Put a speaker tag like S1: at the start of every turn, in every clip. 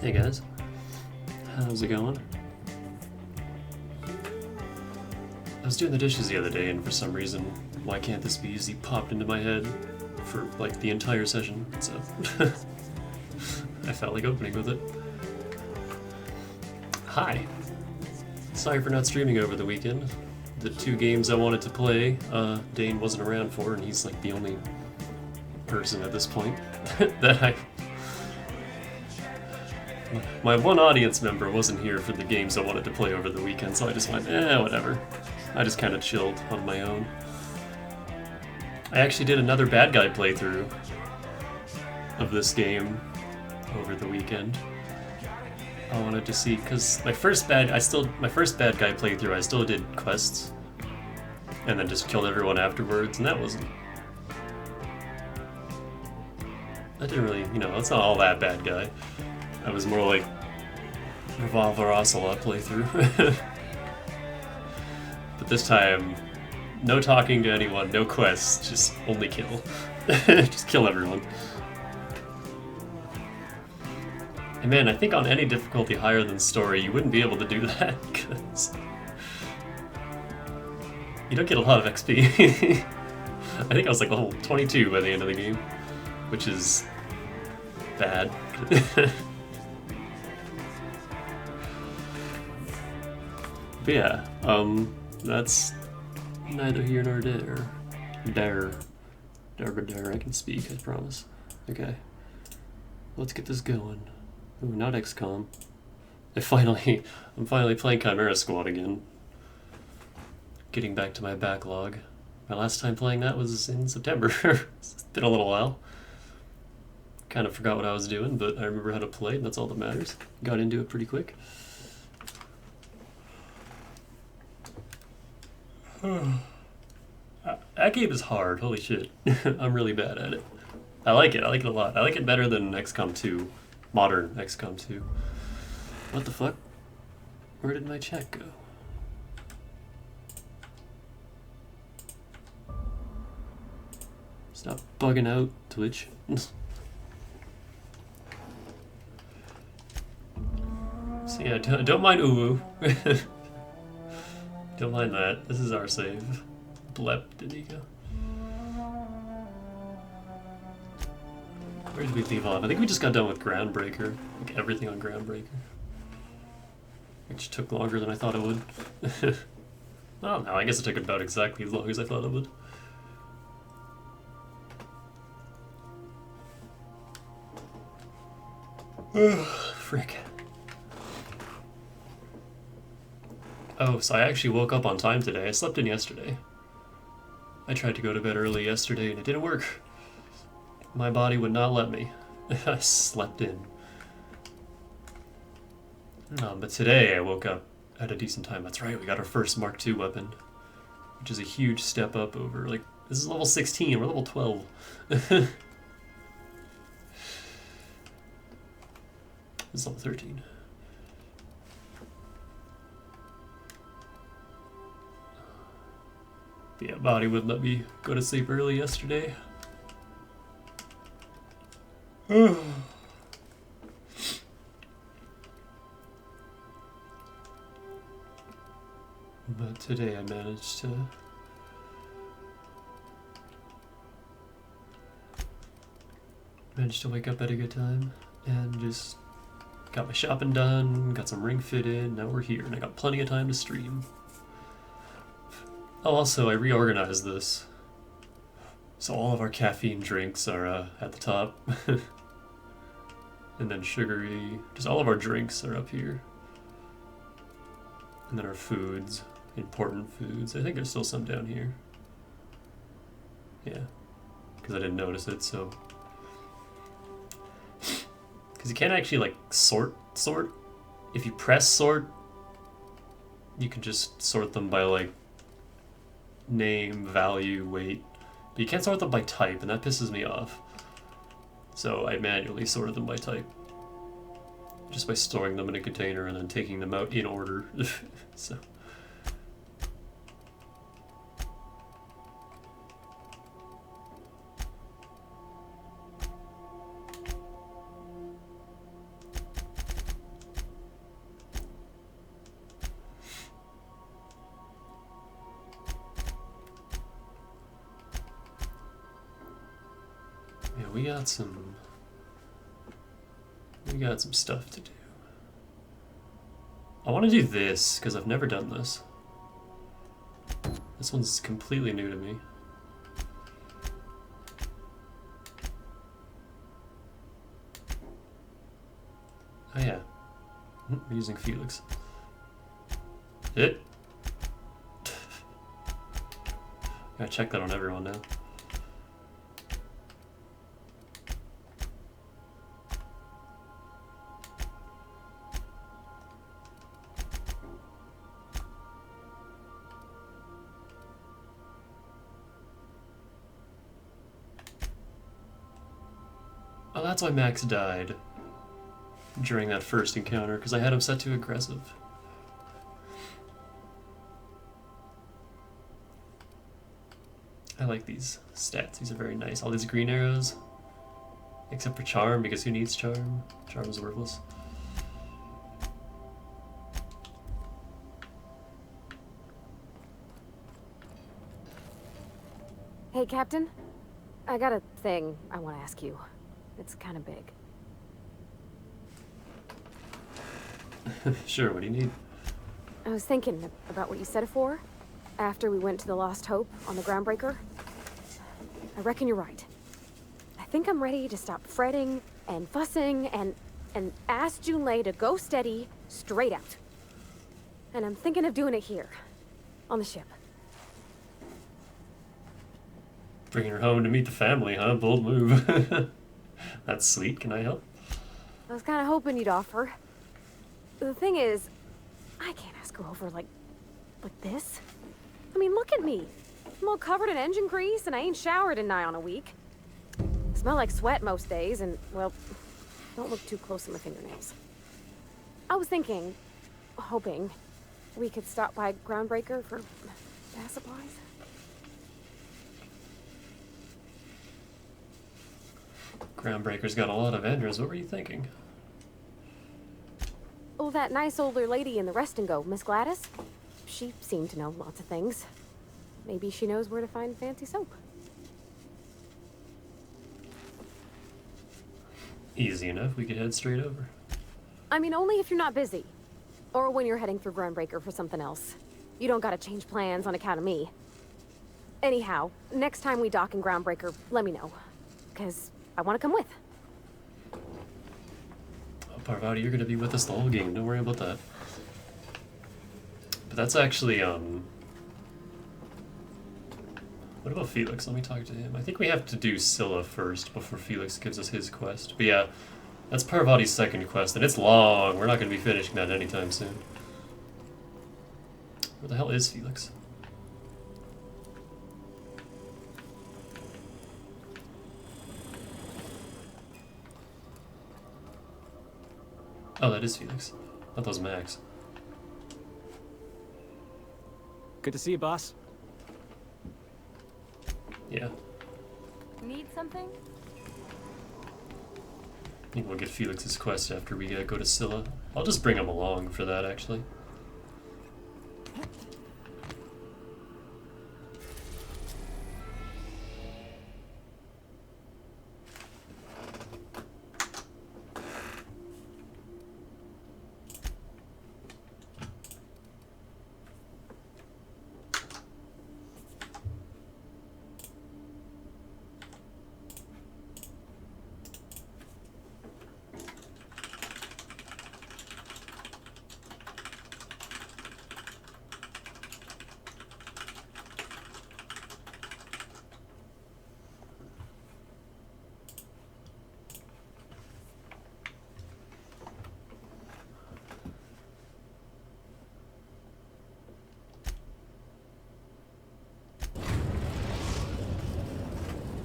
S1: Hey guys, how's it going? I was doing the dishes the other day, and for some reason, why can't this be easy popped into my head for like the entire session, so I felt like opening with it. Hi. Sorry for not streaming over the weekend. The 2 games I wanted to play, Dane wasn't around for, and he's like the only person at this point that My one audience member wasn't here for the games I wanted to play over the weekend, so I just went, whatever. I just kind of chilled on my own. I actually did another bad guy playthrough of this game over the weekend. I wanted to see, because my first bad guy playthrough, I still did quests, and then just killed everyone afterwards, and that didn't really, that's not all that bad guy. I was more like Revolver Ocelot playthrough. But this time, no talking to anyone, no quests, just only kill. Just kill everyone. And man, I think on any difficulty higher than story, you wouldn't be able to do that, because you don't get a lot of XP. I think I was like level 22 by the end of the game, which is bad. But yeah, that's neither here nor there. There, I can speak, I promise. Okay, let's get this going. Ooh, not XCOM. I'm finally playing Chimera Squad again. Getting back to my backlog. My last time playing that was in September. It's been a little while. Kind of forgot what I was doing, but I remember how to play, and that's all that matters. Got into it pretty quick. That game is hard, holy shit. I'm really bad at it. I like it a lot. I like it better than XCOM 2. Modern XCOM 2. What the fuck? Where did my chat go? Stop bugging out, Twitch. So yeah, don't mind Uwu. Don't mind that. This is our save. Blep, did he go? Where did we leave off? I think we just got done with Groundbreaker. Like everything on Groundbreaker. Which took longer than I thought it would. Well, no, I guess it took about exactly as long as I thought it would. Frick. Oh, so I actually woke up on time today. I slept in yesterday. I tried to go to bed early yesterday and it didn't work. My body would not let me. I slept in. But today I woke up at a decent time. That's right, we got our first Mark II weapon. Which is a huge step up over, like, this is level 16, we're level 12. This is level 13. But yeah, body wouldn't let me go to sleep early yesterday. But today I managed to wake up at a good time and just got my shopping done, got some ring fitted, now we're here and I got plenty of time to stream. Oh, also, I reorganized this. So all of our caffeine drinks are at the top. And then sugary, just all of our drinks are up here. And then our foods, important foods. I think there's still some down here. Yeah, because I didn't notice it, so. Because you can't actually like sort. If you press sort, you can just sort them by like name, value, weight. But you can't sort them by type, and that pisses me off. So I manually sorted them by type. Just by storing them in a container and then taking them out in order. So. we got some stuff to do. I want to do this because I've never done this. This one's completely new to me. Oh yeah, we're using Felix. It. Gotta check that on everyone now. Oh, that's why Max died during that first encounter, because I had him set to aggressive. I like these stats. These are very nice. All these green arrows. Except for charm, because who needs charm? Charm is worthless.
S2: Hey, Captain. I got a thing I want to ask you. It's kind of big.
S1: Sure, what do you need?
S2: I was thinking about what you said before, after we went to the Lost Hope on the Groundbreaker. I reckon you're right. I think I'm ready to stop fretting and fussing and ask Junlei to go steady, straight out. And I'm thinking of doing it here, on the ship.
S1: Bringing her home to meet the family, huh? Bold move. That's sweet. Can I help?
S2: I was kind of hoping you'd offer. The thing is, I can't ask her over like this. I mean, look at me. I'm all covered in engine grease and I ain't showered in nigh on a week. I smell like sweat most days and, well, don't look too close at my fingernails. I was thinking, hoping, we could stop by Groundbreaker for gas supplies.
S1: Groundbreaker's got a lot of vendors. What were you thinking?
S2: Oh, that nice older lady in the rest and go, Miss Gladys? She seemed to know lots of things. Maybe she knows where to find fancy soap.
S1: Easy enough. We could head straight over.
S2: I mean, only if you're not busy. Or when you're heading through Groundbreaker for something else. You don't gotta change plans on account of me. Anyhow, next time we dock in Groundbreaker, let me know. 'Cause I want to come with.
S1: Oh, Parvati, you're gonna be with us the whole game. Don't worry about that. But that's actually, what about Felix? Let me talk to him. I think we have to do Scylla first before Felix gives us his quest. But yeah, that's Parvati's second quest, and it's long. We're not gonna be finishing that anytime soon. Where the hell is Felix? Oh, that is Felix. I thought that was Max.
S3: Good to see you, boss.
S1: Yeah.
S2: Need something?
S1: I think we'll get Felix's quest after we go to Scylla. I'll just bring him along for that, actually.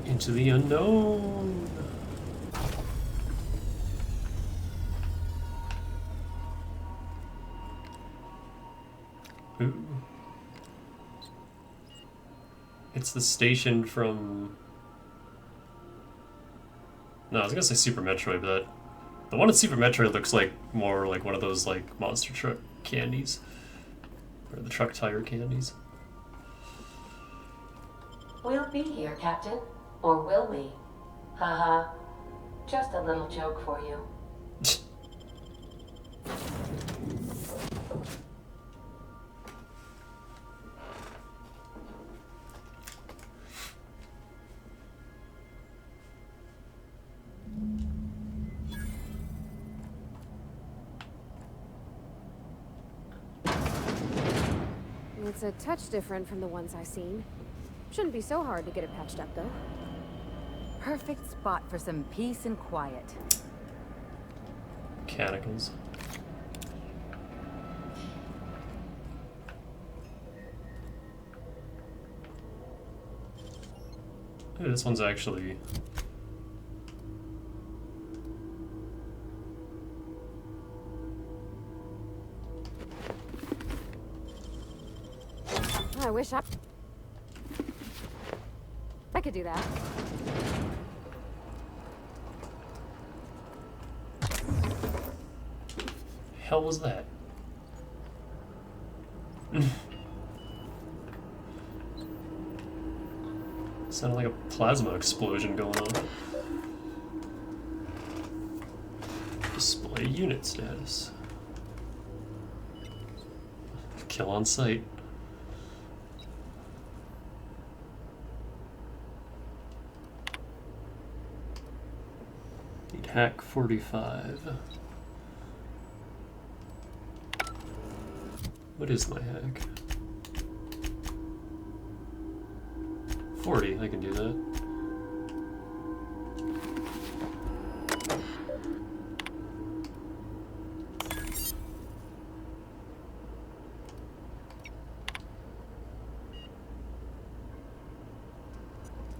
S1: Into the unknown. Ooh. It's the station from... No, I was gonna say Super Metroid, but the one in Super Metroid looks like more like one of those like monster truck candies. Or the truck tire candies.
S4: We'll be here, Captain. Or will we? Ha-hah. Just a little joke for you.
S2: It's a touch different from the ones I've seen. Shouldn't be so hard to get it patched up, though.
S5: Perfect spot for some peace and quiet.
S1: Mechanicals. Hey, this one's actually...
S2: I wish I could do that.
S1: Hell was that? Sounded like a plasma explosion going on. Display unit status. Kill on sight. Need hack 45. What is my hack? 40, I can do that.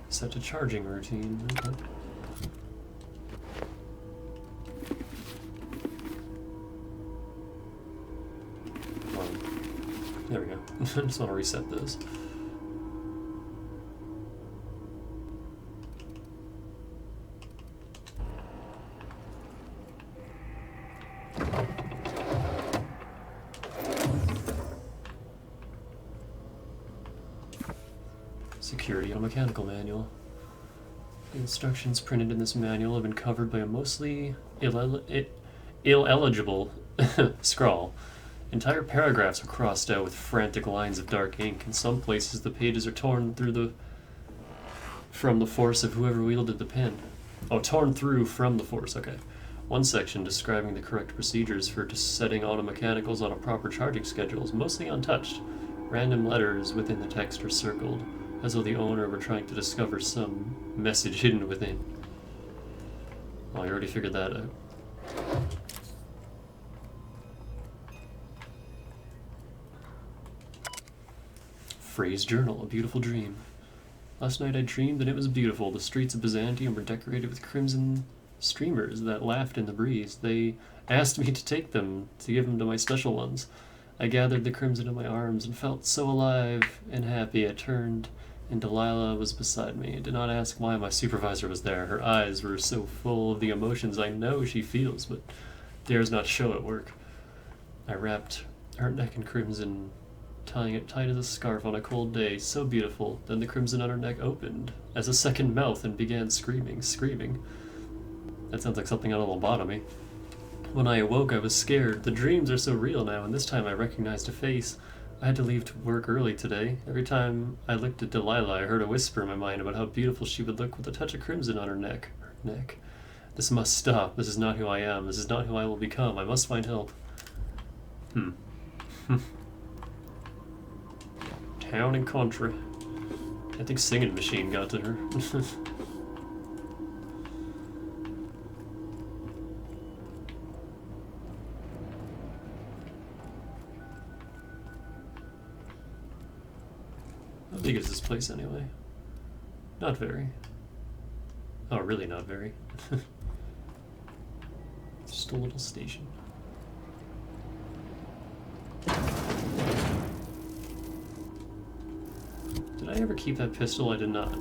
S1: Set to charging routine, okay. There we go. I just want to reset this. Security on mechanical manual. The instructions printed in this manual have been covered by a mostly illegible scrawl. Entire paragraphs are crossed out with frantic lines of dark ink. In some places, the pages are torn through from the force of whoever wielded the pen. Oh, torn through from the force, okay. One section describing the correct procedures for setting automechanicals on a proper charging schedule is mostly untouched. Random letters within the text are circled, as though the owner were trying to discover some message hidden within. Oh, I already figured that out. Frey's journal, a beautiful dream. Last night I dreamed that it was beautiful. The streets of Byzantium were decorated with crimson streamers that laughed in the breeze. They asked me to take them, to give them to my special ones. I gathered the crimson in my arms and felt so alive and happy. I turned, and Delilah was beside me. I did not ask why my supervisor was there. Her eyes were so full of the emotions I know she feels, but dares not show at work. I wrapped her neck in crimson, tying it tight as a scarf on a cold day, so beautiful. Then the crimson on her neck opened as a second mouth and began screaming. That sounds like something out of lobotomy. When I awoke, I was scared. The dreams are so real now, and this time I recognized a face. I had to leave to work early today. Every time I looked at Delilah, I heard a whisper in my mind about how beautiful she would look with a touch of crimson on her neck. This must stop. This is not who I am. This is not who I will become. I must find help. Town and country. I think Singing Machine got to her. How big is this place anyway? Not very. Oh, really not very. Just a little station. Did I ever keep that pistol? I did not.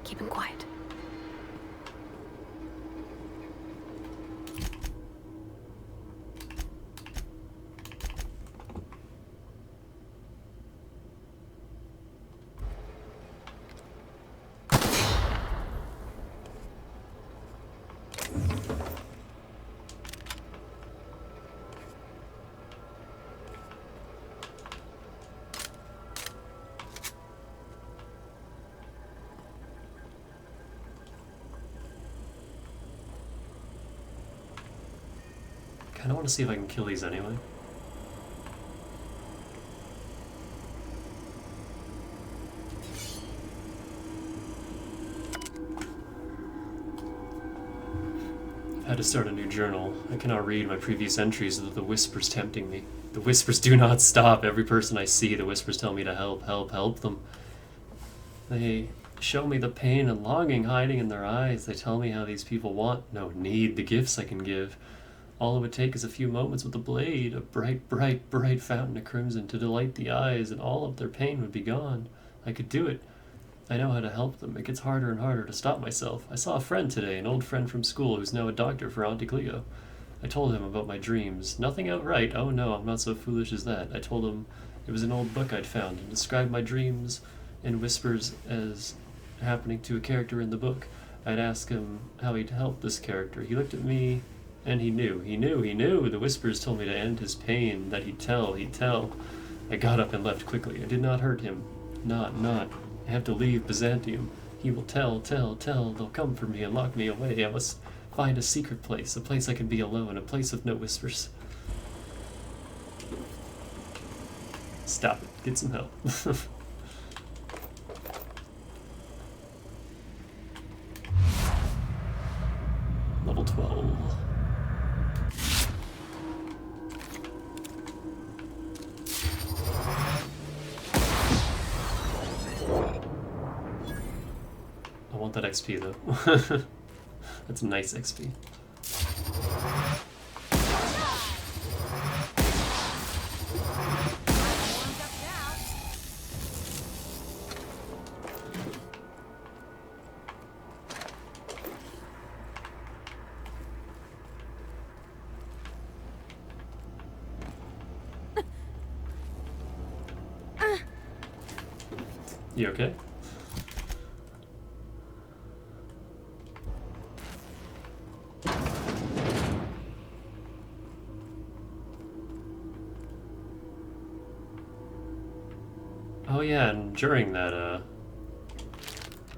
S2: keeping quiet.
S1: I want to see if I can kill these anyway. I've had to start a new journal. I cannot read my previous entries of the whispers tempting me. The whispers do not stop. Every person I see, the whispers tell me to help, help, help them. They show me the pain and longing hiding in their eyes. They tell me how these people want, no, need the gifts I can give. All it would take is a few moments with a blade, a bright, bright, bright fountain of crimson to delight the eyes, and all of their pain would be gone. I could do it. I know how to help them. It gets harder and harder to stop myself. I saw a friend today, an old friend from school who's now a doctor for Auntie Cleo. I told him about my dreams. Nothing outright. Oh no, I'm not so foolish as that. I told him it was an old book I'd found and described my dreams in whispers as happening to a character in the book. I'd ask him how he'd help this character. He looked at me, and he knew. He knew. The whispers told me to end his pain, that he'd tell. I got up and left quickly. I did not hurt him. Not. I have to leave Byzantium. He will tell. They'll come for me and lock me away. I must find a secret place, a place I can be alone, a place with no whispers. Stop it. Get some help. Level 12. I want that XP though. That's nice XP. You okay? Oh yeah, and during that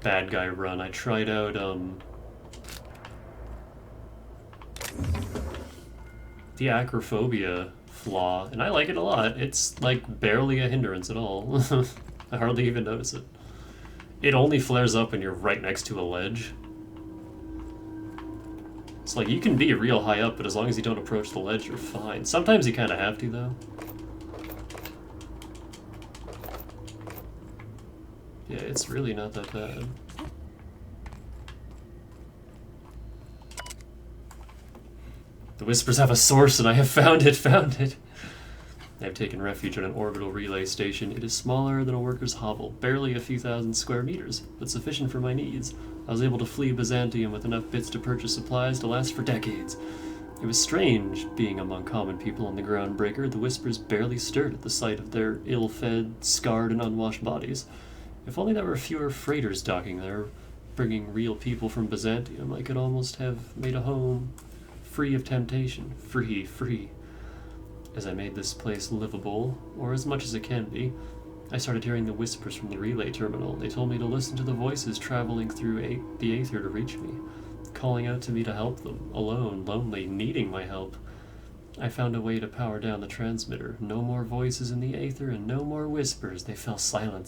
S1: bad guy run, I tried out the acrophobia flaw, and I like it a lot. It's like barely a hindrance at all. I hardly even notice it. It only flares up when you're right next to a ledge. It's like you can be real high up, but as long as you don't approach the ledge, you're fine. Sometimes you kind of have to, though. Yeah, it's really not that bad. The whispers have a source, and I have found it. I have taken refuge at an orbital relay station. It is smaller than a worker's hovel, barely a few thousand square meters, but sufficient for my needs. I was able to flee Byzantium with enough bits to purchase supplies to last for decades. It was strange being among common people on the Groundbreaker. The whispers barely stirred at the sight of their ill-fed, scarred, and unwashed bodies. If only there were fewer freighters docking there, bringing real people from Byzantium, I could almost have made a home free of temptation. Free. As I made this place livable, or as much as it can be, I started hearing the whispers from the relay terminal. They told me to listen to the voices traveling through the aether to reach me, calling out to me to help them, alone, lonely, needing my help. I found a way to power down the transmitter. No more voices in the aether and no more whispers. They fell silent.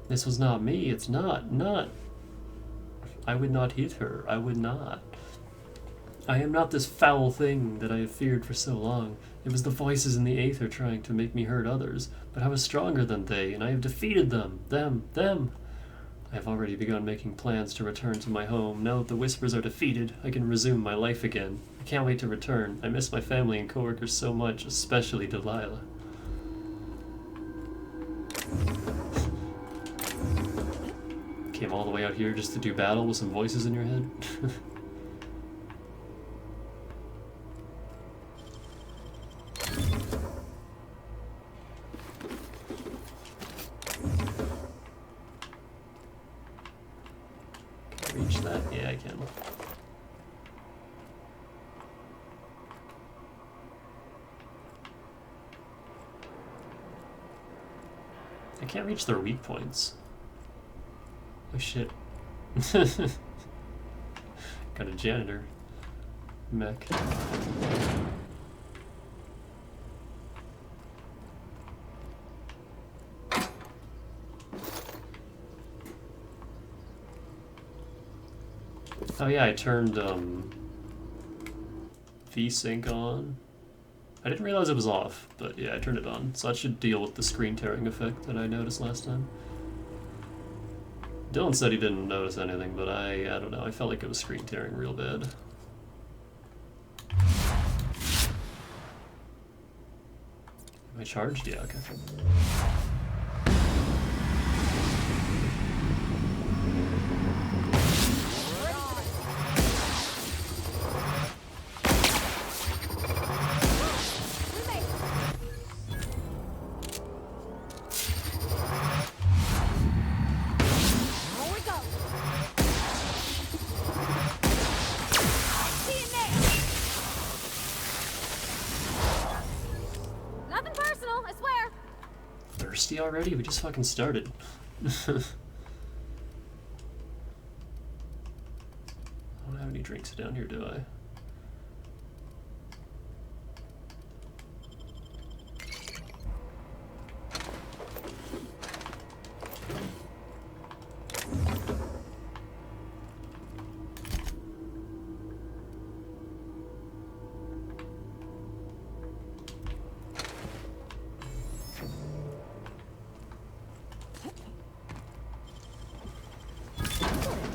S1: This was not me. It's not. I would not hit her. I would not. I am not this foul thing that I have feared for so long. It was the voices in the aether trying to make me hurt others, but I was stronger than they, and I have defeated them. Them. I have already begun making plans to return to my home. Now that the whispers are defeated, I can resume my life again. I can't wait to return. I miss my family and coworkers so much, especially Delilah. Came all the way out here just to do battle with some voices in your head. Can I reach that? Yeah, I can. I can't reach their weak points. Oh shit. Got a janitor mech. Oh yeah, I turned VSync on. I didn't realize it was off, but yeah, I turned it on. So that should deal with the screen tearing effect that I noticed last time. Dylan said he didn't notice anything, but I don't know. I felt like it was screen tearing real bad. Am I charged? Yeah, okay. Thirsty already? We just fucking started. I don't have any drinks down here, do I?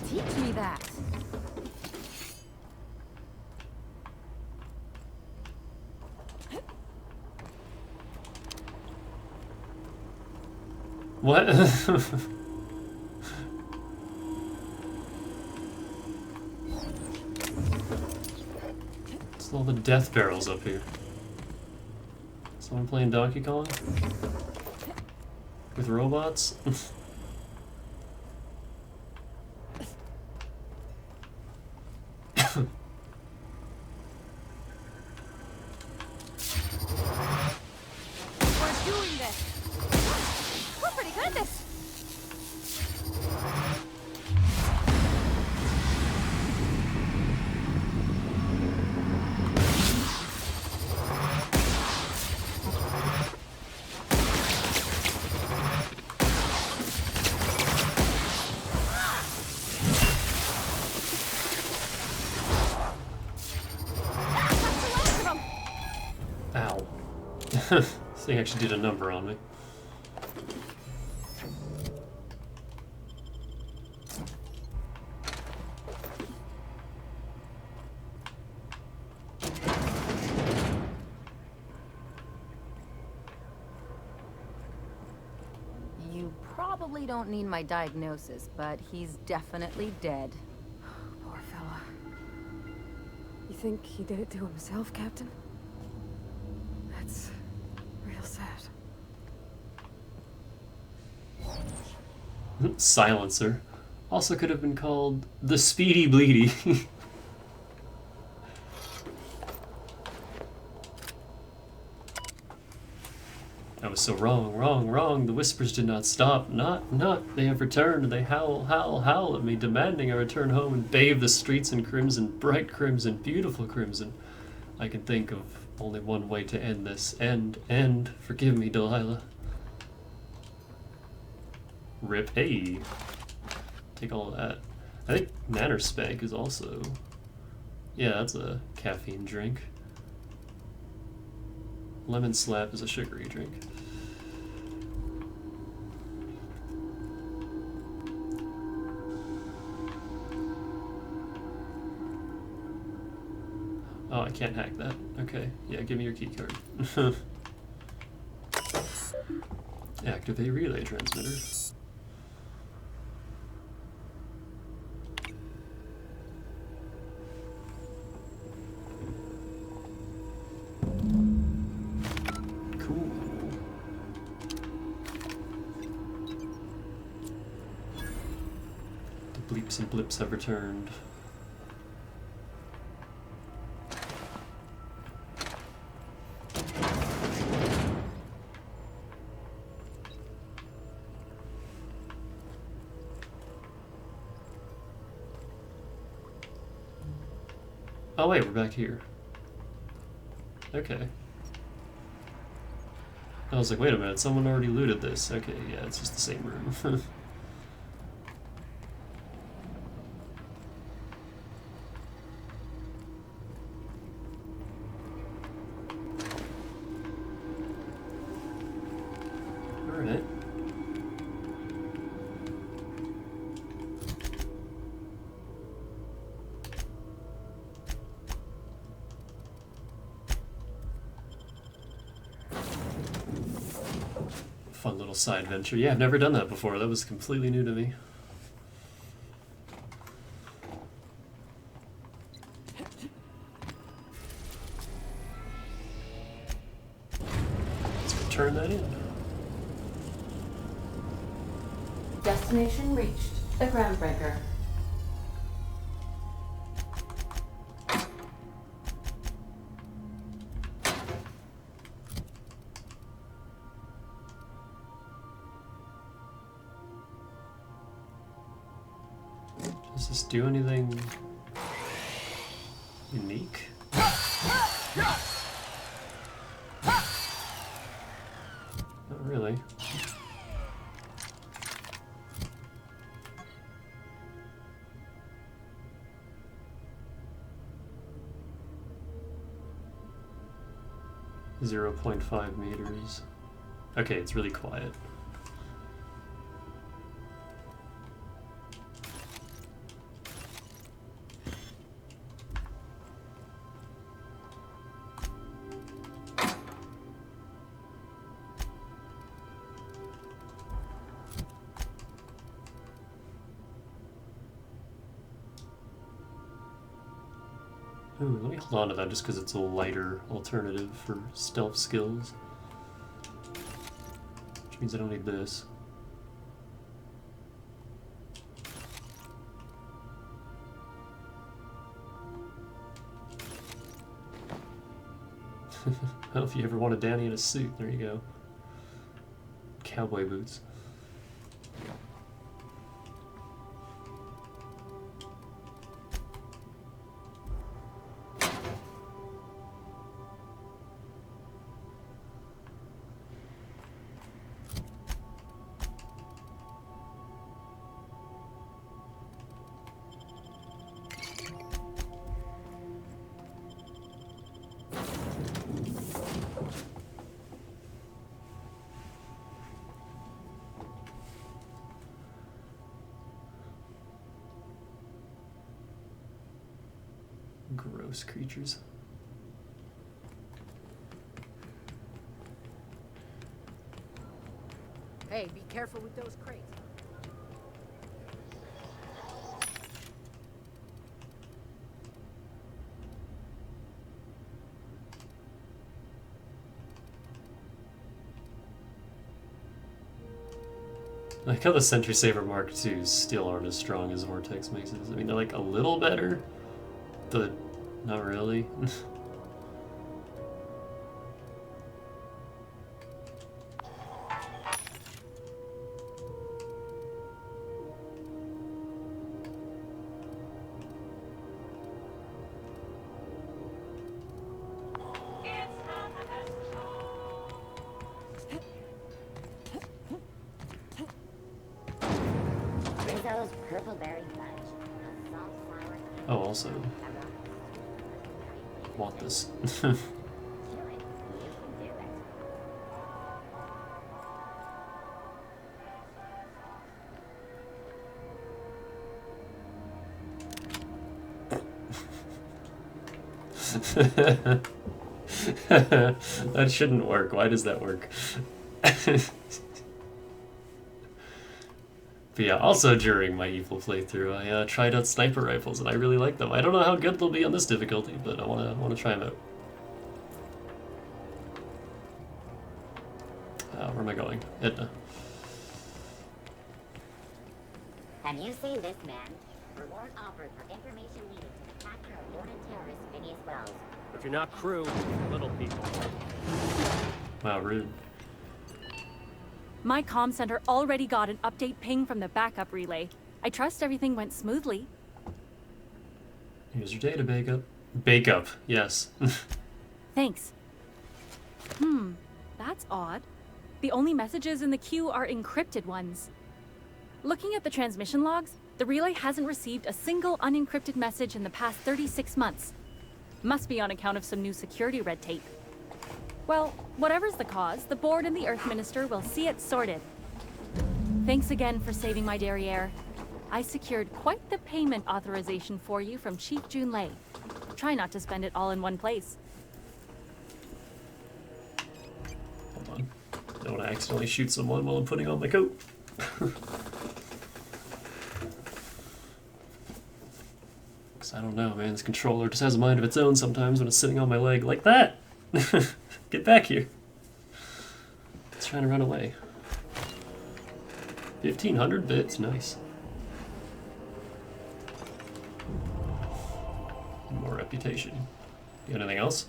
S5: Teach me that.
S1: What? It's all the death barrels up here. Someone playing Donkey Kong? With robots? Ow. This thing actually did a number on me.
S5: You probably don't need my diagnosis, but he's definitely dead.
S2: Poor fella. You think he did it to himself, Captain? That's real sad.
S1: Silencer. Also could have been called the Speedy Bleedy. I was so wrong, wrong, wrong. The whispers did not stop. Not. They have returned. They howl, howl, howl at me, demanding I return home and bathe the streets in crimson, bright crimson, beautiful crimson. I can think of only one way to end this. End. Forgive me, Delilah. Rip. Hey. Take all of that. I think Nanner Spank is also... Yeah, that's a caffeine drink. Lemon Slap is a sugary drink. Oh, I can't hack that. Okay, yeah, give me your key card. Activate relay transmitter. Bleeps and blips have returned. Oh wait, we're back here. Okay. I was like, wait a minute, someone already looted this. Okay, yeah, it's just the same room. Alright. Fun little side venture. Yeah, I've never done that before. That was completely new to me. Let's return that in.
S4: Destination reached. The Groundbreaker.
S1: Does this do anything unique? Not really. .5 meters. Okay, it's really quiet. Ooh, let me hold on to that just because it's a lighter alternative for stealth skills. Which means I don't need this. Well, if you ever want a Danny in a suit, there you go. Cowboy boots. Gross creatures.
S5: Hey, be careful with those crates.
S1: I like how the Sentry Saber Mark IIs still aren't as strong as Vortex Maces. I mean, they're like a little better, but not really.
S6: Rizzo's purple berry fudge. A salt flour.
S1: Oh, also, want this.
S6: Do it. You can do it.
S1: That shouldn't work. Why does that work? But yeah, also during my evil playthrough, I tried out sniper rifles, and I really like them. I don't know how good they'll be on this difficulty, but I wanna try them out. Where am I going? Edna.
S6: Have you seen this man? Reward offered for information leading to the capture of wanted terrorist Phineas Wells.
S7: If you're not crew, you're little people.
S1: Wow, rude.
S8: My comm center already got an update ping from the backup relay. I trust everything went smoothly.
S1: Here's your data backup. Bake-up, yes.
S8: Thanks. That's odd. The only messages in the queue are encrypted ones. Looking at the transmission logs, the relay hasn't received a single unencrypted message in the past 36 months. Must be on account of some new security red tape. Well, whatever's the cause, the board and the Earth Minister will see it sorted. Thanks again for saving my derriere. I secured quite the payment authorization for you from Chief Junlei. Try not to spend it all in one place.
S1: Hold on. Don't want to accidentally shoot someone while I'm putting on my coat. Because I don't know, man. This controller just has a mind of its own sometimes when it's sitting on my leg like that. Get back here. It's trying to run away. 1,500 bits, nice. More reputation. You got anything else?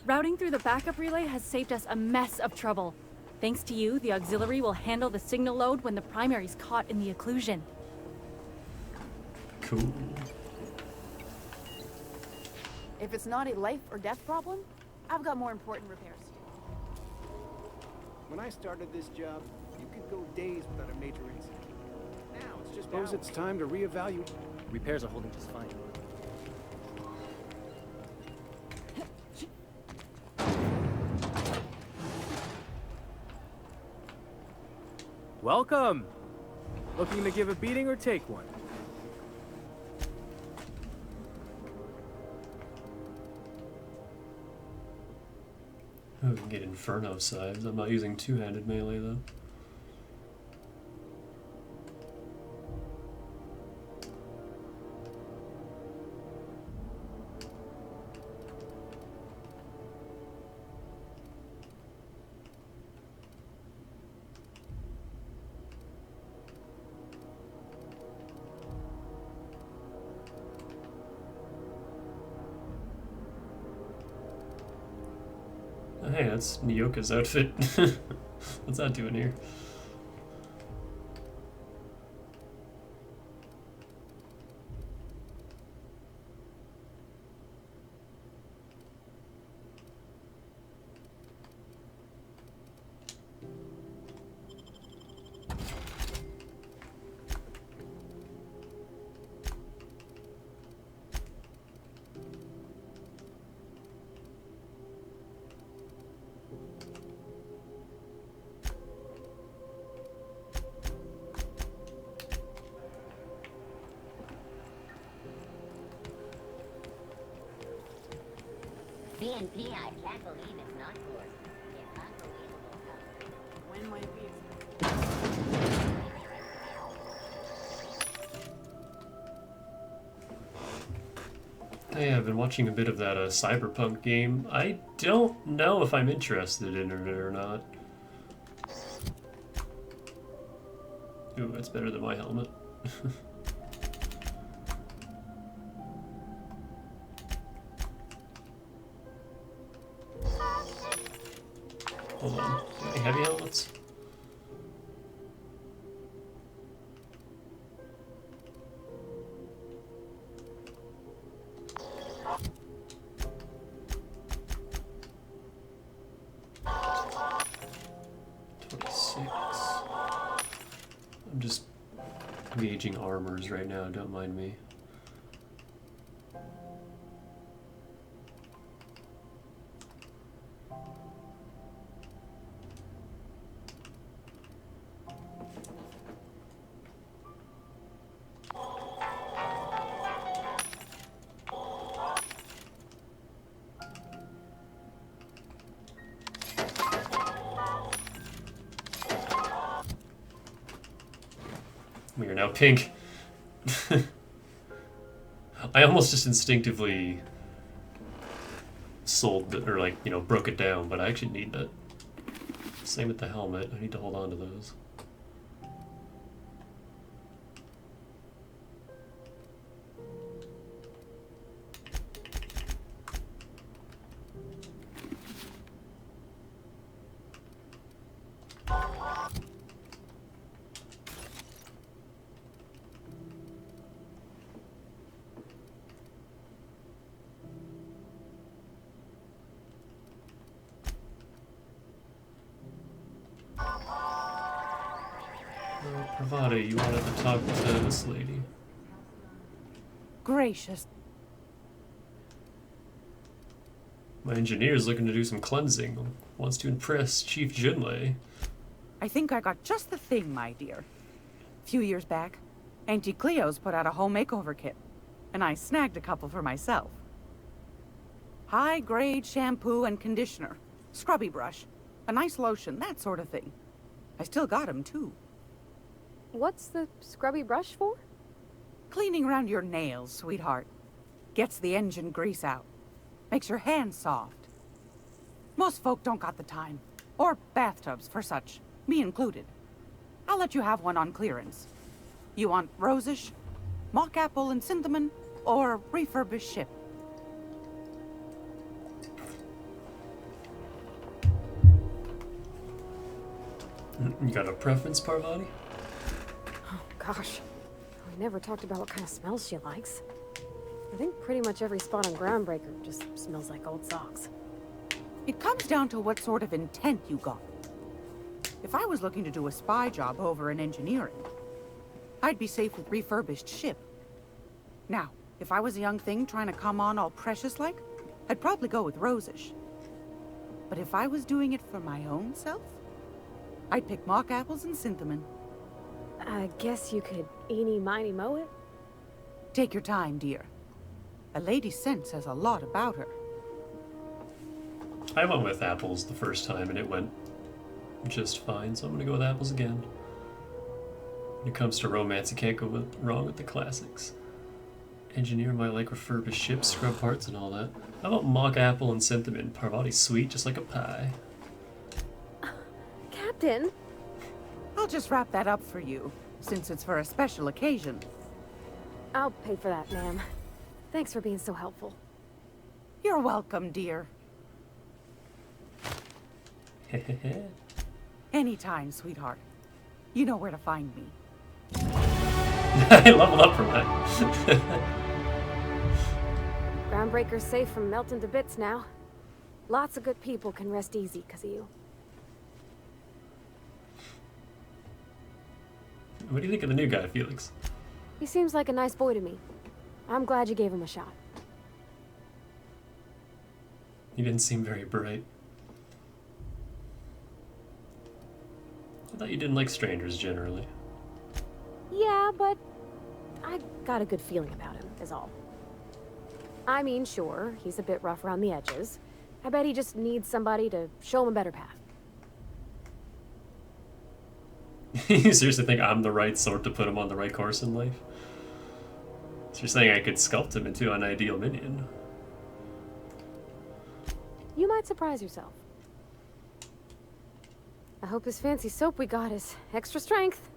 S8: Routing through the backup relay has saved us a mess of trouble. Thanks to you, the auxiliary will handle the signal load when the primary's caught in the occlusion.
S1: Cool.
S9: If it's not a life or death problem, I've got more important repairs to do.
S10: When I started this job, you could go days without a major incident. Now it's just suppose it's time to reevaluate.
S3: Repairs are holding just fine.
S7: Welcome! Looking to give a beating or take one?
S1: Oh, we can get Inferno sides. I'm not using two-handed melee though. Hey, that's Nyoka's outfit. What's that doing here?
S6: BNP, I can't believe it's not yours. It's unbelievable.
S9: When might we expect?
S1: Hey, I've been watching a bit of that Cyberpunk game. I don't know if I'm interested in it or not. Ooh, that's better than my helmet. Hold on. Any heavy helmets? I'm just gauging armors right now, don't mind me. We are now pink. I almost just instinctively sold the, or like, you know, broke it down, but I actually need that. Same with the helmet. I need to hold on to those. Pravada, you wanted to talk to this lady.
S11: Gracious.
S1: My engineer's looking to do some cleansing. Wants to impress Chief Jinlei.
S11: I think I got just the thing, my dear. A few years back, Auntie Cleo's put out a home makeover kit, and I snagged a couple for myself. High-grade shampoo and conditioner, scrubby brush, a nice lotion, that sort of thing. I still got 'em, too.
S2: What's the scrubby brush for?
S11: Cleaning around your nails, sweetheart. Gets the engine grease out. Makes your hands soft. Most folk don't got the time. Or bathtubs for such, me included. I'll let you have one on clearance. You want rosish, mock apple and cinnamon, or refurbished ship?
S1: You got a preference, Parvati?
S2: Oh, gosh. We never talked about what kind of smells she likes. I think pretty much every spot on Groundbreaker just smells like old socks.
S11: It comes down to what sort of intent you got. If I was looking to do a spy job over in engineering, I'd be safe with refurbished ship. Now, if I was a young thing trying to come on all precious-like, I'd probably go with rosish. But if I was doing it for my own self, I'd pick mock apples and cinnamon.
S2: I guess you could eeny-miny-moe it?
S11: Take your time, dear. A lady's scent says a lot about her.
S1: I went with apples the first time and it went just fine, so I'm gonna go with apples again. When it comes to romance, you can't go wrong with the classics. Engineer might like refurbished ships, scrub parts, and all that. How about mock apple and cinnamon? Parvati's sweet, just like a pie.
S2: Captain?
S11: I'll just wrap that up for you, since it's for a special occasion.
S2: I'll pay for that, ma'am. Thanks for being so helpful.
S11: You're welcome, dear. Anytime, sweetheart. You know where to find me.
S1: I leveled up from that.
S2: Groundbreaker's safe from melting to bits now. Lots of good people can rest easy because of you.
S1: What do you think of the new guy, Felix?
S2: He seems like a nice boy to me. I'm glad you gave him a shot.
S1: He didn't seem very bright. I thought you didn't like strangers generally.
S2: Yeah, but I got a good feeling about him, is all. I mean, sure, he's a bit rough around the edges. I bet he just needs somebody to show him a better path.
S1: You seriously think I'm the right sort to put him on the right course in life? So you're saying I could sculpt him into an ideal minion?
S2: You might surprise yourself. I hope this fancy soap we got is extra strength.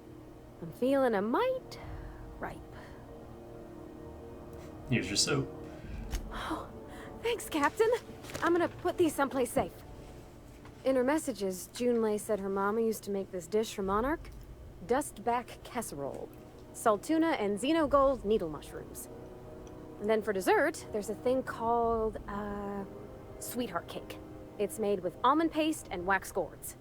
S2: I'm feeling a mite ripe.
S1: Here's your soap.
S2: Oh, thanks, Captain. I'm gonna put these someplace safe. In her messages, Junlei said her mama used to make this dish for Monarch. Dustback casserole. Salt tuna and xenogold needle mushrooms. And then for dessert, there's a thing called, sweetheart cake. It's made with almond paste and wax gourds.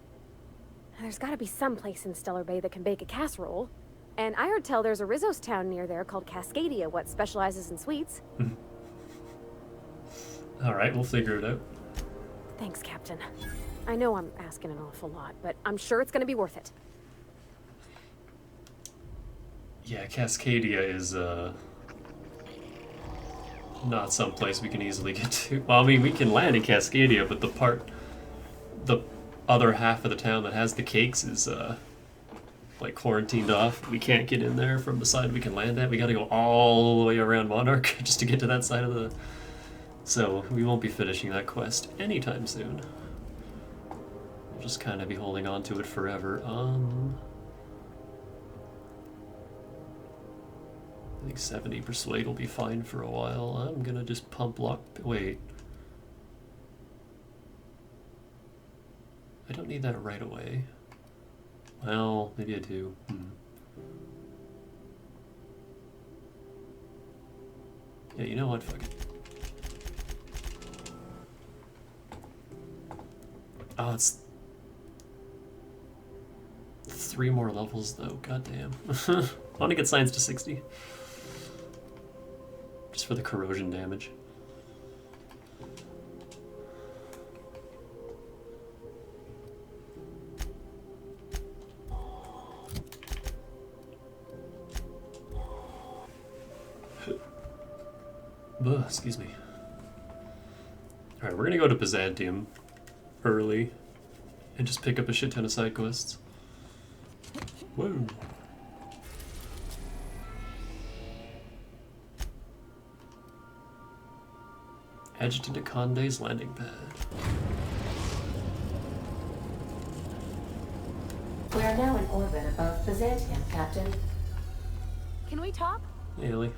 S2: There's gotta be some place in Stellar Bay that can bake a casserole. And I heard tell there's a Rizzo's town near there called Cascadia, what specializes in sweets.
S1: Alright, we'll figure it out.
S2: Thanks, Captain. I know I'm asking an awful lot, but I'm sure it's gonna be worth it.
S1: Yeah, Cascadia is, not some place we can easily get to. Well, I mean, we can land in Cascadia, but the other half of the town that has the cakes is, like, quarantined off. We can't get in there from the side we can land at. We gotta go all the way around Monarch just to get to that side of the... So, we won't be finishing that quest anytime soon. We'll just kind of be holding on to it forever. I think 70 persuade will be fine for a while. I'm gonna just pump luck. Wait. I don't need that right away. Well, maybe I do. Yeah, you know what? Fuck it. Oh, it's 3 more levels though, goddamn. I want to get science to 60. Just for the corrosion damage. Excuse me. Alright, we're gonna go to Byzantium early and just pick up a shit ton of side quests. Whoa. Adjutant Conde's landing pad.
S4: We are now in orbit above Byzantium, Captain.
S9: Can we talk?
S1: Hey, Ellie.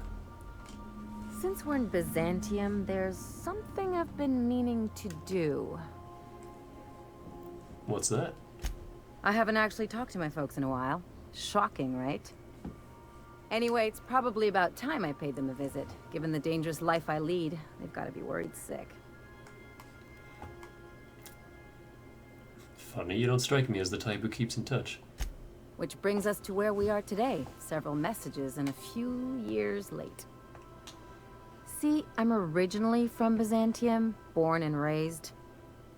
S5: Since we're in Byzantium, there's something I've been meaning to do.
S1: What's that?
S5: I haven't actually talked to my folks in a while. Shocking, right? Anyway, it's probably about time I paid them a visit. Given the dangerous life I lead, they've got to be worried sick.
S1: Funny, you don't strike me as the type who keeps in touch.
S5: Which brings us to where we are today. Several messages and a few years late. See, I'm originally from Byzantium, born and raised.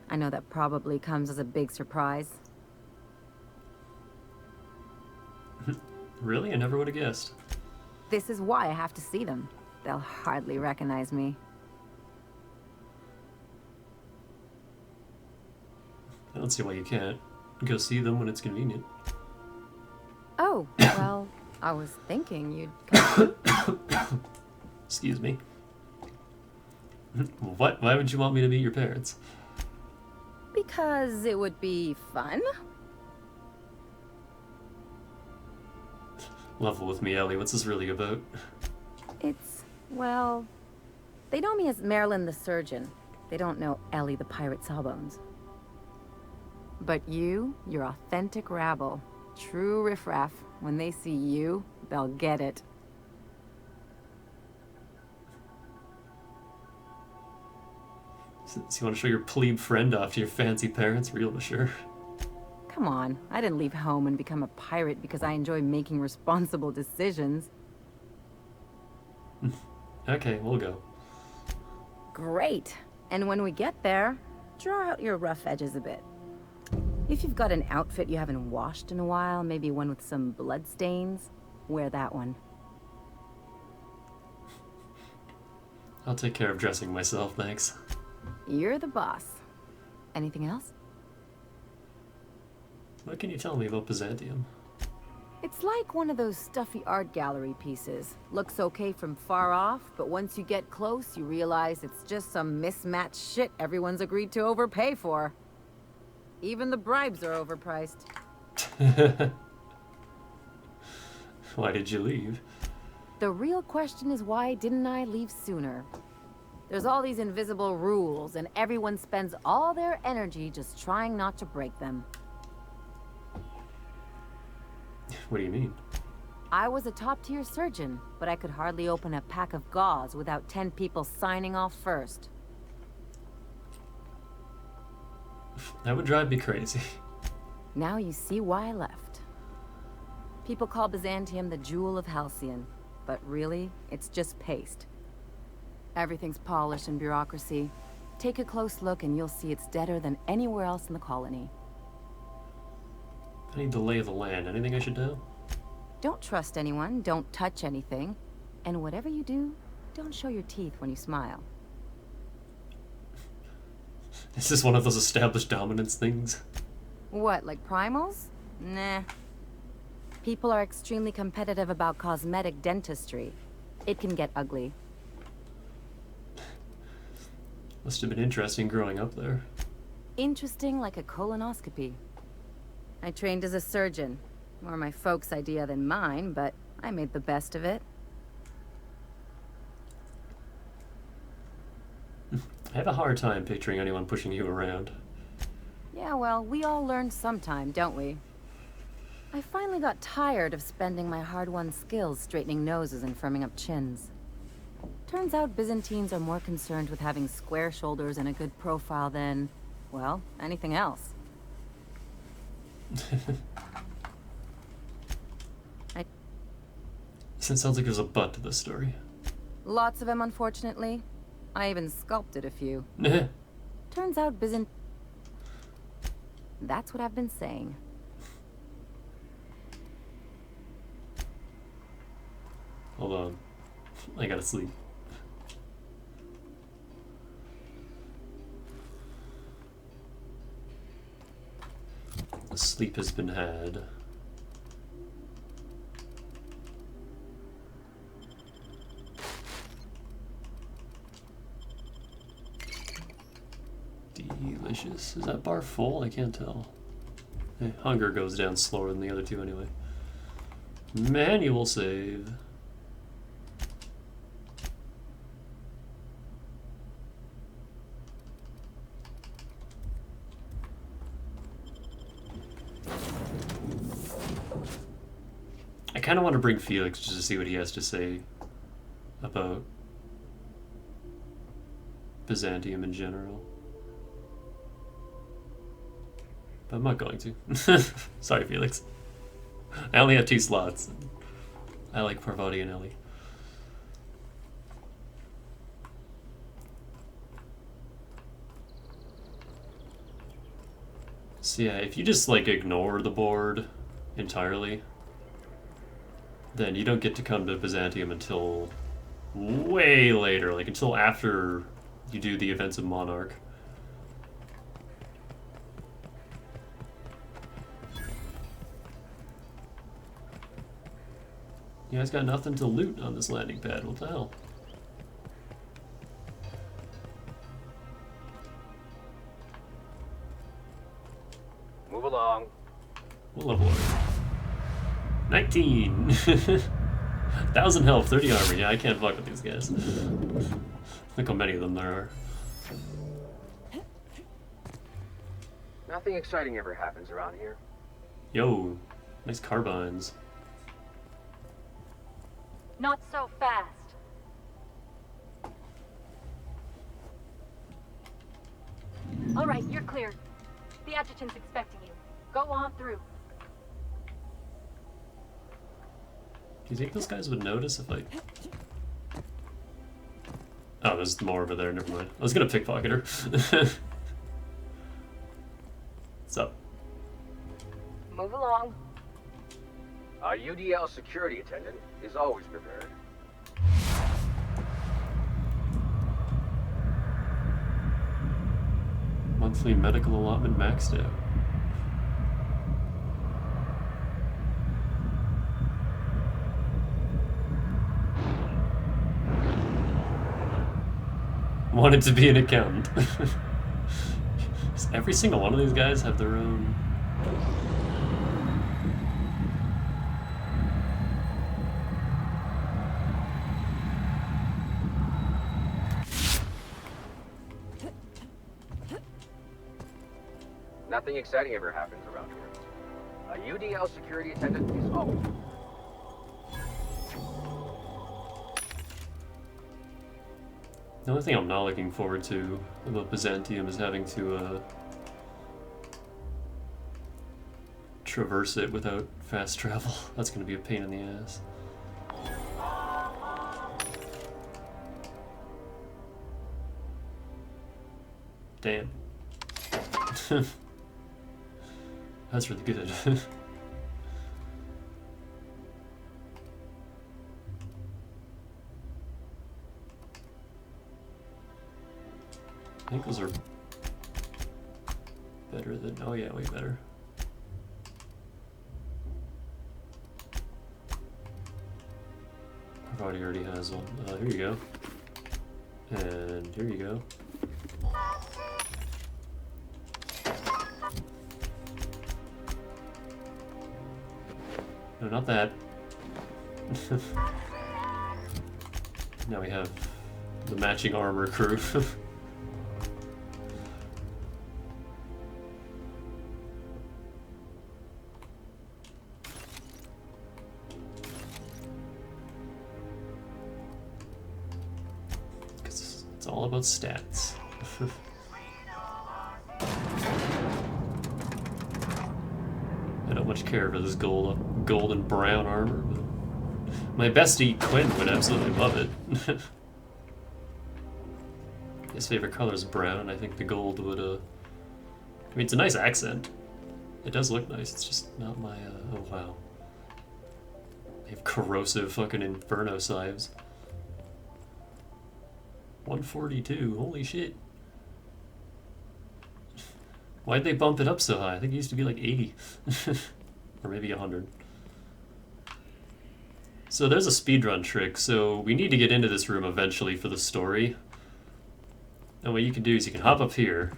S5: I know that probably comes as a big surprise.
S1: Really? I never would have guessed.
S5: This is why I have to see them. They'll hardly recognize me.
S1: I don't see why you can't. Go see them when it's convenient.
S5: Oh, well, I was thinking you'd come.
S1: Excuse me. What? Why would you want me to meet your parents?
S5: Because it would be fun.
S1: Level with me, Ellie. What's this really about?
S5: It's, well, they know me as Marilyn the Surgeon. They don't know Ellie the Pirate Sawbones. But you're authentic rabble. True riffraff. When they see you, they'll get it.
S1: So you want to show your plebe friend off to your fancy parents? Real sure.
S5: Come on, I didn't leave home and become a pirate because I enjoy making responsible decisions.
S1: Okay, we'll go.
S5: Great. And when we get there, draw out your rough edges a bit. If you've got an outfit you haven't washed in a while, maybe one with some blood stains, wear that one.
S1: I'll take care of dressing myself, thanks.
S5: You're the boss. Anything else?
S1: What can you tell me about Byzantium?
S5: It's like one of those stuffy art gallery pieces. Looks okay from far off, but once you get close, you realize it's just some mismatched shit everyone's agreed to overpay for. Even the bribes are overpriced.
S1: Why did you leave?
S5: The real question is, why didn't I leave sooner? There's all these invisible rules, and everyone spends all their energy just trying not to break them.
S1: What do you mean?
S5: I was a top-tier surgeon, but I could hardly open a pack of gauze without 10 people signing off first.
S1: That would drive me crazy.
S5: Now you see why I left. People call Byzantium the jewel of Halcyon, but really, it's just paste. Everything's polished and bureaucracy. Take a close look and you'll see it's deader than anywhere else in the colony.
S1: I need the lay of the land. Anything I should know?
S5: Don't trust anyone, don't touch anything, and whatever you do, don't show your teeth when you smile.
S1: Is this one of those established dominance things?
S5: What, like primals? Nah. People are extremely competitive about cosmetic dentistry. It can get ugly.
S1: Must have been interesting growing up there.
S5: Interesting like a colonoscopy. I trained as a surgeon. More my folks' idea than mine, but I made the best of it.
S1: I have a hard time picturing anyone pushing you around.
S5: Yeah, well, we all learn sometime, don't we? I finally got tired of spending my hard-won skills straightening noses and firming up chins. Turns out Byzantines are more concerned with having square shoulders and a good profile than, well, anything else.
S1: So it sounds like there's a but to this story.
S5: Lots of them, unfortunately. I even sculpted a few. Turns out That's what I've been saying.
S1: Hold on. I gotta sleep. Sleep has been had. Delicious. Is that bar full? I can't tell. Hey, hunger goes down slower than the other two anyway. Manual save. I kind of want to bring Felix just to see what he has to say about Byzantium in general. But I'm not going to. Sorry, Felix. I only have 2 slots. I like Parvati and Ellie. So yeah, if you just like ignore the board entirely, then you don't get to come to Byzantium until way later, like until after you do the events of Monarch. You guys got nothing to loot on this landing pad, what the hell?
S7: Move along.
S1: We'll level up. 19! 1,000 health, 30 armor. Yeah, I can't fuck with these guys. Look how many of them there are.
S12: Nothing exciting ever happens around here.
S1: Yo, nice carbines.
S8: Not so fast. All right, you're clear. The adjutant's expecting you. Go on through.
S1: Do you think those guys would notice if I... Oh, there's more over there, never mind. I was gonna pickpocket her. What's up?
S5: Move along.
S12: Our UDL security attendant is always prepared.
S1: Monthly medical allotment maxed out. Wanted to be an accountant. Does every single one of these guys have their own...
S12: Nothing exciting ever happens around here. A UDL security attendant is always...
S1: The only thing I'm not looking forward to about Byzantium is having to traverse it without fast travel. That's going to be a pain in the ass. Damn. That's really good. I think those are better than... Oh yeah, way better. Parvati already has one. Here you go. And here you go. No, not that. Now we have the matching armor crew. It's all about stats. I don't much care for this gold and brown armor, but My bestie Quinn would absolutely love it. His favorite color is brown. I think the gold would, I mean, it's a nice accent. It does look nice. It's just not my, oh wow. They have corrosive fucking inferno scythes. 142, holy shit. Why'd they bump it up so high? I think it used to be like 80. Or maybe 100. So there's a speedrun trick, so we need to get into this room eventually for the story. And what you can do is you can hop up here,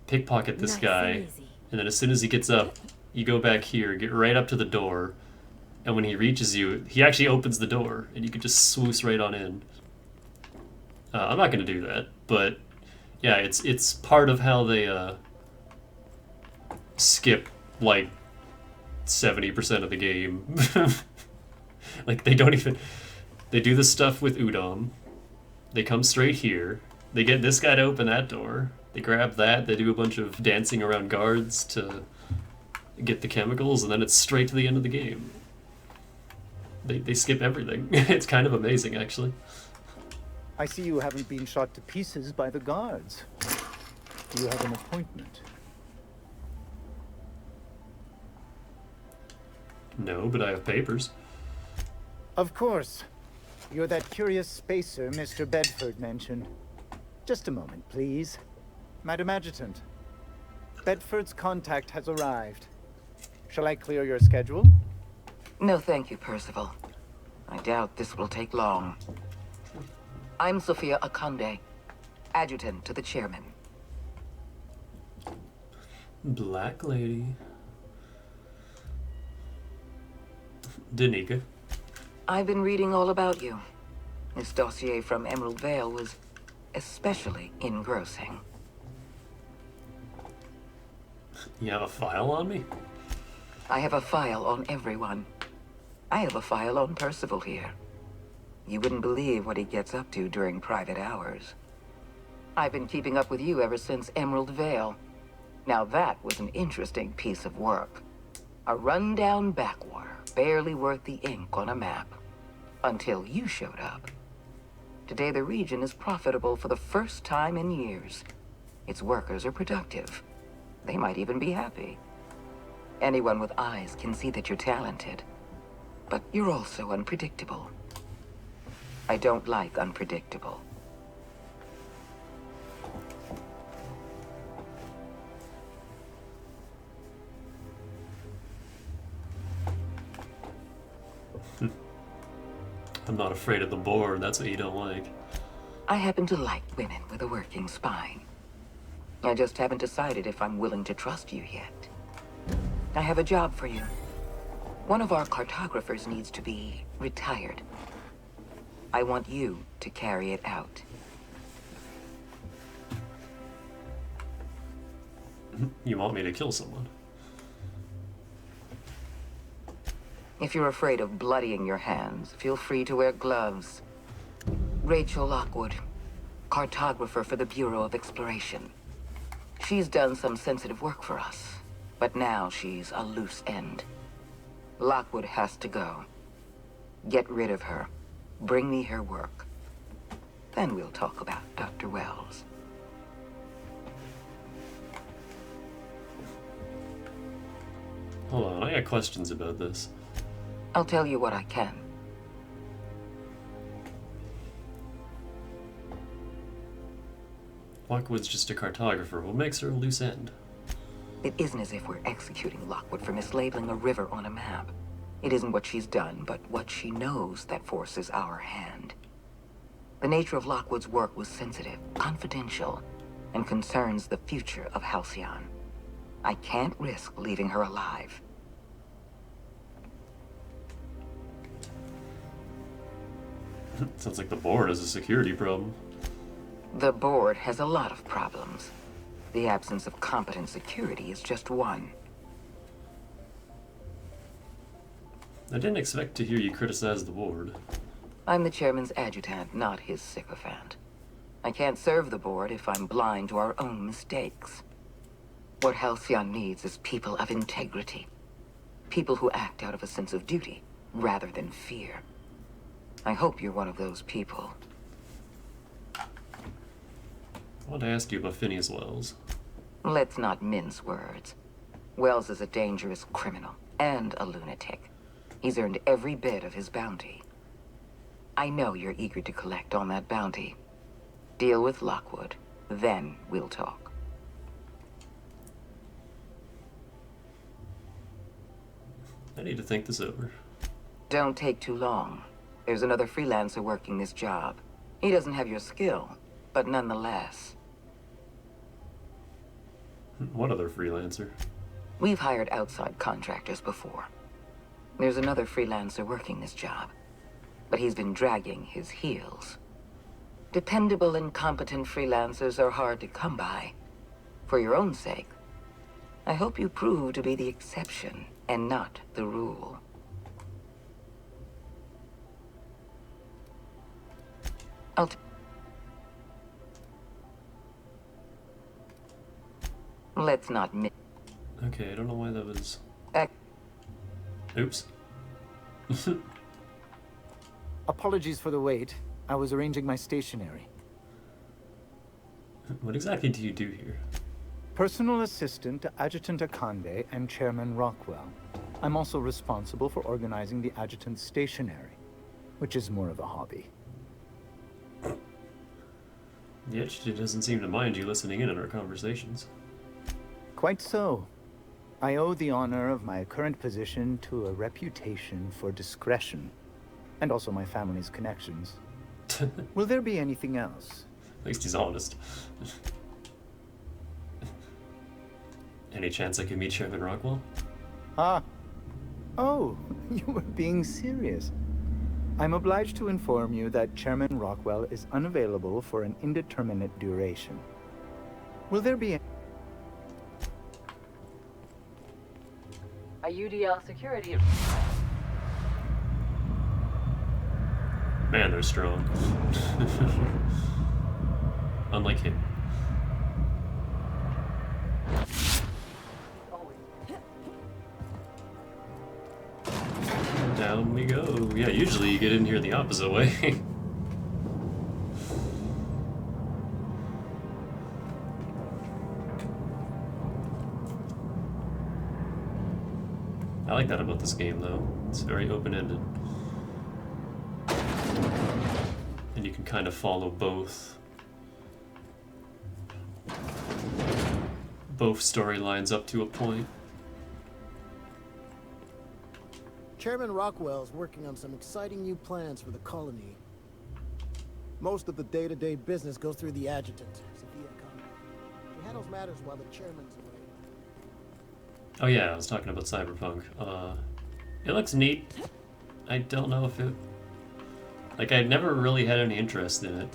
S1: pickpocket this guy, and then as soon as he gets up, you go back here, get right up to the door, and when he reaches you, he actually opens the door, and you can just swoosh right on in. I'm not going to do that, but yeah, it's part of how they skip like 70% of the game. Like they don't even, they do the stuff with Udom, they come straight here, they get this guy to open that door, they grab that, they do a bunch of dancing around guards to get the chemicals, and then it's straight to the end of the game. They skip everything. It's kind of amazing, actually.
S13: I see you haven't been shot to pieces by the guards. You have an appointment.
S1: No, but I have papers.
S13: Of course. You're that curious spacer Mr. Bedford mentioned. Just a moment, please. Madam Adjutant, Bedford's contact has arrived. Shall I clear your schedule?
S14: No, thank you, Percival. I doubt this will take long. I'm Sophia Akande, adjutant to the chairman.
S1: Black lady. Danica.
S14: I've been reading all about you. This dossier from Emerald Vale was especially engrossing.
S1: You have a file on me?
S14: I have a file on everyone. I have a file on Percival here. You wouldn't believe what he gets up to during private hours. I've been keeping up with you ever since Emerald Vale. Now that was an interesting piece of work. A rundown backwater, barely worth the ink on a map. Until you showed up. Today the region is profitable for the first time in years. Its workers are productive. They might even be happy. Anyone with eyes can see that you're talented. But you're also unpredictable. I don't like unpredictable.
S1: I'm not afraid of the board, that's what you don't like.
S14: I happen to like women with a working spine. I just haven't decided if I'm willing to trust you yet. I have a job for you. One of our cartographers needs to be retired. I want you to carry it out.
S1: You want me to kill someone?
S14: If you're afraid of bloodying your hands, feel free to wear gloves. Rachel Lockwood, cartographer for the Bureau of Exploration. She's done some sensitive work for us, but now she's a loose end. Lockwood has to go. Get rid of her. Bring me her work. Then we'll talk about Dr. Wells.
S1: Hold on, I got questions about this.
S14: I'll tell you what I can.
S1: Lockwood's just a cartographer. What makes her a loose end?
S14: It isn't as if we're executing Lockwood for mislabeling a river on a map. It isn't what she's done, but what she knows that forces our hand. The nature of Lockwood's work was sensitive, confidential, and concerns the future of Halcyon. I can't risk leaving her alive.
S1: Sounds like the board has a security problem.
S14: The board has a lot of problems. The absence of competent security is just one.
S1: I didn't expect to hear you criticize the board.
S14: I'm the chairman's adjutant, not his sycophant. I can't serve the board if I'm blind to our own mistakes. What Halcyon needs is people of integrity. People who act out of a sense of duty, rather than fear. I hope you're one of those people.
S1: I want to ask you about Phineas Wells.
S14: Let's not mince words. Wells is a dangerous criminal and a lunatic. He's earned every bit of his bounty. I know you're eager to collect on that bounty. Deal with Lockwood, then we'll talk.
S1: I need to think this over.
S14: Don't take too long. There's another freelancer working this job. He doesn't have your skill, but nonetheless.
S1: What other freelancer?
S14: We've hired outside contractors before. There's another freelancer working this job, but he's been dragging his heels. Dependable and competent freelancers are hard to come by. For your own sake, I hope you prove to be the exception and not the rule. Let's not miss.
S1: Okay, I don't know why that was... Oops.
S13: Apologies for the wait. I was arranging my stationery.
S1: What exactly do you do here?
S13: Personal assistant to Adjutant Akande and Chairman Rockwell. I'm also responsible for organizing the adjutant's stationery, which is more of a hobby.
S1: The adjutant doesn't seem to mind you listening in on our conversations.
S13: Quite so. I owe the honor of my current position to a reputation for discretion, and also my family's connections. Will there be anything else?
S1: At least he's honest. Any chance I could meet Chairman Rockwell?
S13: Ah. Oh, you were being serious. I'm obliged to inform you that Chairman Rockwell is unavailable for an indeterminate duration. Will there be
S5: A UDL security.
S1: Man, they're strong. Unlike him. Down we go. Yeah, usually you get in here the opposite way. I like that about this game, though. It's very open-ended. And you can kind of follow both storylines up to a point.
S15: Chairman Rockwell's working on some exciting new plans for the colony. Most of the day-to-day business goes through the adjutant, Sophia Conrad. She handles matters while the chairman's away.
S1: Oh yeah, I was talking about Cyberpunk. It looks neat. I don't know if it... Like, I never really had any interest in it.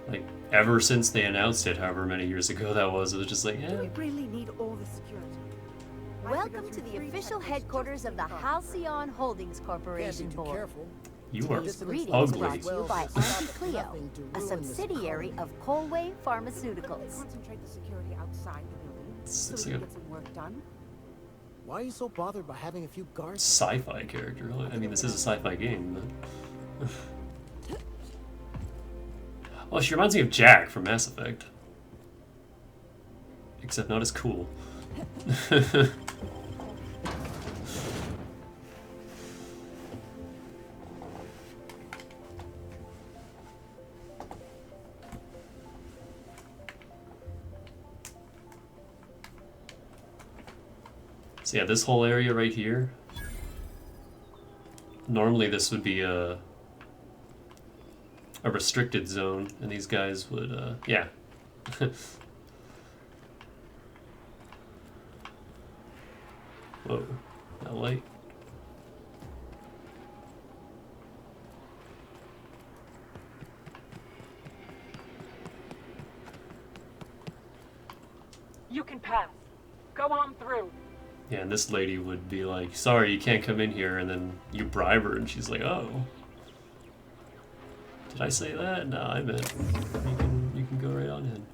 S1: Like, ever since they announced it, however many years ago that was, it was just like,
S16: We really need all the security.
S17: Welcome to the official headquarters of the Halcyon Holdings Corporation Board.
S1: You are
S17: Greetings
S1: ugly.
S17: brought to you by Auntie Cleo, a subsidiary of Colway Pharmaceuticals.
S11: Concentrate the security outside the building so
S1: It's
S11: we
S1: like
S11: can get some work done.
S15: Why are you so bothered by having a few guards?
S1: Sci-fi character. I mean, this is a sci-fi game, but... Well, she reminds me of Jack from Mass Effect. Except not as cool. So yeah, this whole area right here, normally this would be a restricted zone, and these guys would, yeah. Whoa, that light.
S18: You can pass. Go on through.
S1: Yeah, and this lady would be like, sorry, you can't come in here, and then you bribe her, and she's like, oh. Did I say that? No, I meant you can go right on in.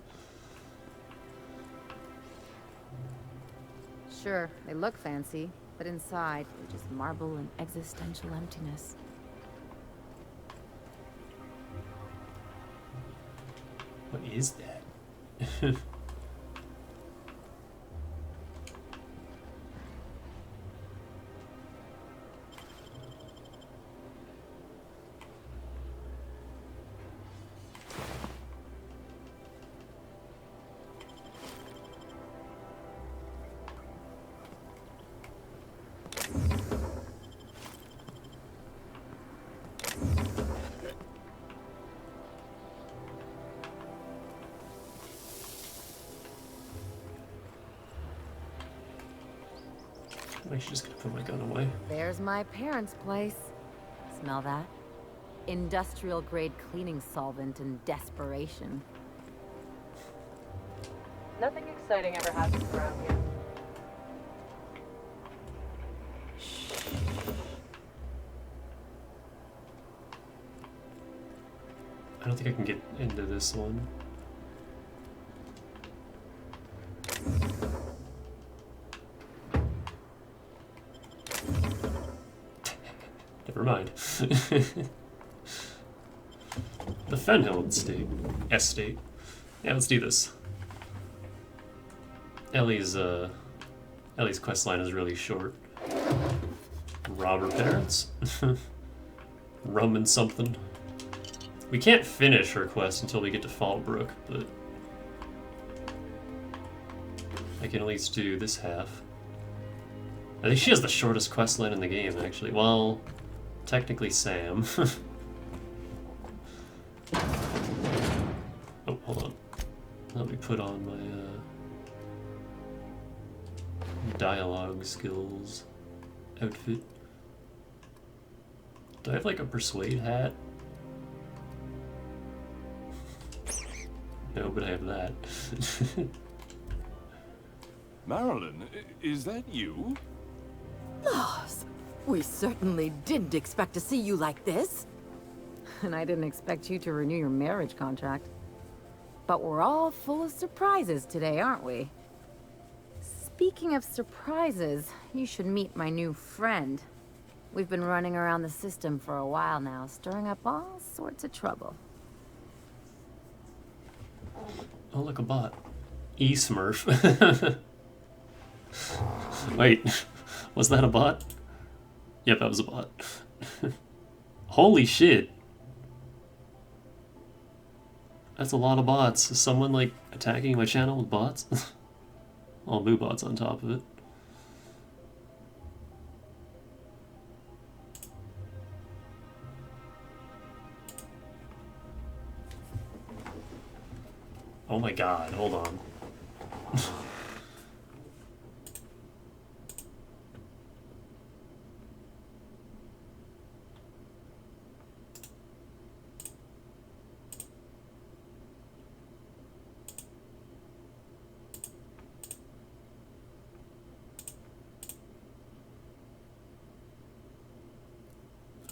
S5: Sure, they look fancy, But inside, we're just marble and existential emptiness.
S1: What is that? I'm actually just gonna put my gun away.
S5: There's my parents' place. Smell that? Industrial grade cleaning solvent and desperation.
S18: Nothing exciting ever happens around here.
S1: I don't think I can get into this one. Never mind. The Fenhill Estate. Yeah, let's do this. Ellie's quest line is really short. Rob her parents. Rum and something. We can't finish her quest until we get to Fallbrook, but I can at least do this half. I think she has the shortest quest line in the game, actually. Well, technically Sam. Oh, hold on. Let me put on my dialogue skills outfit. Do I have like a persuade hat? No, but I have that.
S19: Marilyn, is that you?
S5: Lars, we certainly didn't expect to see you like this. And I didn't expect you to renew your marriage contract. But we're all full of surprises today, aren't we? Speaking of surprises, you should meet my new friend. We've been running around the system for a while now, stirring up all sorts of trouble.
S1: Oh, look, a bot. E-Smurf. Wait, was that a bot? Yep, that was a bot. Holy shit. That's a lot of bots. Is someone, like, attacking my channel with bots? All boo bots on top of it. Oh my god, hold on.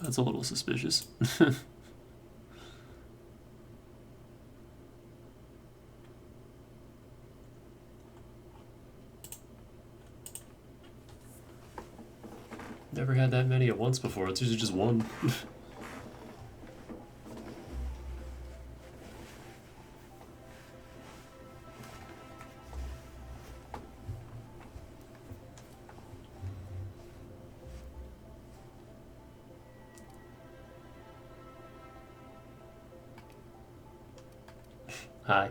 S1: That's a little suspicious. Never had that many at once before. It's usually just one. Hi.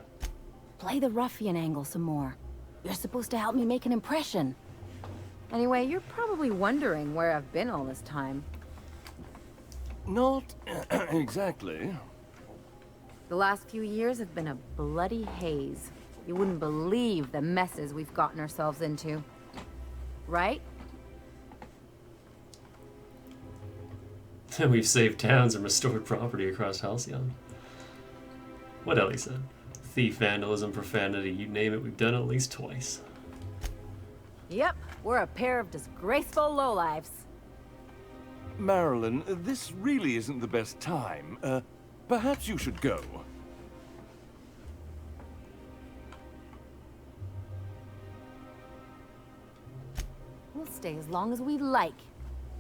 S5: Play the ruffian angle some more. You're supposed to help me make an impression. Anyway, you're probably wondering where I've been all this time.
S19: Not exactly.
S5: The last few years have been a bloody haze. You wouldn't believe the messes we've gotten ourselves into. Right?
S1: We've saved towns and restored property across Halcyon. What Ellie said. Thief, vandalism, profanity, you name it, we've done it at least twice.
S5: Yep, we're a pair of disgraceful lowlifes.
S19: Marilyn, this really isn't the best time. Perhaps you should go.
S5: We'll stay as long as we like.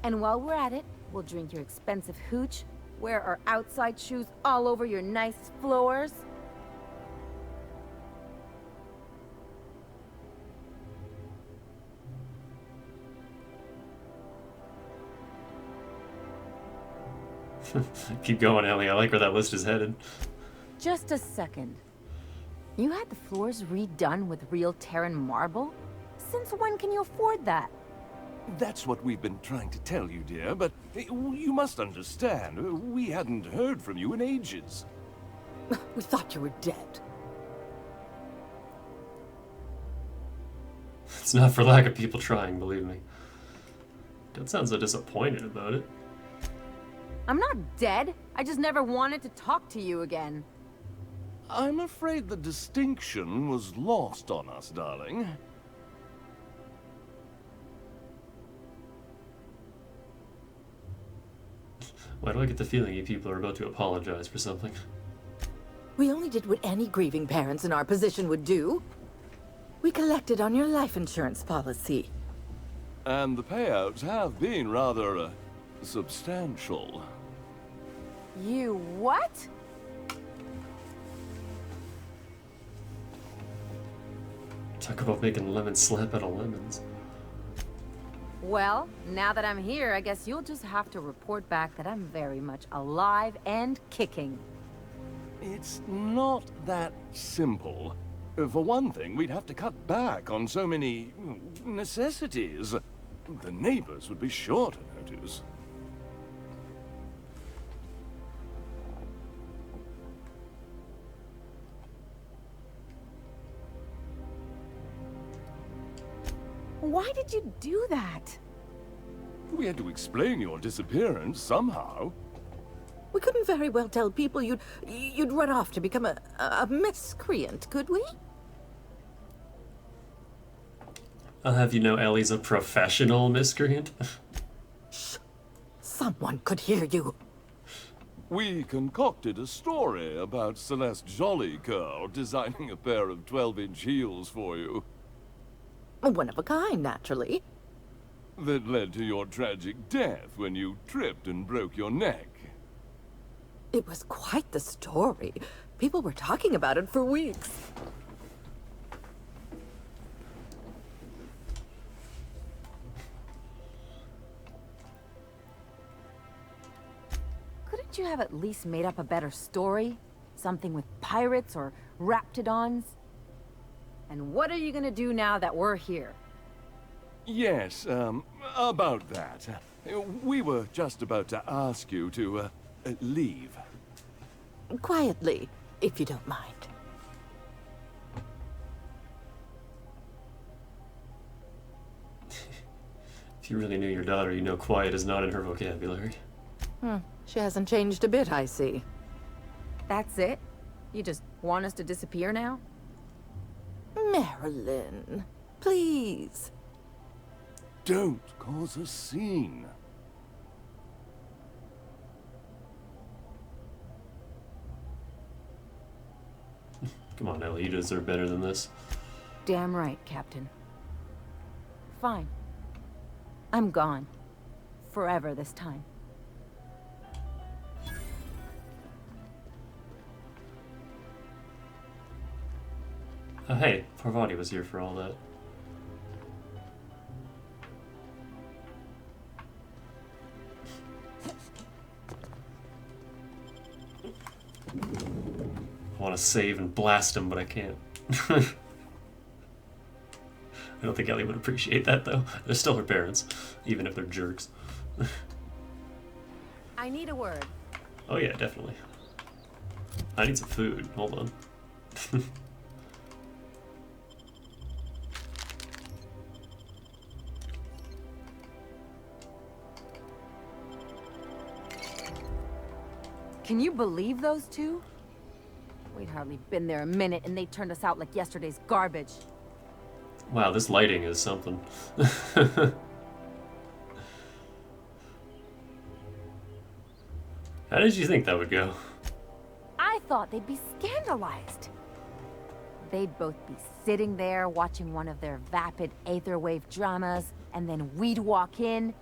S5: And while we're at it, we'll drink your expensive hooch, wear our outside shoes all over your nice floors.
S1: Keep going, Ellie. I like where that list is headed.
S5: Just a second. You had the floors redone with real Terran marble? Since when can you afford that?
S19: That's what we've been trying to tell you, dear, but you must understand, we hadn't heard from you in ages.
S20: We thought you were dead.
S1: It's not for lack of people trying, believe me. Don't sound so disappointed about it.
S5: I'm not dead. I just never wanted to talk to you again.
S19: I'm afraid the distinction was lost on us, darling.
S1: Why do I get the feeling you people are about to apologize for something?
S20: We only did what any grieving parents in our position would do. We collected on your life insurance policy.
S19: And the payouts have been rather, substantial.
S5: You what?
S1: Talk about making lemon slap out of lemons.
S5: Well, now that I'm here, I guess you'll just have to report back that I'm very much alive and kicking.
S19: It's not that simple. For one thing, we'd have to cut back on so many necessities. The neighbors would be sure to notice.
S5: Why did you do that?
S19: We had to explain your disappearance somehow.
S20: We couldn't very well tell people you'd run off to become a miscreant, could we?
S1: I'll have you know Ellie's a professional miscreant.
S20: Shh. Someone could hear you.
S19: We concocted a story about Celeste Jollycurl designing a pair of 12-inch heels for you.
S20: One of a kind, naturally.
S19: That led to your tragic death when you tripped and broke your neck.
S20: It was quite the story. People were talking about it for weeks.
S5: Couldn't you have at least made up a better story? Something with pirates or raptidons? And what are you gonna do now that we're here?
S19: Yes, about that. We were just about to ask you to, leave.
S20: Quietly, if you don't mind.
S1: If you really knew your daughter, you know quiet is not in her vocabulary.
S20: She hasn't changed a bit, I see.
S5: That's it? You just want us to disappear now?
S20: Marilyn, please.
S19: Don't cause a scene.
S1: Come on, Ellie, you deserve better than this.
S5: Damn right, Captain. Fine. I'm gone. Forever this time.
S1: Oh, hey, Parvati was here for all that. I want to save and blast him, but I can't. I don't think Ellie would appreciate that, though. They're still her parents, even if they're jerks.
S5: I need a word.
S1: Oh yeah, definitely. I need some food. Hold on.
S5: Can you believe those two? We'd hardly been there a minute and they turned us out like yesterday's garbage.
S1: Wow, this lighting is something. How did you think that would go?
S5: I thought they'd be scandalized. They'd both be sitting there watching one of their vapid aetherwave dramas, and then we'd walk in.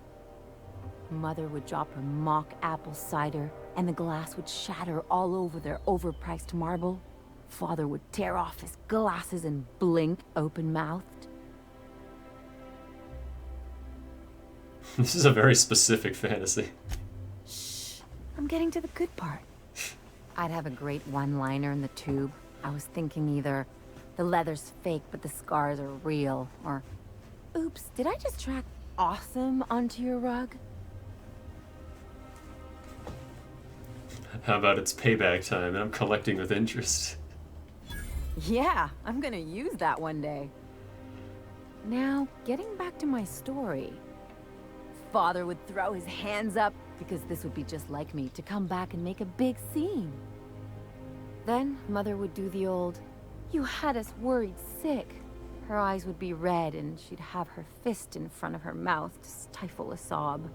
S5: Mother would drop her mock apple cider, and the glass would shatter all over their overpriced marble. Father would tear off his glasses and blink open-mouthed.
S1: This is a very specific fantasy.
S5: Shh, I'm getting to the good part. I'd have a great one-liner in the tube. I was thinking either, the leather's fake but the scars are real, or, oops, did I just track awesome onto your rug?
S1: How about it's payback time and I'm collecting with interest?
S5: Yeah, I'm gonna use that one day. Now, getting back to my story. Father would throw his hands up, because this would be just like me, to come back and make a big scene. Then, Mother would do the old, "You had us worried sick." Her eyes would be red, and she'd have her fist in front of her mouth to stifle a sob.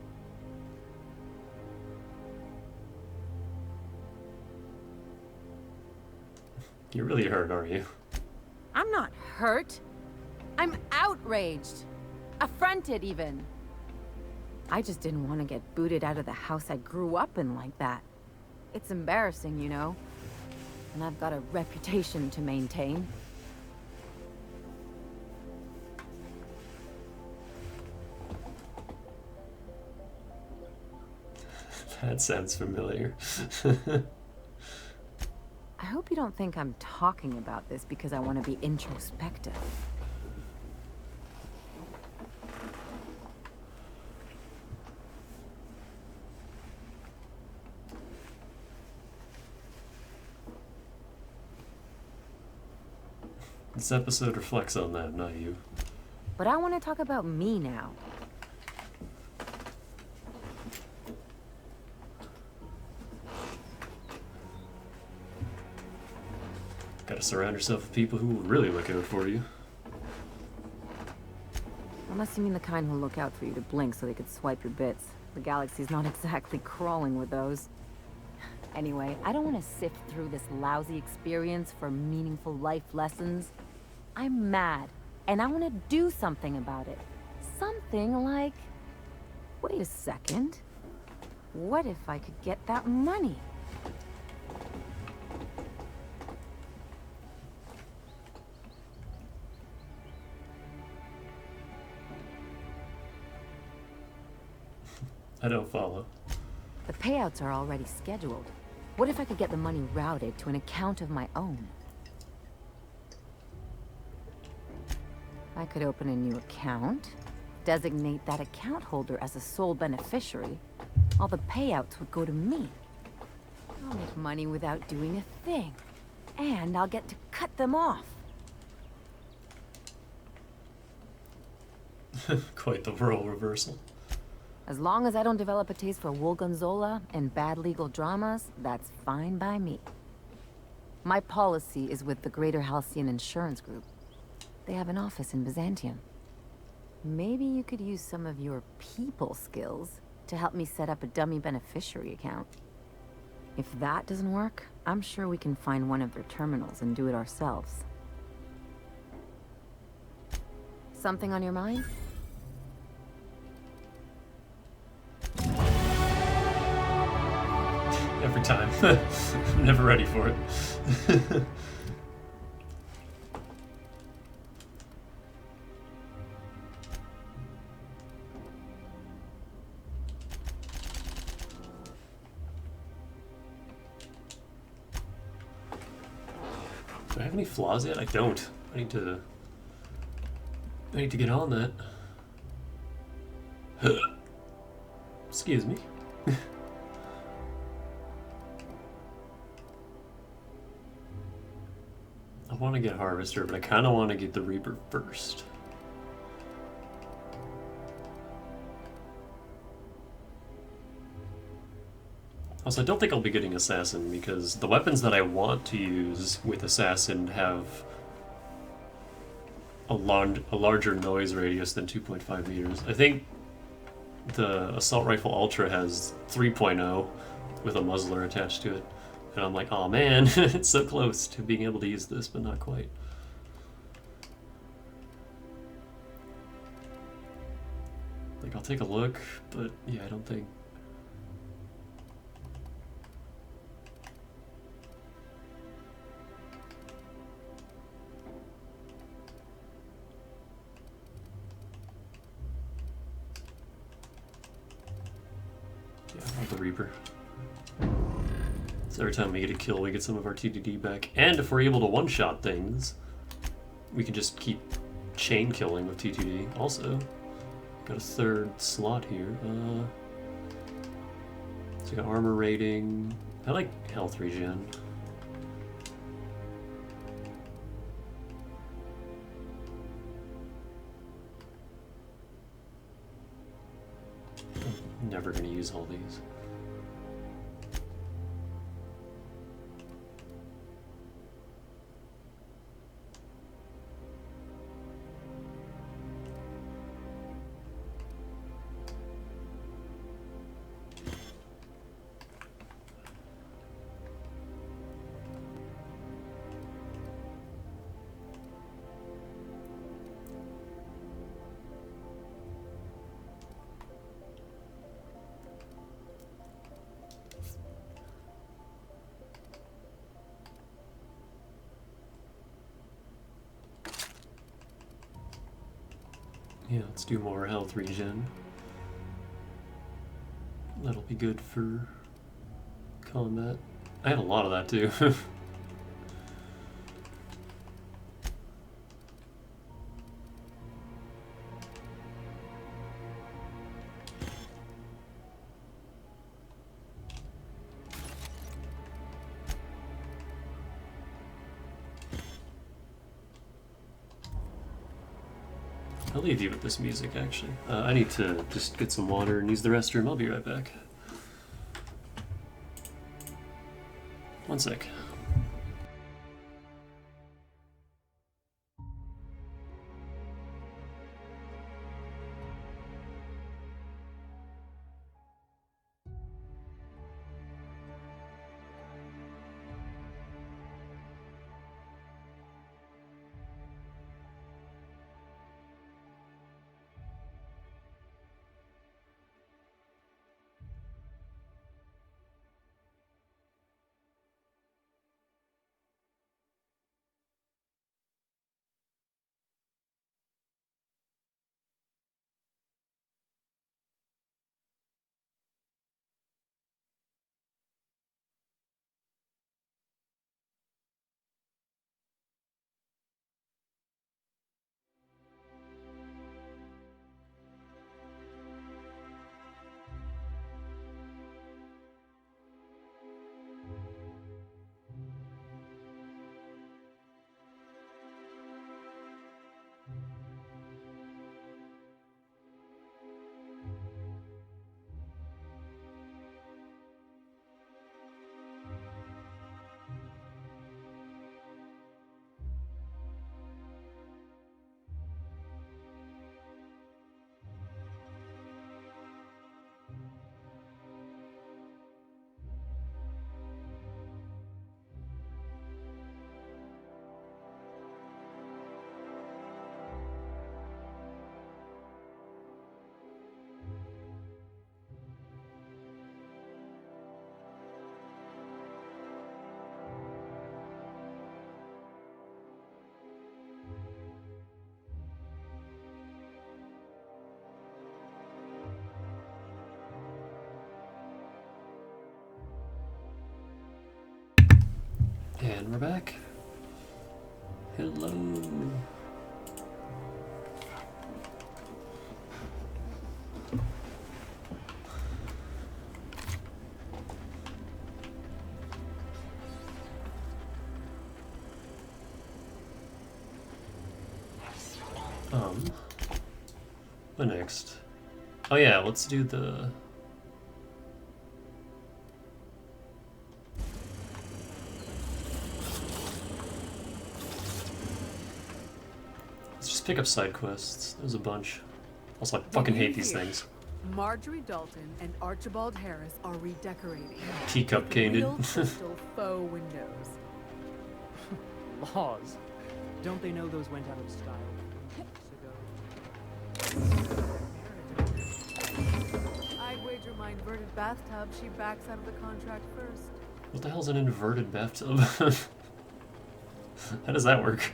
S1: You're really hurt, aren't you?
S5: I'm not hurt. I'm outraged. Affronted, even. I just didn't want to get booted out of the house I grew up in like that. It's embarrassing, you know. And I've got a reputation to maintain.
S1: That sounds familiar.
S5: I hope you don't think I'm talking about this because I want to be introspective.
S1: This episode reflects on that, not you.
S5: But I want to talk about me now.
S1: Gotta surround yourself with people who will really look out for you.
S5: Unless you mean the kind who'll look out for you to blink so they could swipe your bits. The galaxy's not exactly crawling with those. Anyway, I don't want to sift through this lousy experience for meaningful life lessons. I'm mad, and I want to do something about it. Something like... Wait a second. What if I could get that money?
S1: I don't follow.
S5: The payouts are already scheduled. What if I could get the money routed to an account of my own? I could open a new account, designate that account holder as a sole beneficiary. All the payouts would go to me. I'll make money without doing a thing. And I'll get to cut them off.
S1: Quite the role reversal.
S5: As long as I don't develop a taste for Gorgonzola and bad legal dramas, that's fine by me. My policy is with the Greater Halcyon Insurance Group. They have an office in Byzantium. Maybe you could use some of your people skills to help me set up a dummy beneficiary account. If that doesn't work, I'm sure we can find one of their terminals and do it ourselves. Something on your mind?
S1: Every time. I'm never ready for it. Do I have any flaws yet? I don't. I need to get on that. Excuse me. I want to get Harvester, but I kind of want to get the Reaper first. Also, I don't think I'll be getting Assassin because the weapons that I want to use with Assassin have a larger noise radius than 2.5 meters. I think the Assault Rifle Ultra has 3.0 with a muzzler attached to it. And I'm like, oh man, it's so close to being able to use this, but not quite. take a look, but yeah, I don't think. Yeah, I want the Reaper. So every time we get a kill, we get some of our TDD back. And if we're able to one-shot things, we can just keep chain killing with TTD. Also, got a third slot here. So I got armor rating. I like health regen. I'm never gonna use all these. Yeah, let's do more health regen. That'll be good for combat. I had a lot of that too. I'll leave you with this music, actually. I need to just get some water and use the restroom. I'll be right back. One sec. And we're back. Hello. What next? Oh yeah, let's do the... Pick up side quests. There's a bunch. Also, I fucking hate these things.
S9: Marjorie Dalton and Archibald Harris are redecorating.
S1: Teacup caned.
S9: Faux windows.
S3: Laws. Don't they know those went out of style
S9: through my inverted bathtub, she backs out of the contract first.
S1: What the hell's an inverted bathtub? How does that work?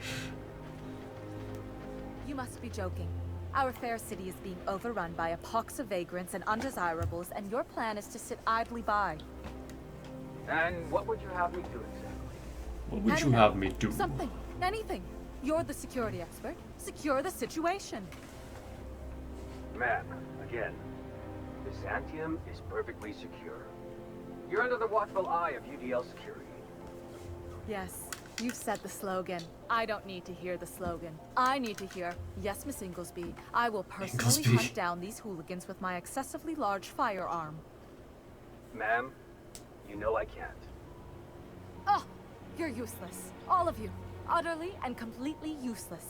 S5: You must be joking. Our fair city is being overrun by a pox of vagrants and undesirables, and your plan is to sit idly by.
S12: And what would you have me do exactly?
S1: What would you have me do?
S5: Something. Anything. You're the security expert. Secure the situation.
S12: Ma'am, again, Byzantium is perfectly secure. You're under the watchful eye of UDL security.
S5: Yes, you've said the slogan. I don't need to hear the slogan. I need to hear, yes, Miss Inglesby, I will personally hunt down these hooligans with my excessively large firearm.
S12: Ma'am, you know I can't.
S5: Oh, you're useless. All of you. Utterly and completely useless.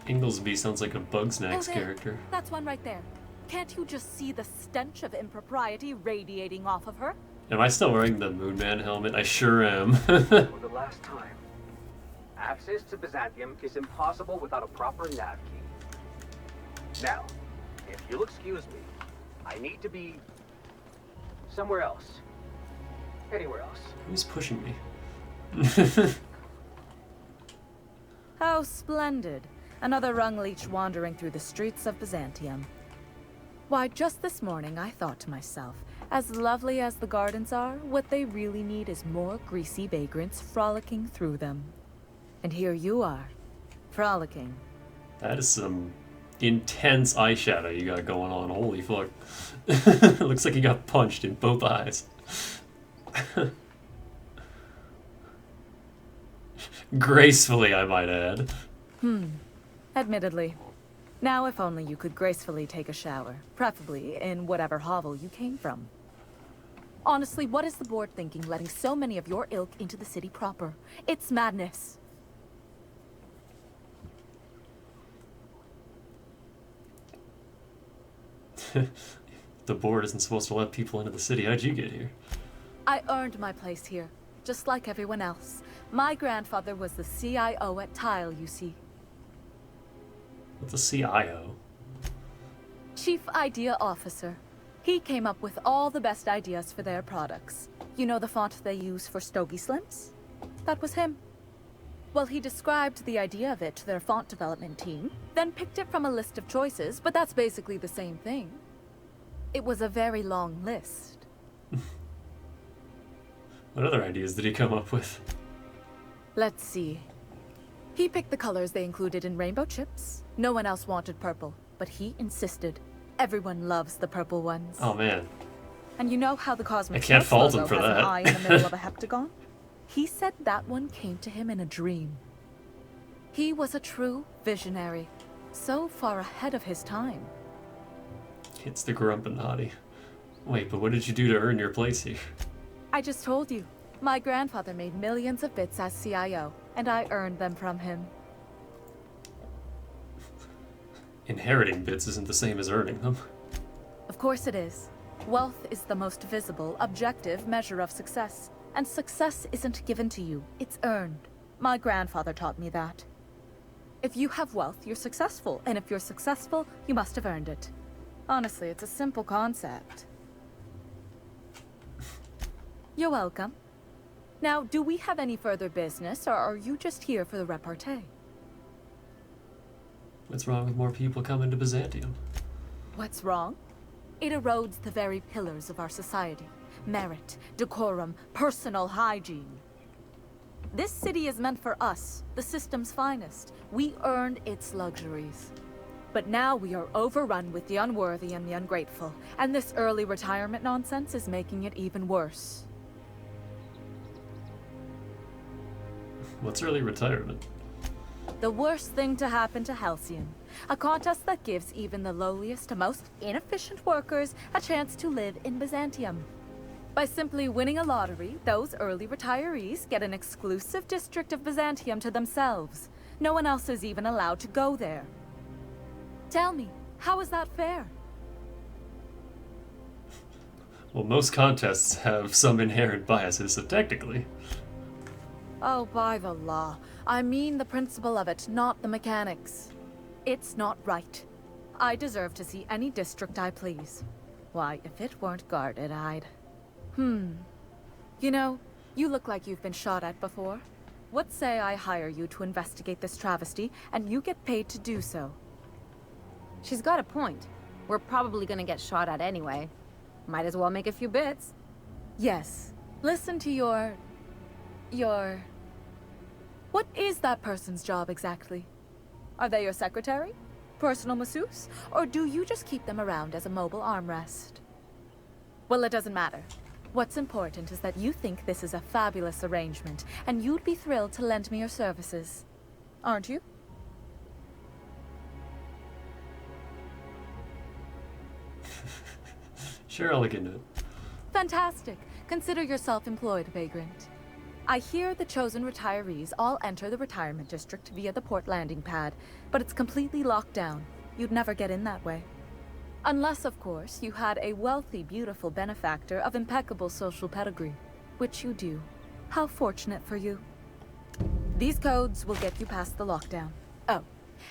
S1: Inglesby sounds like a Bugsnax character.
S5: That's one right there. Can't you just see the stench of impropriety radiating off of her?
S1: Am I still wearing the Moonman helmet? I sure am.
S12: For the last time, access to Byzantium is impossible without a proper nav key. Now, if you'll excuse me, I need to be somewhere else. Anywhere else.
S1: Who's pushing me?
S5: How splendid. Another rung leech wandering through the streets of Byzantium. Why, just this morning I thought to myself, as lovely as the gardens are, what they really need is more greasy vagrants frolicking through them. And here you are, frolicking.
S1: That is some intense eyeshadow you got going on. Holy fuck. Looks like you got punched in both eyes. Gracefully, I might add.
S5: Admittedly. Now if only you could gracefully take a shower, preferably in whatever hovel you came from. Honestly, what is the board thinking letting so many of your ilk into the city proper? It's madness.
S1: The board isn't supposed to let people into the city. How'd you get here?
S5: I earned my place here, just like everyone else. My grandfather was the CIO at Tile, you see.
S1: What's a CIO?
S5: Chief Idea Officer. He came up with all the best ideas for their products. You know the font they use for Stogie Slims? That was him. Well, he described the idea of it to their font development team, then picked it from a list of choices, but that's basically the same thing. It was a very long list.
S1: What other ideas did he come up with?
S5: Let's see. He picked the colors they included in rainbow chips. No one else wanted purple, but he insisted. Everyone loves the purple ones.
S1: Oh man.
S5: And you know how the Cosmic
S1: I can't fault him
S5: logo
S1: for
S5: has
S1: that.
S5: an eye in the middle of a heptagon? He said that one came to him in a dream. He was a true visionary, so far ahead of his time.
S1: It's the Grumpinati. Wait, but what did you do to earn your place here?
S5: I just told you. My grandfather made millions of bits as CIO, and I earned them from him.
S1: Inheriting bits isn't the same as earning them.
S5: Of course it is. Wealth is the most visible, objective measure of success. And success isn't given to you, it's earned. My grandfather taught me that. If you have wealth, you're successful, and if you're successful, you must have earned it. Honestly, it's a simple concept. You're welcome. Now, do we have any further business, or are you just here for the repartee?
S1: What's wrong with more people coming to Byzantium?
S5: What's wrong? It erodes the very pillars of our society. Merit, decorum, personal hygiene. This city is meant for us, the system's finest. We earned its luxuries. But now we are overrun with the unworthy and the ungrateful, and this early retirement nonsense is making it even worse.
S1: What's early retirement?
S5: The worst thing to happen to Halcyon. A contest that gives even the lowliest to most inefficient workers a chance to live in Byzantium. By simply winning a lottery, those early retirees get an exclusive district of Byzantium to themselves. No one else is even allowed to go there. Tell me, how is that fair?
S1: Well, most contests have some inherent biases, so technically.
S5: Oh, by the law. I mean the principle of it, not the mechanics. It's not right. I deserve to see any district I please.
S8: Why, if it weren't guarded, I'd... You know, you look like you've been shot at before. What say I hire you to investigate this travesty, and you get paid to do so?
S2: She's got a point. We're probably gonna get shot at anyway. Might as well make a few bits.
S8: Yes. Listen to your... What is that person's job exactly? Are they your secretary? Personal masseuse? Or do you just keep them around as a mobile armrest? Well, it doesn't matter. What's important is that you think this is a fabulous arrangement, and you'd be thrilled to lend me your services. Aren't you?
S1: Sure, I'll look into it.
S8: Fantastic. Consider yourself employed, vagrant. I hear the chosen retirees all enter the retirement district via the port landing pad, but it's completely locked down. You'd never get in that way. Unless, of course, you had a wealthy, beautiful benefactor of impeccable social pedigree, which you do. How fortunate for you. These codes will get you past the lockdown. Oh,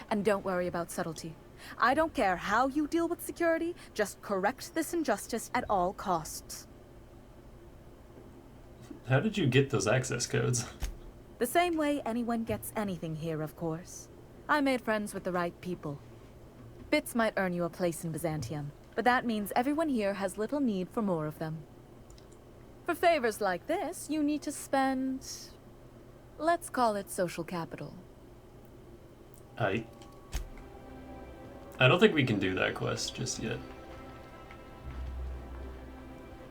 S8: and don't worry about subtlety. I don't care how you deal with security, just correct this injustice at all costs.
S1: How did you get those access codes?
S8: The same way anyone gets anything here, of course. I made friends with the right people. Bits might earn you a place in Byzantium, but that means everyone here has little need for more of them. For favors like this, you need to spend... let's call it social capital.
S1: I don't think we can do that quest just yet.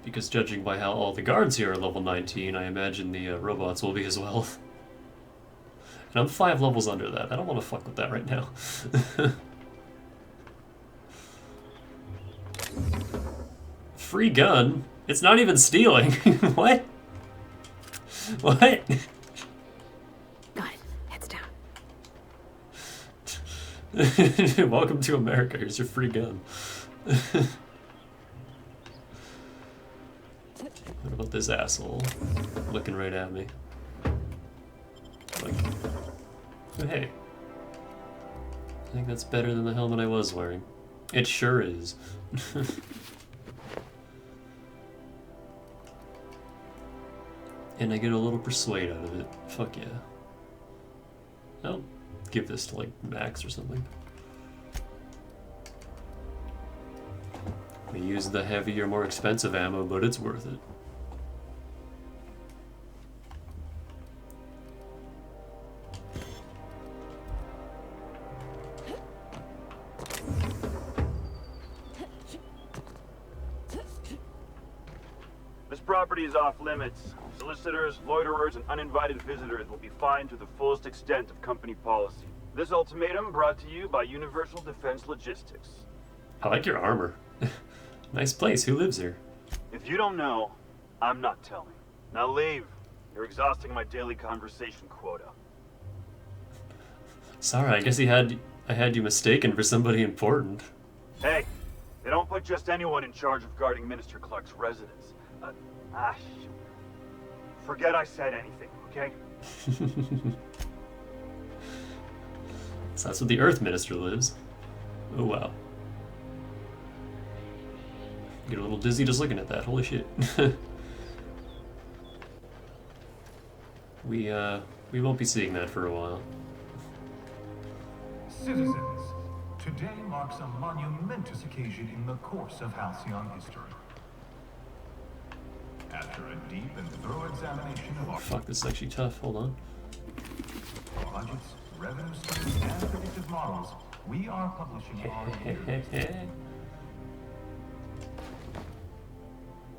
S1: Because judging by how all the guards here are level 19, I imagine the robots will be as well. And I'm 5 levels under that. I don't want to fuck with that right now. Free gun? It's not even stealing. What? What?
S2: Got it. Heads down.
S1: Welcome to America. Here's your free gun. What about this asshole looking right at me? Like, oh, hey. I think that's better than the helmet I was wearing. It sure is. And I get a little persuade out of it. Fuck yeah. I'll give this to like Max or something. We use the heavier, more expensive ammo, but it's worth it.
S21: This property is off limits. Solicitors, loiterers, and uninvited visitors will be fined to the fullest extent of company policy. This ultimatum brought to you by Universal Defense Logistics.
S1: I like your armor. Nice place. Who lives here?
S21: If you don't know, I'm not telling. Now leave. You're exhausting my daily conversation quota.
S1: Sorry, I guess I had you mistaken for somebody important.
S21: Hey, they don't put just anyone in charge of guarding Minister Clark's residence. Forget I said anything, okay?
S1: So that's where the Earth Minister lives. Oh wow. Get a little dizzy just looking at that. Holy shit. We won't be seeing that for a while.
S22: Citizens, today marks a monumentous occasion in the course of Halcyon history. After a deep and thorough examination of our
S1: Fuck, this is actually tough. Hold on.
S22: budgets, revenue streams, and predictive models, we are publishing our year's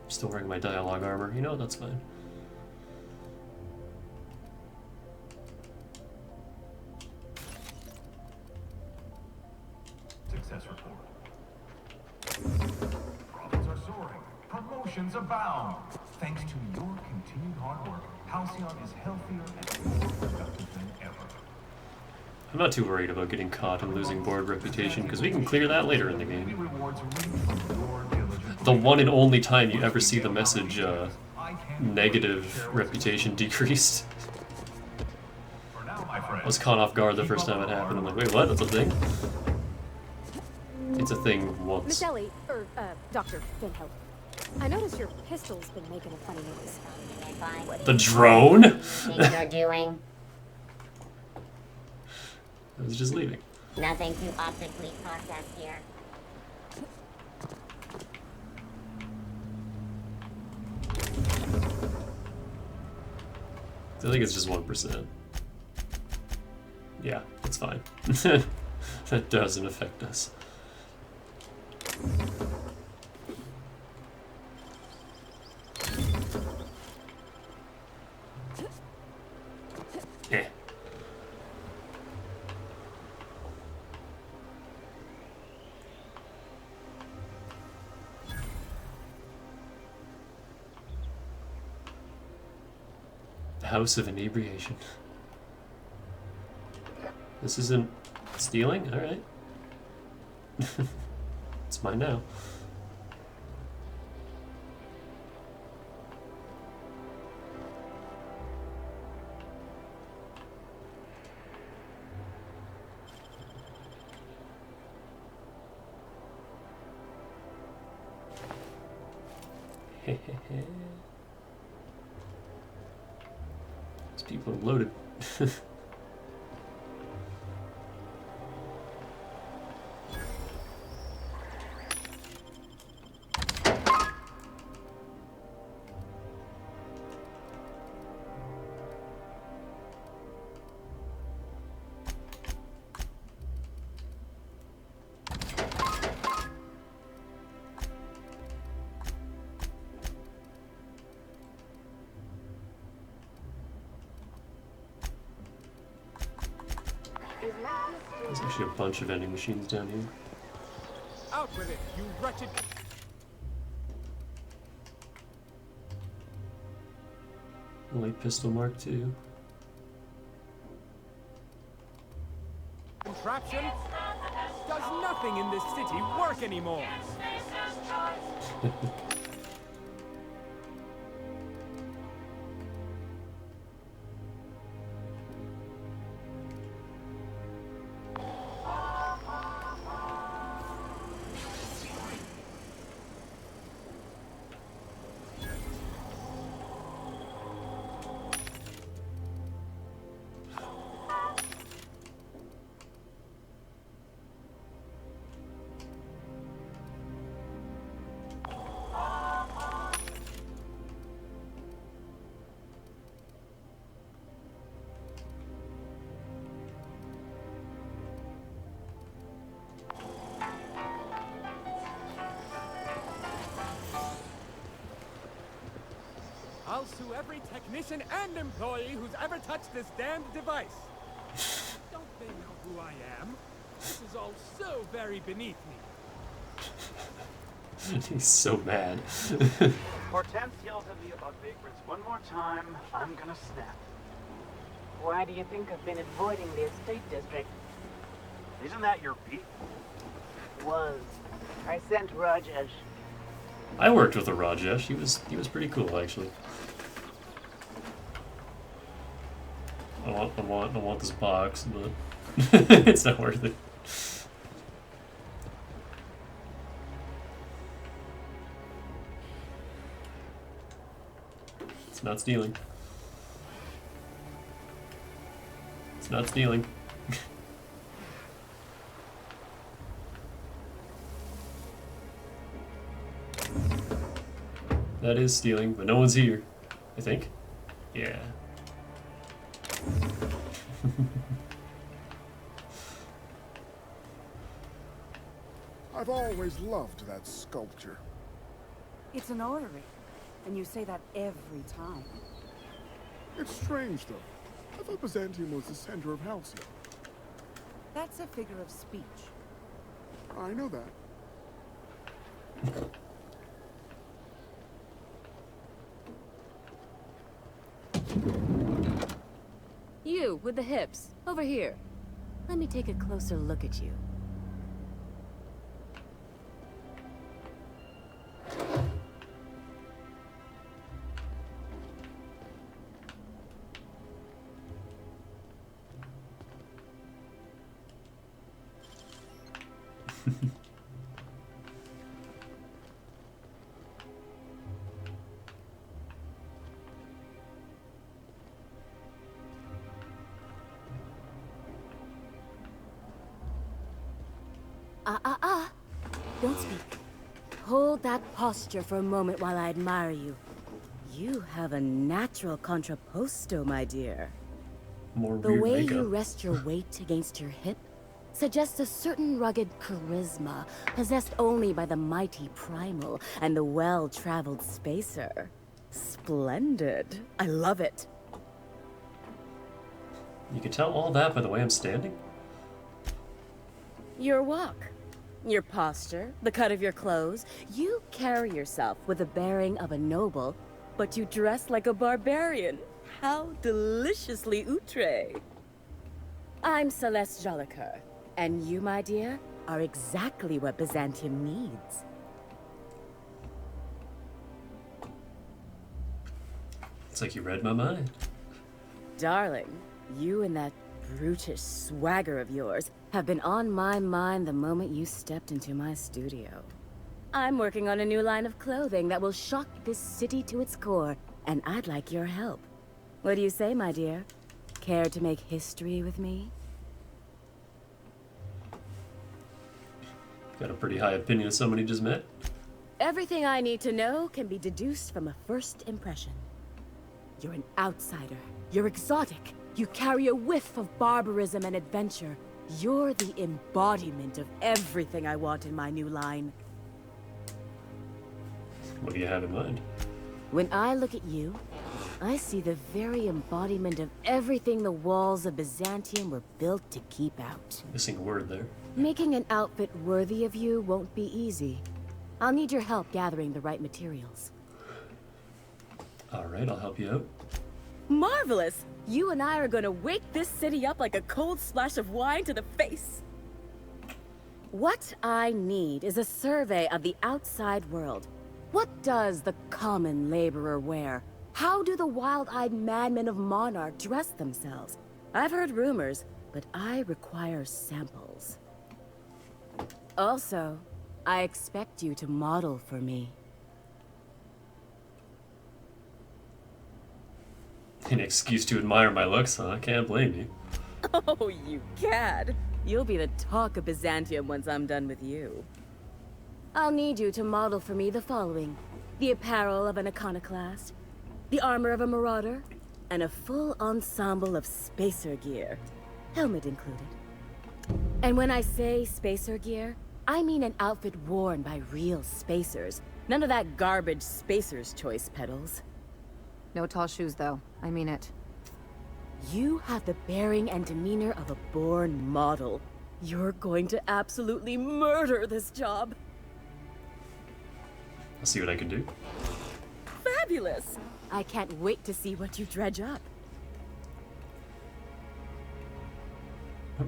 S1: Still wearing my dialogue armor. You know, that's fine.
S22: success report. Profits are soaring. Promotions abound. Thanks to your continued hard work, Halcyon is healthier and more productive than ever.
S1: I'm not too worried about getting caught and losing board reputation, because we can clear that later in the game. The one and only time you ever see the message, negative reputation decreased. I was caught off guard the first time it happened. I'm like, wait, what? That's a thing? It's a thing once.
S2: Miss Ellie, Dr. Finhope. I noticed your pistol's been making a funny noise.
S1: The drone?
S6: Think you're doing?
S1: I was just leaving.
S6: Nothing to optically process here.
S1: I think it's just 1%. Yeah, that's fine. That doesn't affect us. Eh. The House of Inebriation. This isn't stealing? Alright. It's mine now. These people are loaded. There's actually a bunch of vending machines down here.
S3: Out with it, you wretched...
S1: Light pistol Mark II.
S3: Contraption? Does nothing in this city work anymore? I'll sue every technician and employee who's ever touched this damned device. Don't they know who I am? This is all so very beneath me.
S1: He's so mad.
S12: Hortense yells at me about vagrants one more time, I'm gonna snap.
S18: Why do you think I've been avoiding the estate district?
S12: Isn't that your beat?
S18: Was. I sent Rajesh.
S1: I worked with a Rajesh. He was pretty cool actually. I want this box, but it's not worth it. It's not stealing. It's not stealing. That is stealing, but no one's here, I think. Yeah.
S10: I've always loved that sculpture.
S16: It's an orrery, and you say that every time.
S10: It's strange, though. I thought Byzantium was the center of Halcyon.
S16: That's a figure of speech.
S10: I know that.
S5: You, with the hips. Over here. Let me take a closer look at you.
S4: Don't speak. Hold that posture for a moment while I admire you. You have a natural contrapposto, my dear.
S1: More
S4: The
S1: weird
S4: way
S1: makeup.
S4: you rest your weight against your hip suggests a certain rugged charisma possessed only by the mighty primal and the well-traveled spacer. Splendid. I love it.
S1: You can tell all that by the way I'm standing?
S4: Your walk, your posture, the cut of your clothes. You carry yourself with the bearing of a noble, but you dress like a barbarian. How deliciously outre. I'm Celeste Jolicoeur, and you, my dear, are exactly what Byzantium needs.
S1: It's like you read my mind.
S4: Darling, you and that brutish swagger of yours have been on my mind the moment you stepped into my studio. I'm working on a new line of clothing that will shock this city to its core, and I'd like your help. What do you say, my dear? Care to make history with me?
S1: Got a pretty high opinion of someone you just met.
S4: Everything I need to know can be deduced from a first impression. You're an outsider. You're exotic. You carry a whiff of barbarism and adventure. You're the embodiment of everything I want in my new line.
S1: What do you have in mind?
S4: When I look at you, I see the very embodiment of everything the walls of Byzantium were built to keep out.
S1: Missing a word there.
S4: Making an outfit worthy of you won't be easy. I'll need your help gathering the right materials.
S1: Alright, I'll help you out.
S4: Marvelous! You and I are gonna wake this city up like a cold splash of wine to the face. What I need is a survey of the outside world. What does the common laborer wear? How do the wild-eyed madmen of Monarch dress themselves? I've heard rumors, but I require samples. Also, I expect you to model for me.
S1: An excuse to admire my looks, huh? I can't blame you.
S4: Oh, you cad! You'll be the talk of Byzantium once I'm done with you. I'll need you to model for me the following. The apparel of an iconoclast, the armor of a marauder, and a full ensemble of spacer gear. Helmet included. And when I say spacer gear, I mean an outfit worn by real spacers. None of that garbage spacer's choice pedals.
S5: No tall shoes, though. I mean it.
S4: You have the bearing and demeanor of a born model. You're going to absolutely murder this job.
S1: I'll see what I can do.
S4: Fabulous! I can't wait to see what you dredge up.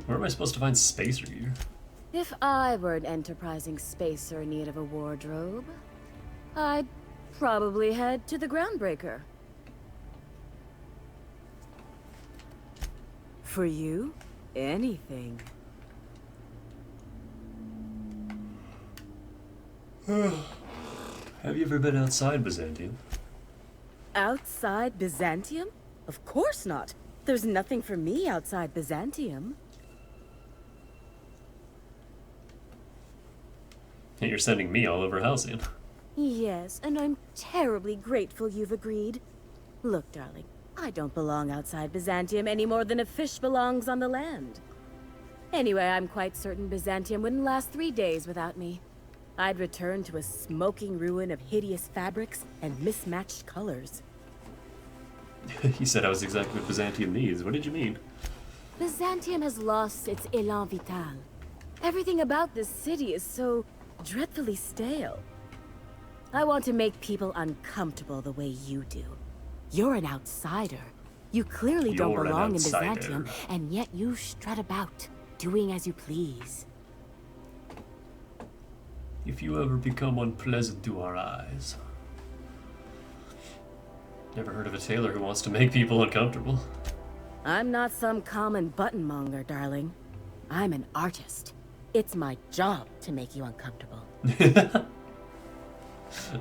S1: Where am I supposed to find spacer gear?
S4: If I were an enterprising spacer in need of a wardrobe, I'd probably head to the Groundbreaker. For you, anything.
S1: Have you ever been outside Byzantium?
S4: Outside Byzantium? Of course not. There's nothing for me outside Byzantium.
S1: And you're sending me all over Halcyon.
S4: Yes, and I'm terribly grateful you've agreed. Look, darling, I don't belong outside Byzantium any more than a fish belongs on the land. Anyway, I'm quite certain Byzantium wouldn't last 3 days without me. I'd return to a smoking ruin of hideous fabrics and mismatched colors.
S1: You said I was exactly what Byzantium needs. What did you mean?
S4: Byzantium has lost its élan vital. Everything about this city is so dreadfully stale. I want to make people uncomfortable the way you do. You're an outsider. You clearly don't
S1: You're an
S4: belong in
S1: outsider.
S4: Byzantium, and yet you strut about, doing as you please.
S1: If you ever become unpleasant to our eyes. Never heard of a tailor who wants to make people uncomfortable.
S4: I'm not some common buttonmonger, darling. I'm an artist. It's my job to make you uncomfortable.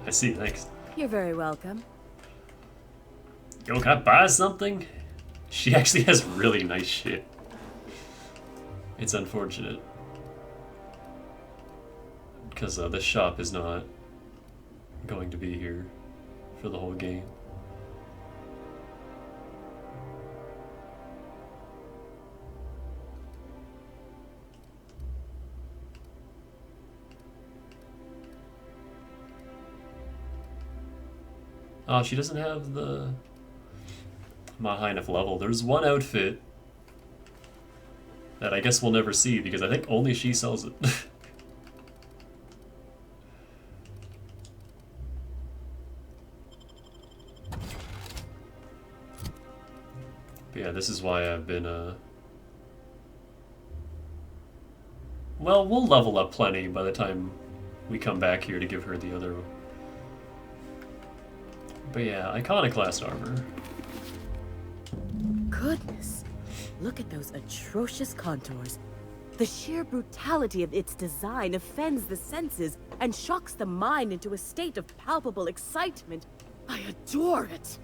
S1: I see, thanks.
S4: You're very welcome.
S1: Yo, can I buy something? She actually has really nice shit. It's unfortunate. because the shop is not going to be here for the whole game. Oh, she doesn't have the... I'm not high enough level. There's one outfit that I guess we'll never see because I think only she sells it. But yeah, this is why I've been, well, we'll level up plenty by the time we come back here to give her the other... But yeah, iconoclast armor.
S4: Goodness, look at those atrocious contours. The sheer brutality of its design offends the senses and shocks the mind into a state of palpable excitement. I adore it.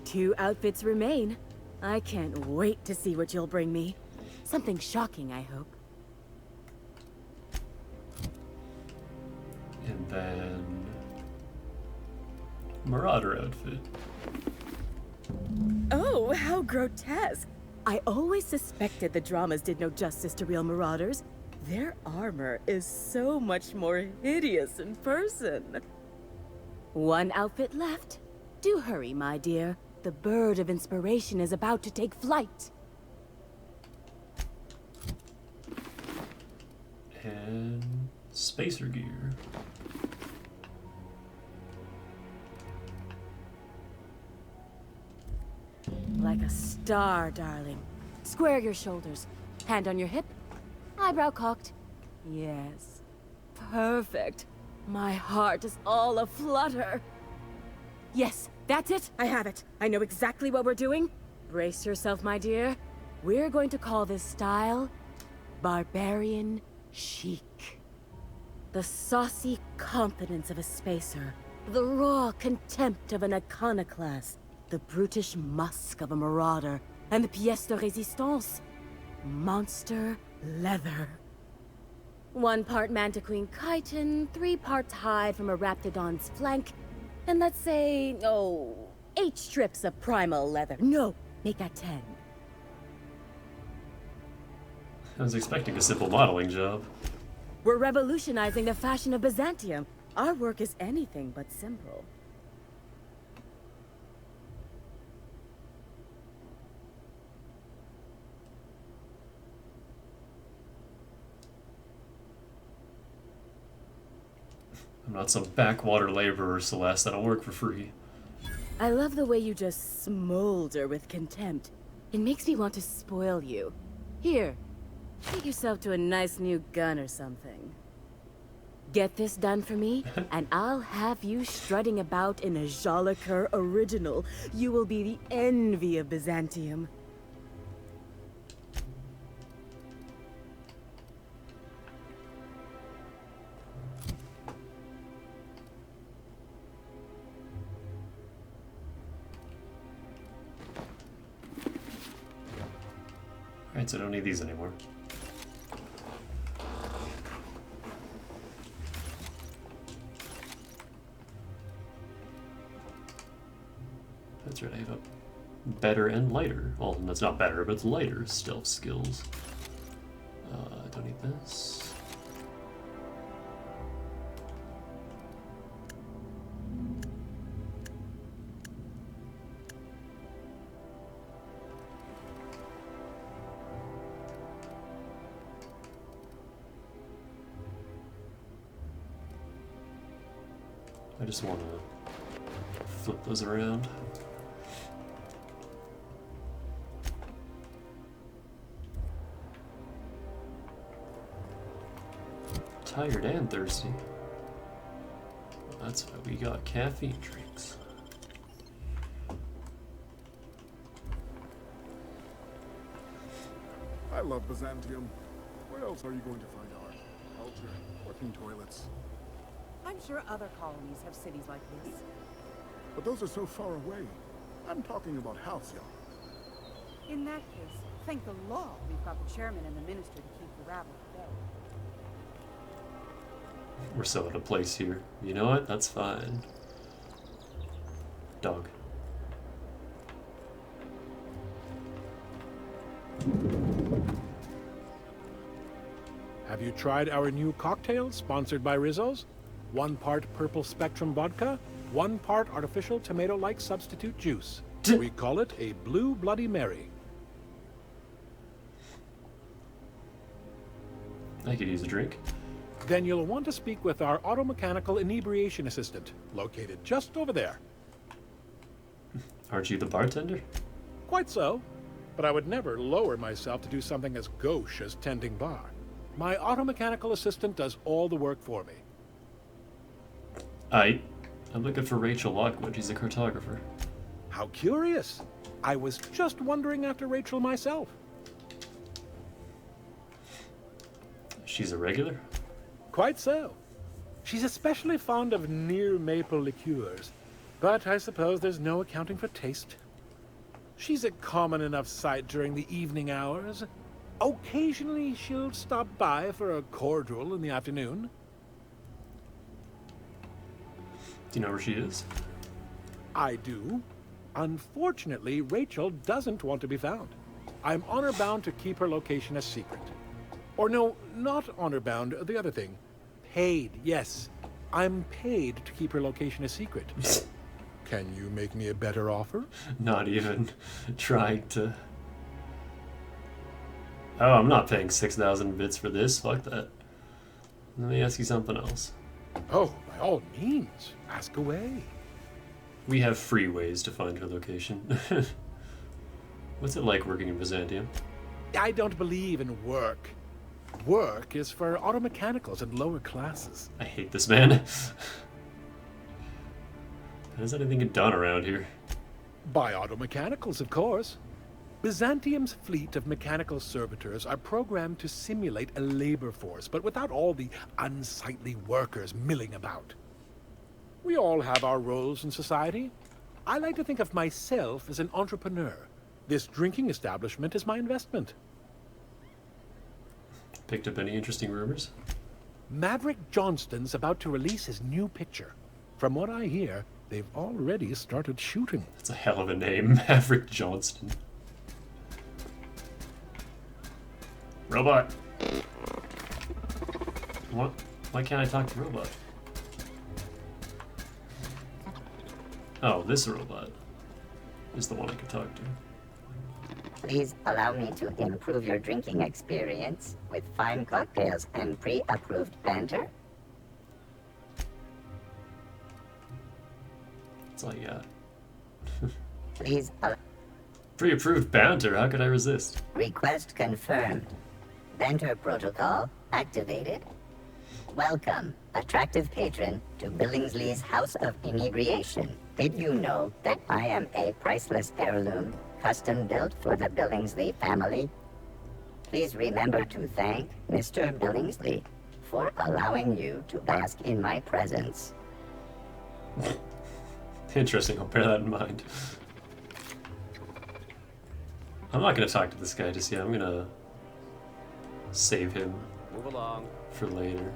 S4: 2 outfits remain. I can't wait to see what you'll bring me. Something shocking, I hope.
S1: And then... Marauder outfit.
S4: Oh, how grotesque! I always suspected the dramas did no justice to real marauders. Their armor is so much more hideous in person. 1 outfit left. Do hurry, my dear. The bird of inspiration is about to take flight.
S1: And... spacer gear.
S4: Like a star, darling. Square your shoulders. Hand on your hip. Eyebrow cocked. Yes. Perfect. My heart is all aflutter. Yes, that's it. I have it. I know exactly what we're doing. Brace yourself, my dear. We're going to call this style Barbarian Chic. The saucy confidence of a spacer. The raw contempt of an iconoclast. The brutish musk of a marauder, and the pièce de résistance, monster leather. 1 part mantiquine chitin, 3 parts hide from a raptidon's flank, and let's say, 8 strips of primal leather. No, make that 10.
S1: I was expecting a simple modeling job.
S4: We're revolutionizing the fashion of Byzantium. Our work is anything but simple.
S1: I'm not some backwater laborer, Celeste. I don't work for free.
S4: I love the way you just smolder with contempt. It makes me want to spoil you. Here, take yourself to a nice new gun or something. Get this done for me, and I'll have you strutting about in a Jolicoeur original. You will be the envy of Byzantium.
S1: Alright, so I don't need these anymore. That's right, I have a better and lighter. Well, that's not better, but it's lighter stealth skills. I don't need this. I just want to flip those around. Tired and thirsty. Well, that's why we got caffeine drinks.
S10: I love Byzantium. Where else are you going to find art, culture, working toilets?
S16: I'm sure other colonies have cities like this.
S10: But those are so far away. I'm talking about Halcyon.
S16: In that case, thank the law we've got the chairman and the minister to keep the rabble at bay.
S1: We're so out of place here. You know what? That's fine. Dog.
S3: Have you tried our new cocktail sponsored by Rizzo's? 1 part purple spectrum vodka, 1 part artificial tomato-like substitute juice. We call it a Blue Bloody Mary.
S1: I could use a drink.
S3: Then you'll want to speak with our automechanical inebriation assistant, located just over there.
S1: Aren't you the bartender?
S3: Quite so, but I would never lower myself to do something as gauche as tending bar. My automechanical assistant does all the work for me.
S1: I'm looking for Rachel Lockwood. She's a cartographer.
S3: How curious. I was just wondering after Rachel myself.
S1: She's a regular?
S3: Quite so. She's especially fond of near maple liqueurs, but I suppose there's no accounting for taste. She's a common enough sight during the evening hours. Occasionally she'll stop by for a cordial in the afternoon.
S1: Do you know where she is?
S3: I do. Unfortunately, Rachel doesn't want to be found. I'm honor-bound to keep her location a secret. Or no, not honor-bound, the other thing. Paid, yes. I'm paid to keep her location a secret. Can you make me a better offer?
S1: Not even trying to... Oh, I'm not paying 6,000 bits for this. Fuck that. Let me ask you something else.
S3: Oh, by all means, ask away.
S1: We have free ways to find her location. What's it like working in Byzantium?
S3: I don't believe in work. Work is for automechanicals and lower classes.
S1: I hate this man. Has anything get done around here?
S3: By automechanicals, of course. Byzantium's fleet of mechanical servitors are programmed to simulate a labor force, but without all the unsightly workers milling about. We all have our roles in society. I like to think of myself as an entrepreneur. This drinking establishment is my investment.
S1: Picked up any interesting rumors?
S3: Maverick Johnston's about to release his new picture. From what I hear, they've already started shooting.
S1: That's a hell of a name, Maverick Johnston. Robot! What? Why can't I talk to Robot? Oh, this robot is the one I could talk to.
S6: Please allow me to improve your drinking experience with fine cocktails and pre-approved banter.
S1: That's all you got.
S6: Please
S1: Pre-approved banter, how could I resist?
S6: Request confirmed. Banter protocol activated. Welcome, attractive patron, to Billingsley's House of Inebriation. Did you know that I am a priceless heirloom, custom built for the Billingsley family? Please remember to thank Mr. Billingsley for allowing you to bask in my presence.
S1: Interesting, I'll bear that in mind. I'm not gonna talk to this guy just yet. I'm gonna save him.
S7: Move along.
S1: For later.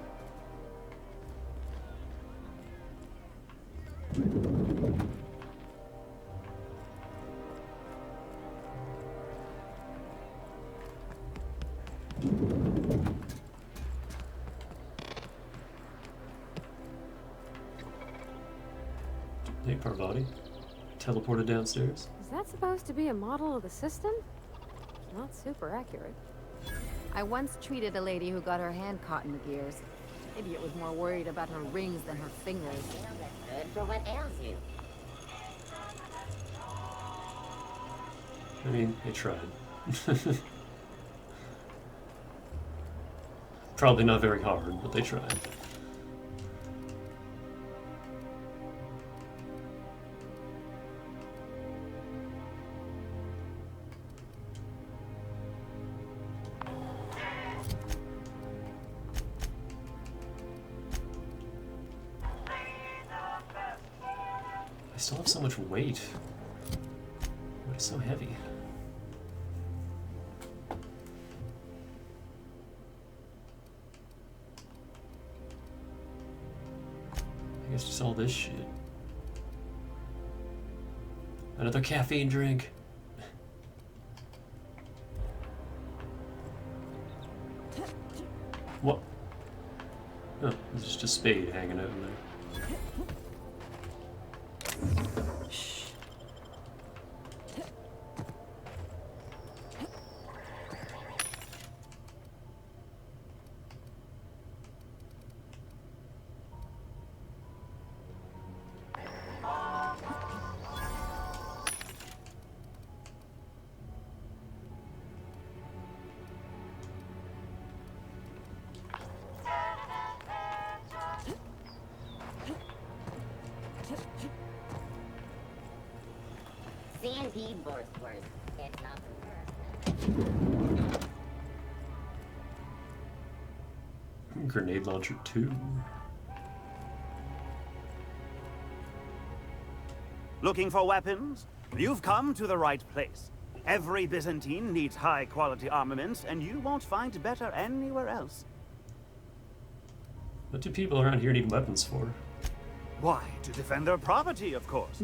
S1: Hey, Parvati. Teleported downstairs.
S2: Is that supposed to be a model of the system? Not super accurate.
S5: I once treated a lady who got her hand caught in the gears. Idiot was more worried about her rings than her fingers.
S6: Good for what ails you.
S1: I mean, they tried. Probably not very hard, but they tried. I still have so much weight. Why is it so heavy? I guess just all this shit. Another caffeine drink. What? Oh, there's just a spade hanging out in there.
S6: C&P Borstworth. It's not
S1: Grenade launcher 2.
S7: Looking for weapons? You've come to the right place. Every Byzantine needs high-quality armaments, and you won't find better anywhere else.
S1: What do people around here need weapons for?
S7: Why, to defend their property, of course.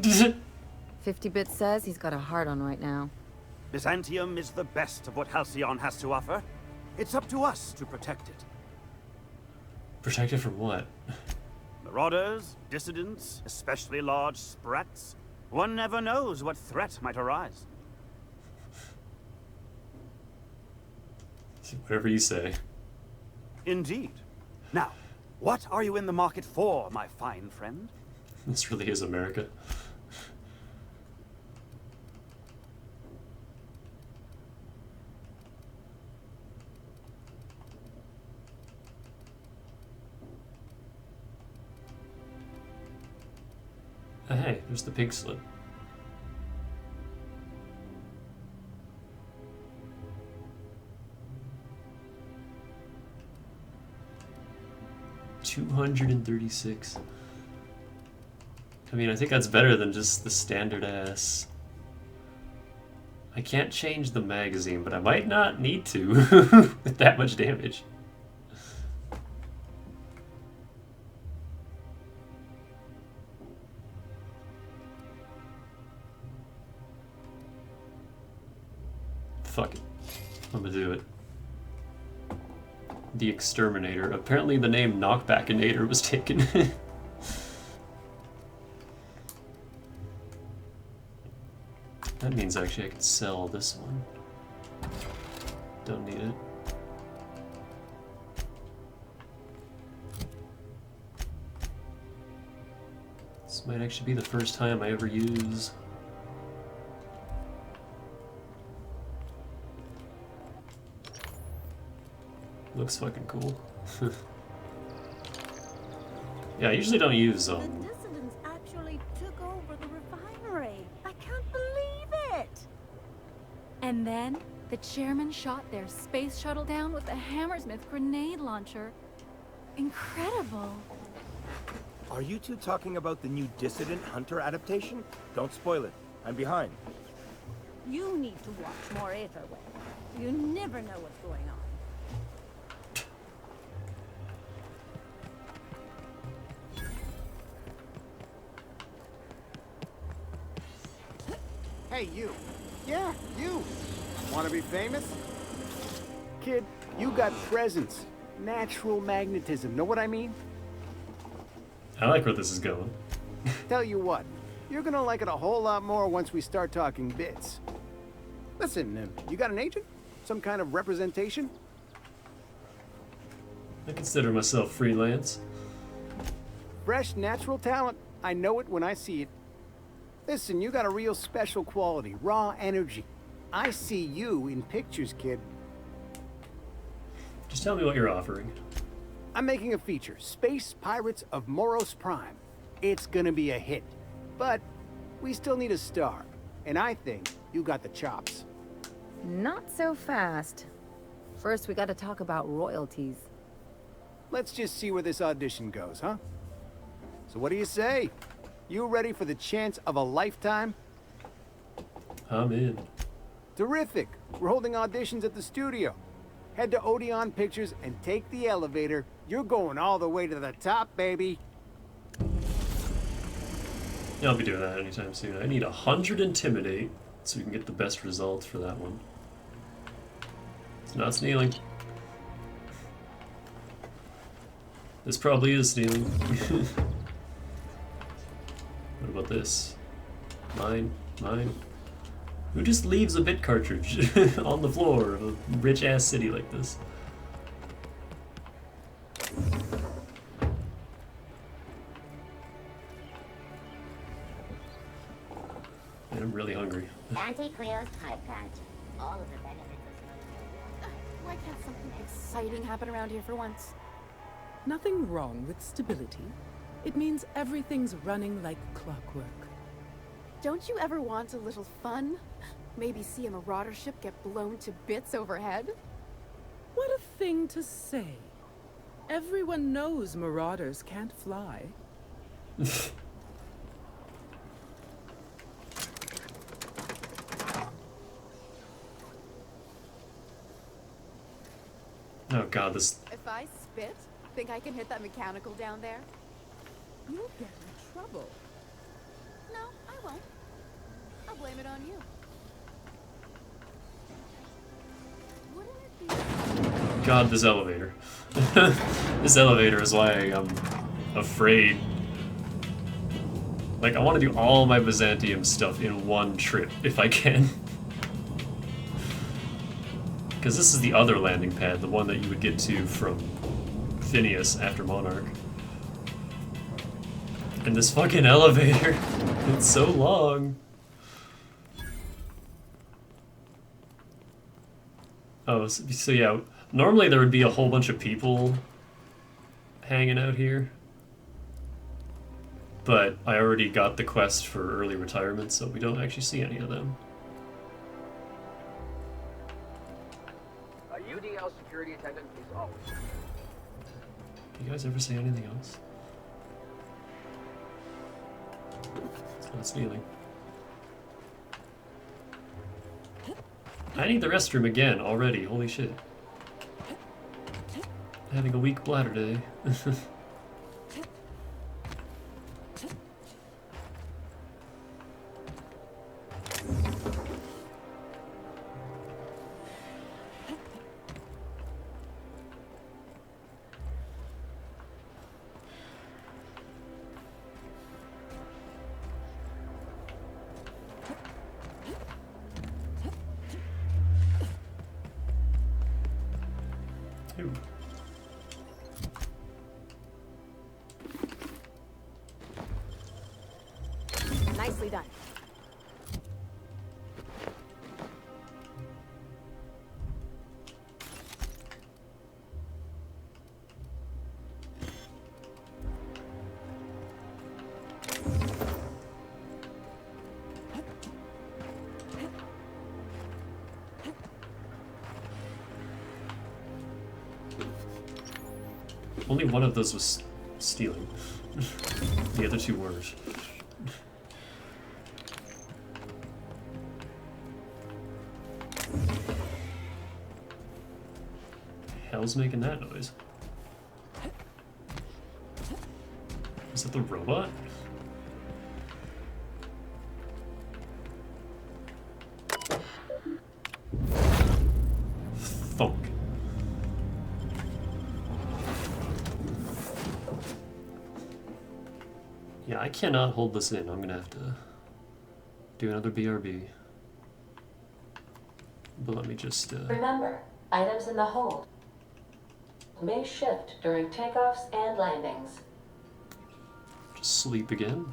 S5: 50-bit says he's got a hard on right now.
S7: Byzantium is the best of what Halcyon has to offer. It's up to us to protect it.
S1: Protect it from what?
S7: Marauders, dissidents, especially large sprats. One never knows what threat might arise.
S1: Whatever you say.
S7: Indeed. Now, what are you in the market for, my fine friend?
S1: This really is America. Hey, there's the pig slip. $236. I mean, I think that's better than just the standard ass. I can't change the magazine, but I might not need to with that much damage. Fuck it. I'm gonna do it. The Exterminator. Apparently the name Knockbackinator was taken. That means actually I can sell this one. Don't need it. This might actually be the first time I ever use. Looks fucking cool. Yeah, I usually don't use
S17: The dissidents actually took over the refinery. I can't believe it.
S8: And then the chairman shot their space shuttle down with a Hammersmith grenade launcher. Incredible.
S14: Are you two talking about the new Dissident Hunter adaptation? Don't spoil it. I'm behind.
S17: You need to watch more Aetherway. You never know what's going on.
S23: Hey, you. Yeah, you. Want to be famous? Kid, you got presence. Natural magnetism. Know what I mean?
S1: I like where this is going.
S23: Tell you what, you're gonna like it a whole lot more once we start talking bits. Listen, you got an agent? Some kind of representation?
S1: I consider myself freelance.
S23: Fresh, natural talent. I know it when I see it. Listen, you got a real special quality, raw energy. I see you in pictures, kid.
S1: Just tell me what you're offering.
S23: I'm making a feature, Space Pirates of Moros Prime. It's gonna be a hit. But we still need a star. And I think you got the chops.
S5: Not so fast. First, we gotta talk about royalties.
S23: Let's just see where this audition goes, huh? So what do you say? You ready for the chance of a lifetime?
S1: I'm in.
S23: Terrific. We're holding auditions at the studio. Head to Odeon Pictures and take the elevator. You're going all the way to the top, baby.
S1: Yeah, I'll be doing that anytime soon. I need 100 Intimidate so we can get the best results for that one. It's not stealing. This probably is stealing. What about this? Mine? Mine? Who just leaves a bit cartridge on the floor of a rich-ass city like this? Man, I'm really hungry.
S17: Anti-Creo's Pipe Patch. All of the benefits of
S9: Why can't something exciting happen around here for once?
S11: Nothing wrong with stability. It means everything's running like clockwork.
S9: Don't you ever want a little fun? Maybe see a marauder ship get blown to bits overhead?
S11: What a thing to say. Everyone knows marauders can't fly.
S1: Oh god, this...
S9: If I spit, think I can hit that mechanical down there?
S11: You'll get in trouble.
S9: No, I won't. I'll blame it on you. Wouldn't it be...
S1: God, this elevator. This elevator is why I'm afraid. Like, I want to do all my Byzantium stuff in one trip, if I can. Because this is the other landing pad, the one that you would get to from Phineas after Monarch. And this fucking elevator, it's so long. Oh, so yeah, normally there would be a whole bunch of people hanging out here. But I already got the quest for early retirement, so we don't actually see any of them.
S12: A UDL security attendant is always.
S1: Do you guys ever say anything else? It's not stealing. I need the restroom again already, holy shit. Having a weak bladder day. Ooh.
S2: Nicely done.
S1: Only one of those was stealing. The other two weren't. Hell's making that noise? Is that the robot? Thunk. Yeah, I cannot hold this in. I'm gonna have to do another BRB. But let me just...
S13: Remember, items in the hold may shift during takeoffs and landings.
S1: just sleep again.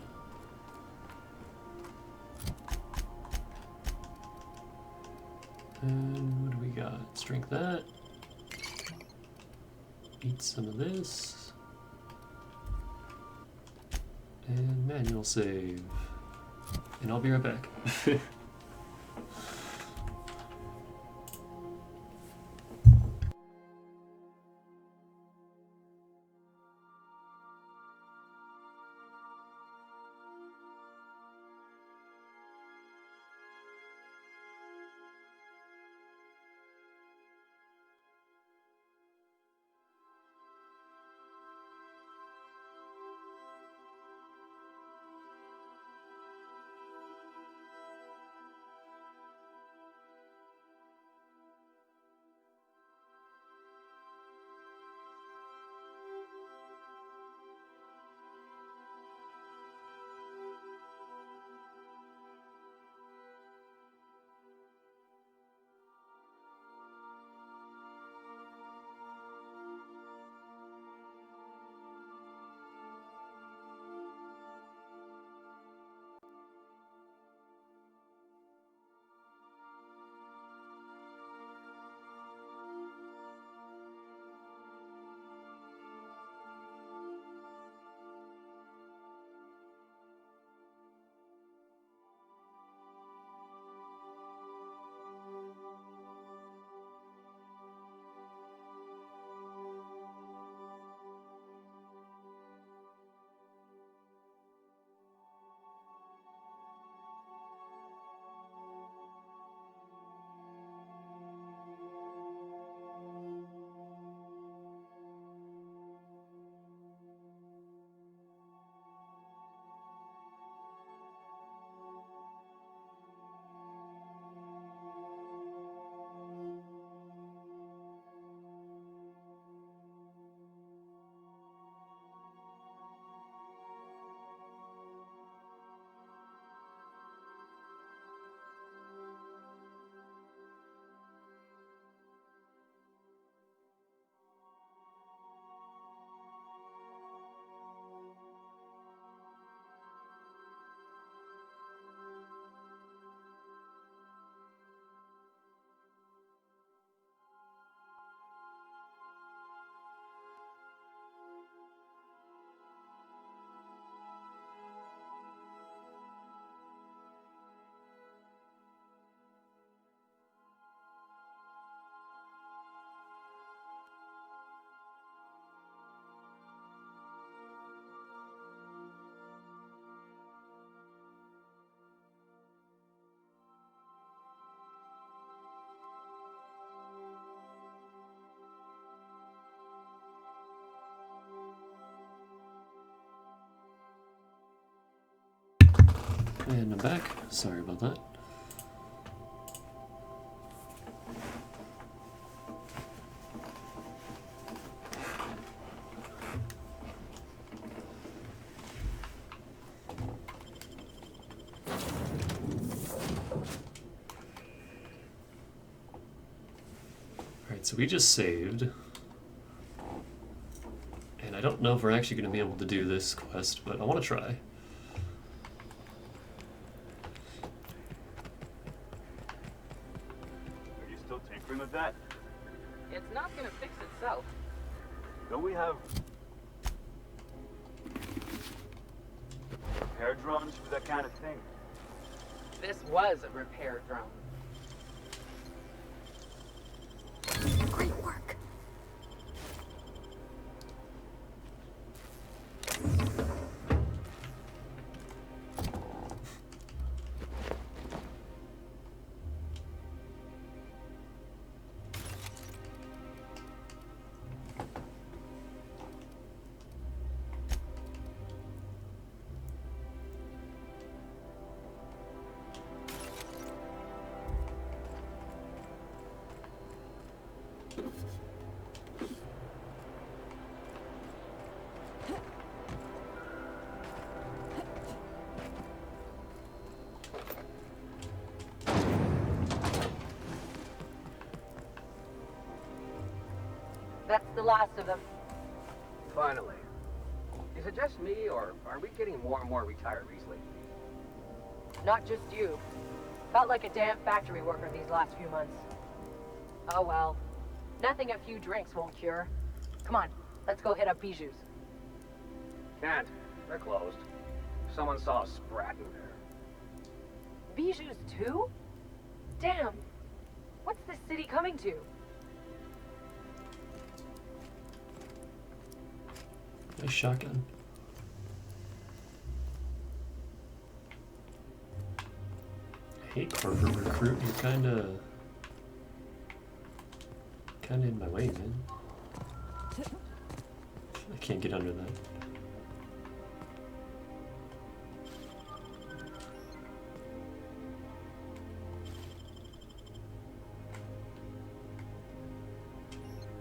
S1: And what do we got? Let's drink that. Eat some of this. And manual save. And I'll be right back. And I'm back. Sorry about that. Alright, so we just saved. And I don't know if we're actually going to be able to do this quest, but I want to try.
S21: Tinkering with that?
S12: It's not gonna fix itself.
S21: Don't we have repair drones for that kind of thing?
S12: This was a repair drone.
S2: Great work.
S12: That's the last of them. Finally. Is it just me, or are we getting more and more retired recently?
S15: Not just you. Felt like a damn factory worker these last few months. Oh well. Nothing a few drinks won't cure. Come on, let's go hit up Bijou's.
S12: Can't. They're closed. Someone saw a sprat in there.
S15: Bijou's too? Damn. What's this city coming to?
S1: Nice shotgun. Hey, corporate recruit, you're kinda in my way, man. I can't get under that.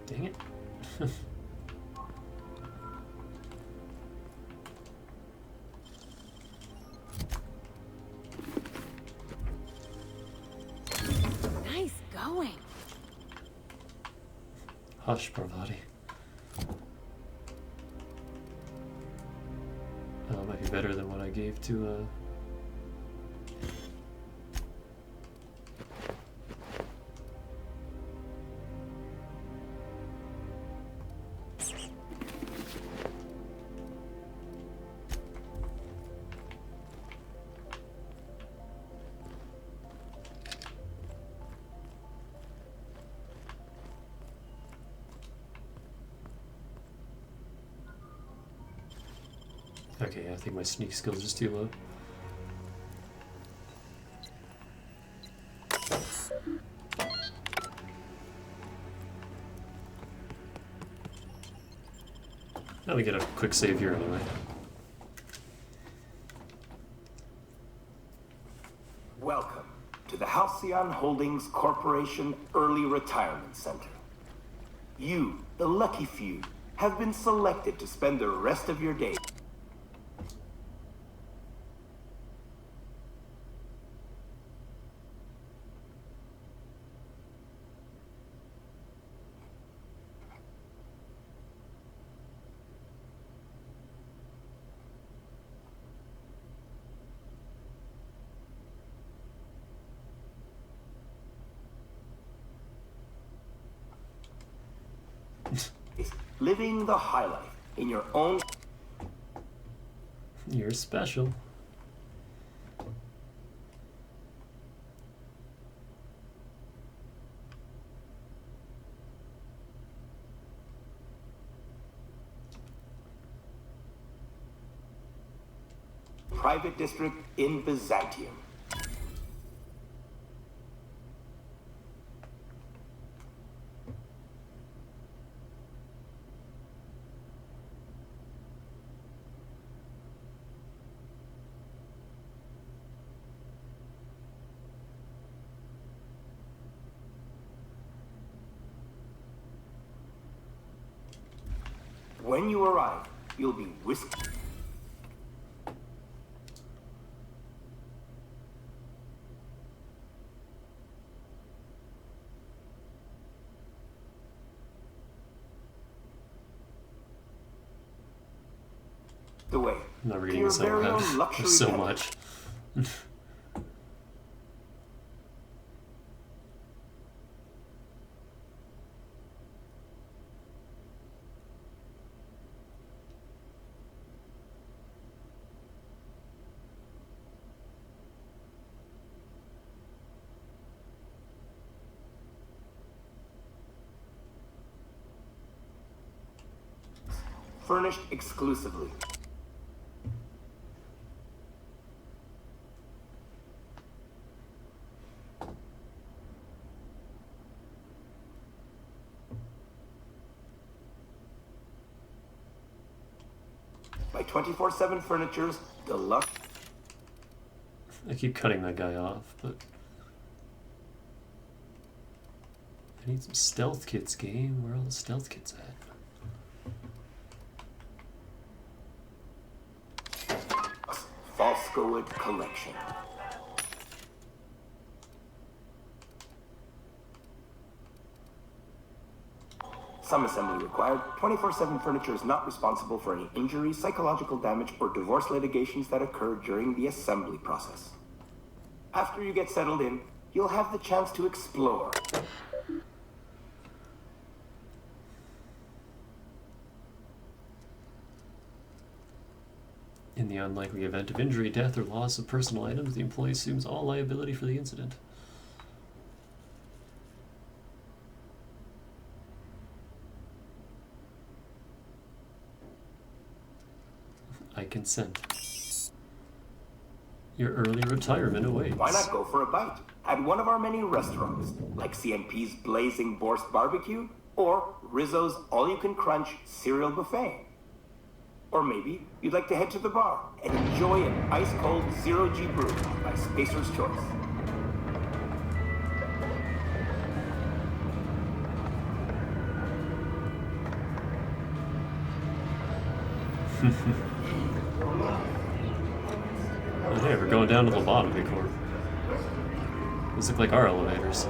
S1: Dang it.
S2: Nice going.
S1: Hush, Parvati. That might be better than what I gave to, Okay, I think my sneak skills are just too low. Now we get a quick save here anyway.
S14: Welcome to the Halcyon Holdings Corporation Early Retirement Center. You, the lucky few, have been selected to spend the rest of your day. Living the high life in your own...
S1: You're special.
S14: private district in Byzantium. When you arrive, you'll be whisked. Away.
S1: I'm not
S14: to
S1: reading
S14: your
S1: this out
S14: very
S1: loud.
S14: own luxury
S1: There's so
S14: pet.
S1: much.
S14: Furnished exclusively. By 24/7 Furniture's deluxe.
S1: I keep cutting that guy off, but I need some stealth kits, game. Where are all the stealth kits at?
S14: Falscoid collection. Some assembly required. 24/7 Furniture is not responsible for any injuries, psychological damage, or divorce litigations that occur during the assembly process. After you get settled in, you'll have the chance to explore.
S1: In the unlikely event of injury, death, or loss of personal items, the employee assumes all liability for the incident. I consent. Your early retirement awaits.
S14: Why not go for a bite at one of our many restaurants, like CMP's Blazing Borscht Barbecue or Rizzo's All-You-Can-Crunch Cereal Buffet? Or maybe you'd like to head to the bar and enjoy an ice-cold Zero-G brew by Spacer's Choice.
S1: Oh, hey, we're going down to the lobotomy court. These look like our elevators.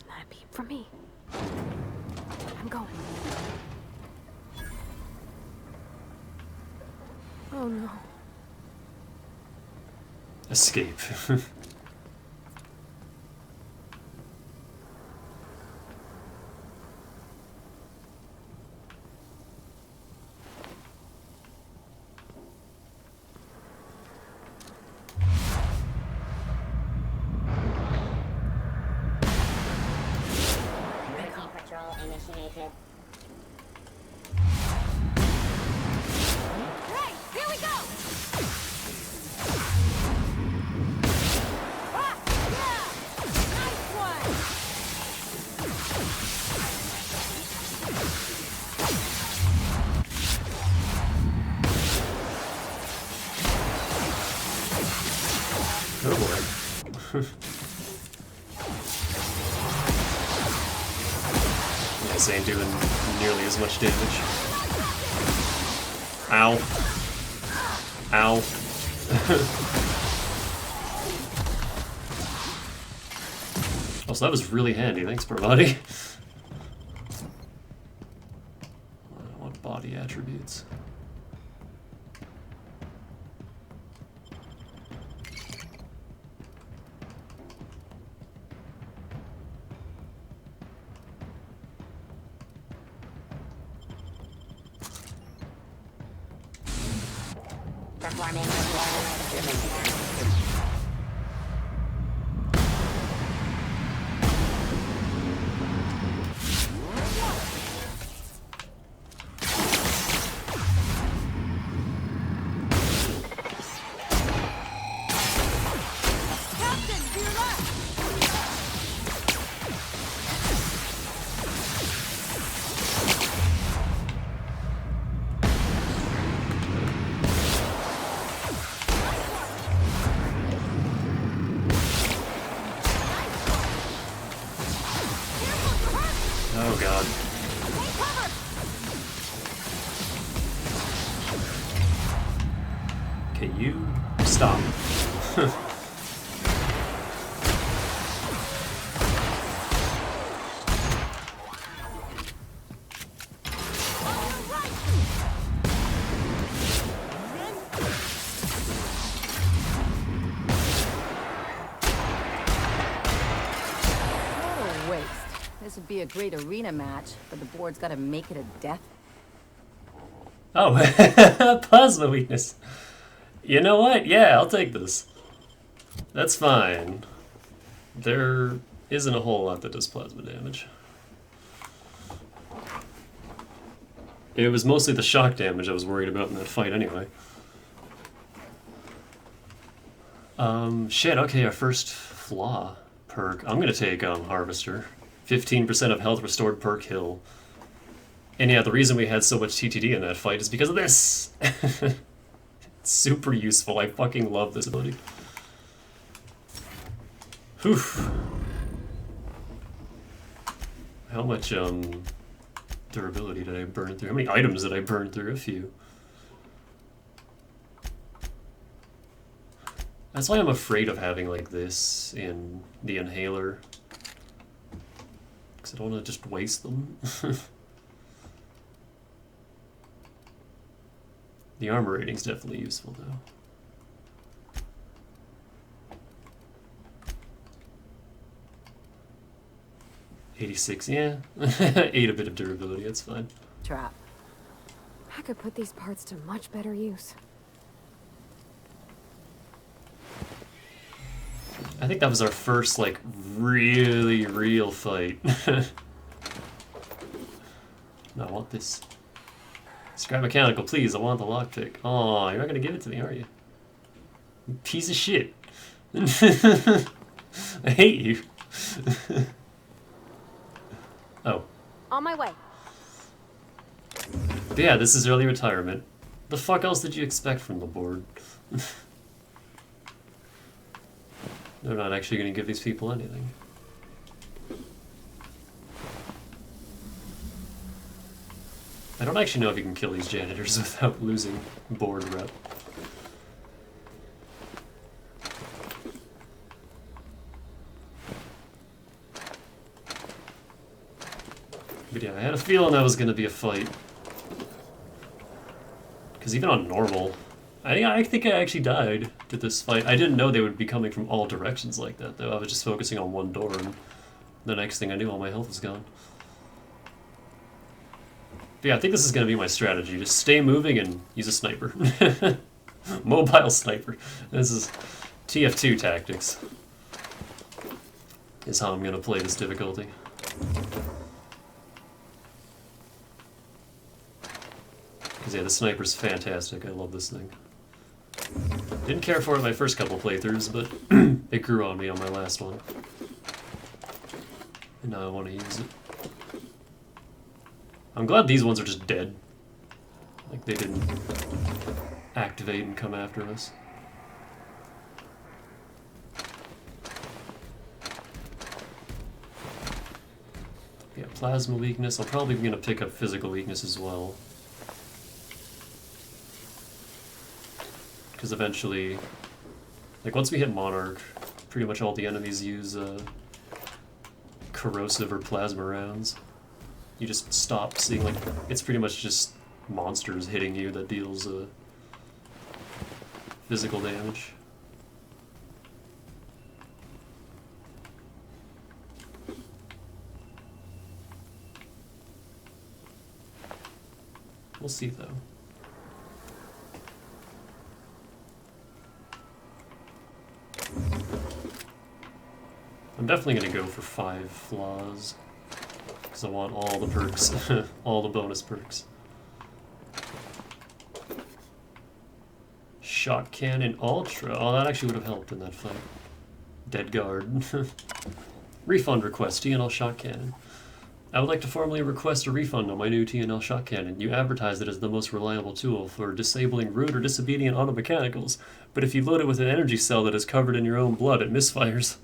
S2: Not a peep from me. I'm going. Oh no.
S1: Escape.
S19: Patrol initiated.
S17: Right, here we go! Ah, yeah! Nice one!
S1: Oh boy. This ain't doing nearly as much damage. Ow. Ow. Oh, so that was really handy. Thanks, Parvati. What body attributes?
S19: Performing
S1: Okay, you stop.
S5: This would be a great arena match, but the board's gotta make it a death.
S1: Oh, plasma weakness. You know what? Yeah, I'll take this. That's fine. There isn't a whole lot that does plasma damage. It was mostly the shock damage I was worried about in that fight anyway. Shit, okay, our first flaw perk. I'm gonna take Harvester. 15% of health restored per kill. And yeah, the reason we had so much TTD in that fight is because of this! It's super useful, I fucking love this ability. Whew. How much, durability did I burn through? How many items did I burn through? A few. That's why I'm afraid of having, like, this in the inhaler. Because I don't want to just waste them. The armor rating's definitely useful, though. $86, yeah. 8 a bit of durability, that's fine.
S5: Trap.
S2: I could put these parts to much better use.
S1: I think that was our first, like, really real fight. No, I want this. Scrap mechanical, please. I want the lockpick. Aw, you're not gonna give it to me, are you? You piece of shit. I hate you. Oh.
S2: On my way.
S1: But yeah, this is early retirement. The fuck else did you expect from the board? They're not actually gonna give these people anything. I don't actually know if you can kill these janitors without losing board rep. But yeah, I had a feeling that was going to be a fight. Because even on normal, I think I actually died to this fight. I didn't know they would be coming from all directions like that, though. I was just focusing on one door, and the next thing I knew, all my health was gone. But yeah, I think this is going to be my strategy. Just stay moving and use a sniper. Mobile sniper. This is TF2 tactics. Is how I'm going to play this difficulty. Because yeah, the sniper's fantastic. I love this thing. Didn't care for it my first couple playthroughs, but it grew on me on my last one. And now I want to use it. I'm glad these ones are just dead. Like, they didn't activate and come after us. Yeah, plasma weakness. I'm probably going to pick up physical weakness as well. Because eventually, like, once we hit Monarch, pretty much all the enemies use corrosive or plasma rounds. You just stop seeing, like, it's pretty much just monsters hitting you that deals physical damage. We'll see, though. I'm definitely going to go for 5 flaws. Because I want all the perks, all the bonus perks. Shock Cannon Ultra. Oh, that actually would have helped in that fight. Dead Guard. Refund request, TNL Shock Cannon. I would like to formally request a refund on my new TNL Shock Cannon. You advertise it as the most reliable tool for disabling rude or disobedient automechanicals, but if you load it with an energy cell that is covered in your own blood, it misfires.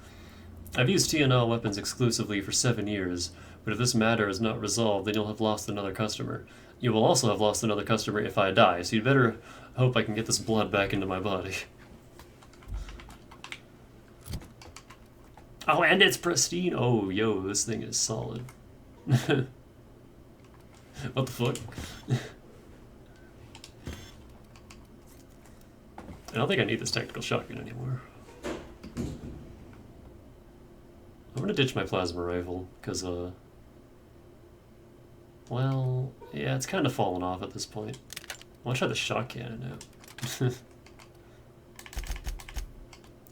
S1: I've used TNL weapons exclusively for 7 years. But if this matter is not resolved, then you'll have lost another customer. You will also have lost another customer if I die, so you'd better hope I can get this blood back into my body. Oh, and it's pristine! Oh, yo, this thing is solid. What the fuck? I don't think I need this tactical shotgun anymore. I'm gonna ditch my plasma rifle, because, well, yeah, it's kind of fallen off at this point. I'll try the shot cannon out.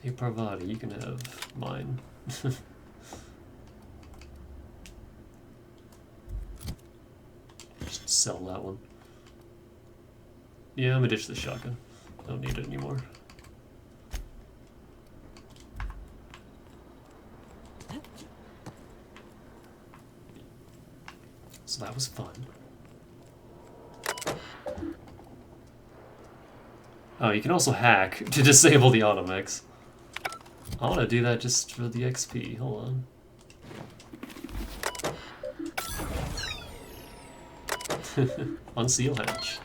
S1: Hey Parvati, you can have mine. Just sell that one. Yeah, I'm gonna ditch the shotgun. Don't need it anymore. So that was fun. Oh, you can also hack to disable the automechs. I want to do that just for the XP. Hold on. Unseal hatch.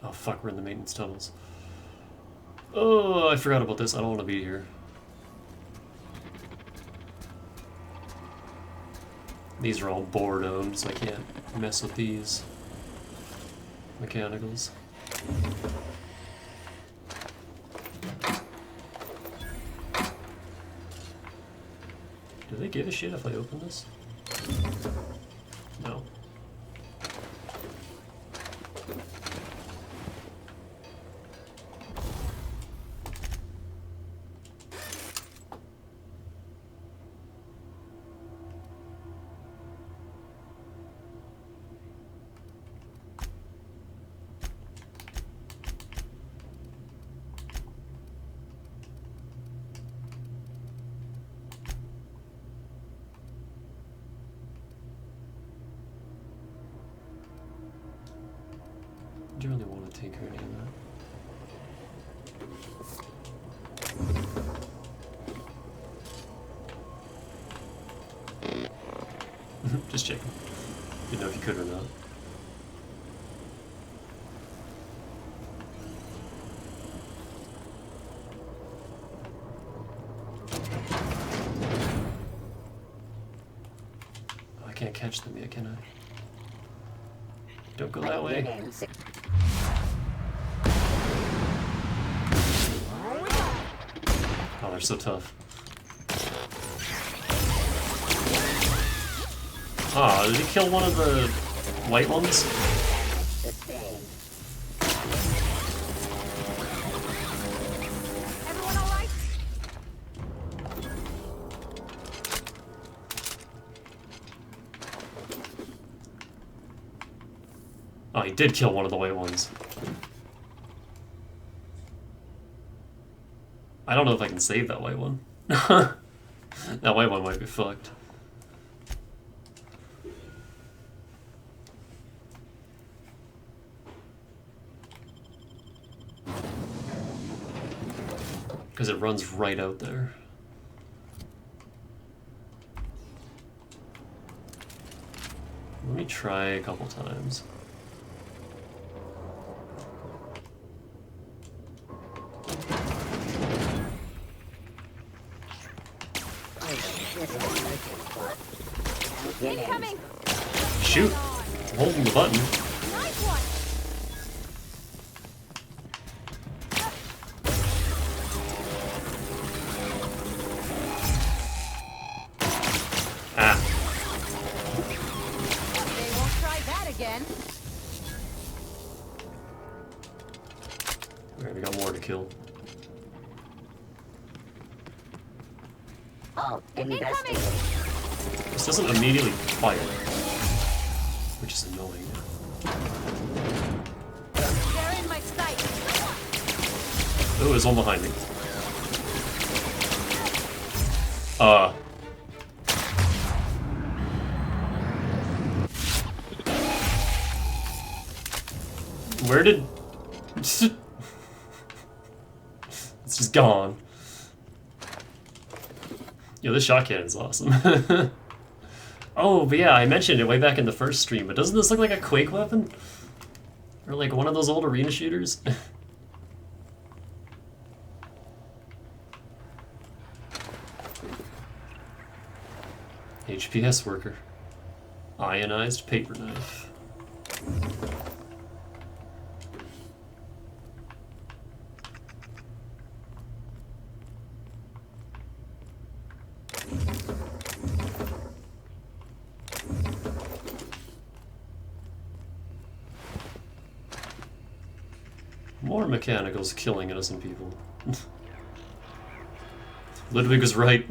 S1: Oh fuck, we're in the maintenance tunnels. Oh, I forgot about this. I don't want to be here. These are all board-owned, so I can't mess with these mechanicals. Do they give a shit if I open this? No. Do you really want to tinker any of that? Just checking. Didn't know if you could or not. Oh, I can't catch them yet, can I? Don't go that way. Oh, they're so tough. Ah, did he kill one of the white ones?
S2: Everyone all right?
S1: Oh, he did kill one of the white ones. I don't know if I can save that white one. That white one might be fucked. Because it runs right out there. Let me try a couple times.
S2: Incoming!
S1: Shoot! I'm holding the button.
S2: Nice one!
S1: Ah.
S2: They won't try that again.
S1: Alright, we got more to kill.
S6: Oh, investigate.
S1: This doesn't immediately fire, which is annoying.
S2: They're in my sight.
S1: Oh, there's one behind me. Where did... It's just gone. Yo, this shot cannon's awesome. Oh, but yeah, I mentioned it way back in the first stream, but doesn't this look like a Quake weapon? Or like one of those old arena shooters? HPS worker. Ionized paper knife. More mechanicals killing innocent people. Ludwig was right.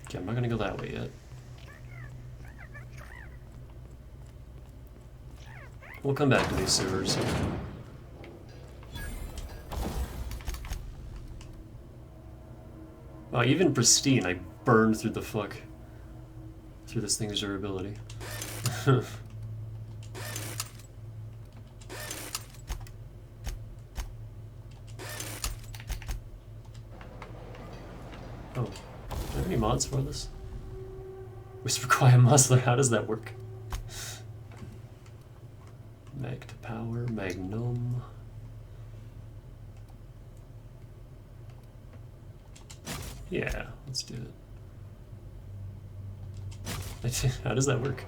S1: Okay, I'm not gonna go that way yet. We'll come back to these sewers. Wow, even pristine, I burned through the fuck. Through this thing's durability. Oh, do I have any mods for this? Whisper Quiet Muscler, how does that work? Mag to power, Magnum. Yeah, let's do it. How does that work?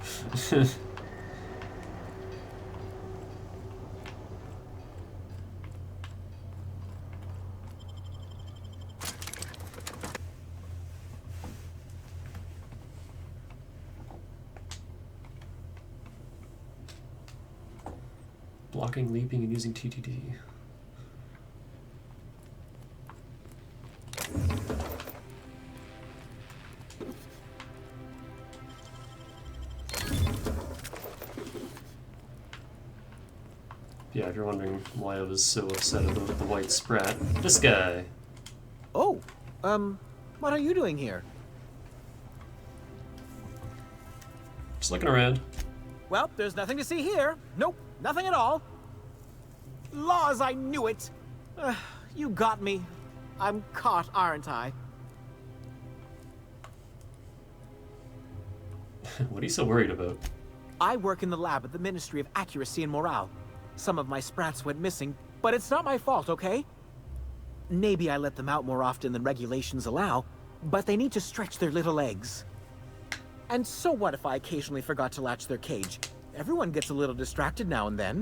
S1: Blocking, leaping, and using TTD. Yeah, if you're wondering why I was so upset about the white sprat, this guy.
S18: Oh, what are you doing here?
S1: Just looking around.
S18: Well, there's nothing to see here. Nope, nothing at all. Laws, I knew it. You got me. I'm caught, aren't I?
S1: What are you so worried about?
S18: I work in the lab at the Ministry of Accuracy and Morale. Some of my sprats went missing, but it's not my fault, okay? Maybe I let them out more often than regulations allow, but they need to stretch their little legs. And so what if I occasionally forgot to latch their cage? Everyone gets a little distracted now and then.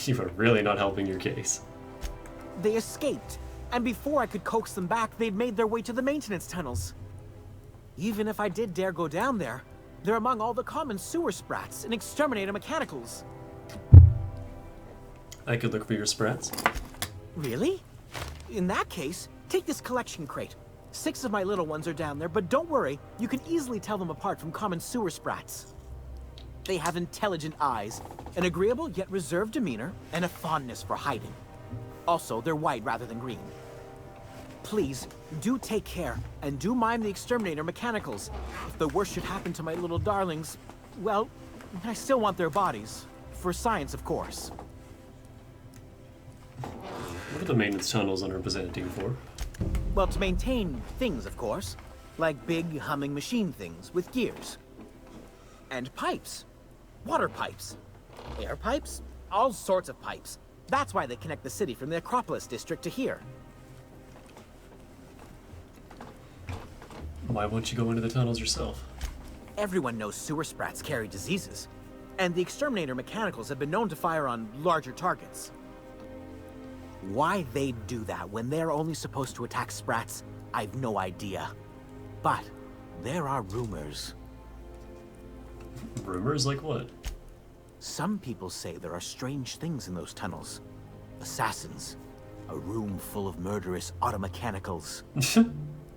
S1: You are really not helping your case.
S18: They escaped, and before I could coax them back, they'd made their way to the maintenance tunnels. Even if I did dare go down there, they're among all the common sewer sprats and exterminator mechanicals.
S1: I could look for your sprats.
S18: Really? In that case, take this collection crate. 6 of my little ones are down there, but don't worry, you can easily tell them apart from common sewer sprats. They have intelligent eyes, an agreeable yet reserved demeanor, and a fondness for hiding. Also, they're white rather than green. Please, do take care, and do mind the exterminator mechanicals. If the worst should happen to my little darlings, well, I still want their bodies. For science, of course.
S1: What are the maintenance tunnels under Byzantium for?
S18: Well, to maintain things, of course. Like big, humming machine things with gears. And pipes. Water pipes. Air pipes. All sorts of pipes. That's why they connect the city from the Acropolis district to here.
S1: Why won't you go into the tunnels yourself?
S18: Everyone knows sewer sprats carry diseases. And the exterminator mechanicals have been known to fire on larger targets. Why they'd do that when they're only supposed to attack sprats, I've no idea. But there are rumors.
S1: Rumors like what?
S18: Some people say there are strange things in those tunnels. Assassins. A room full of murderous automechanicals.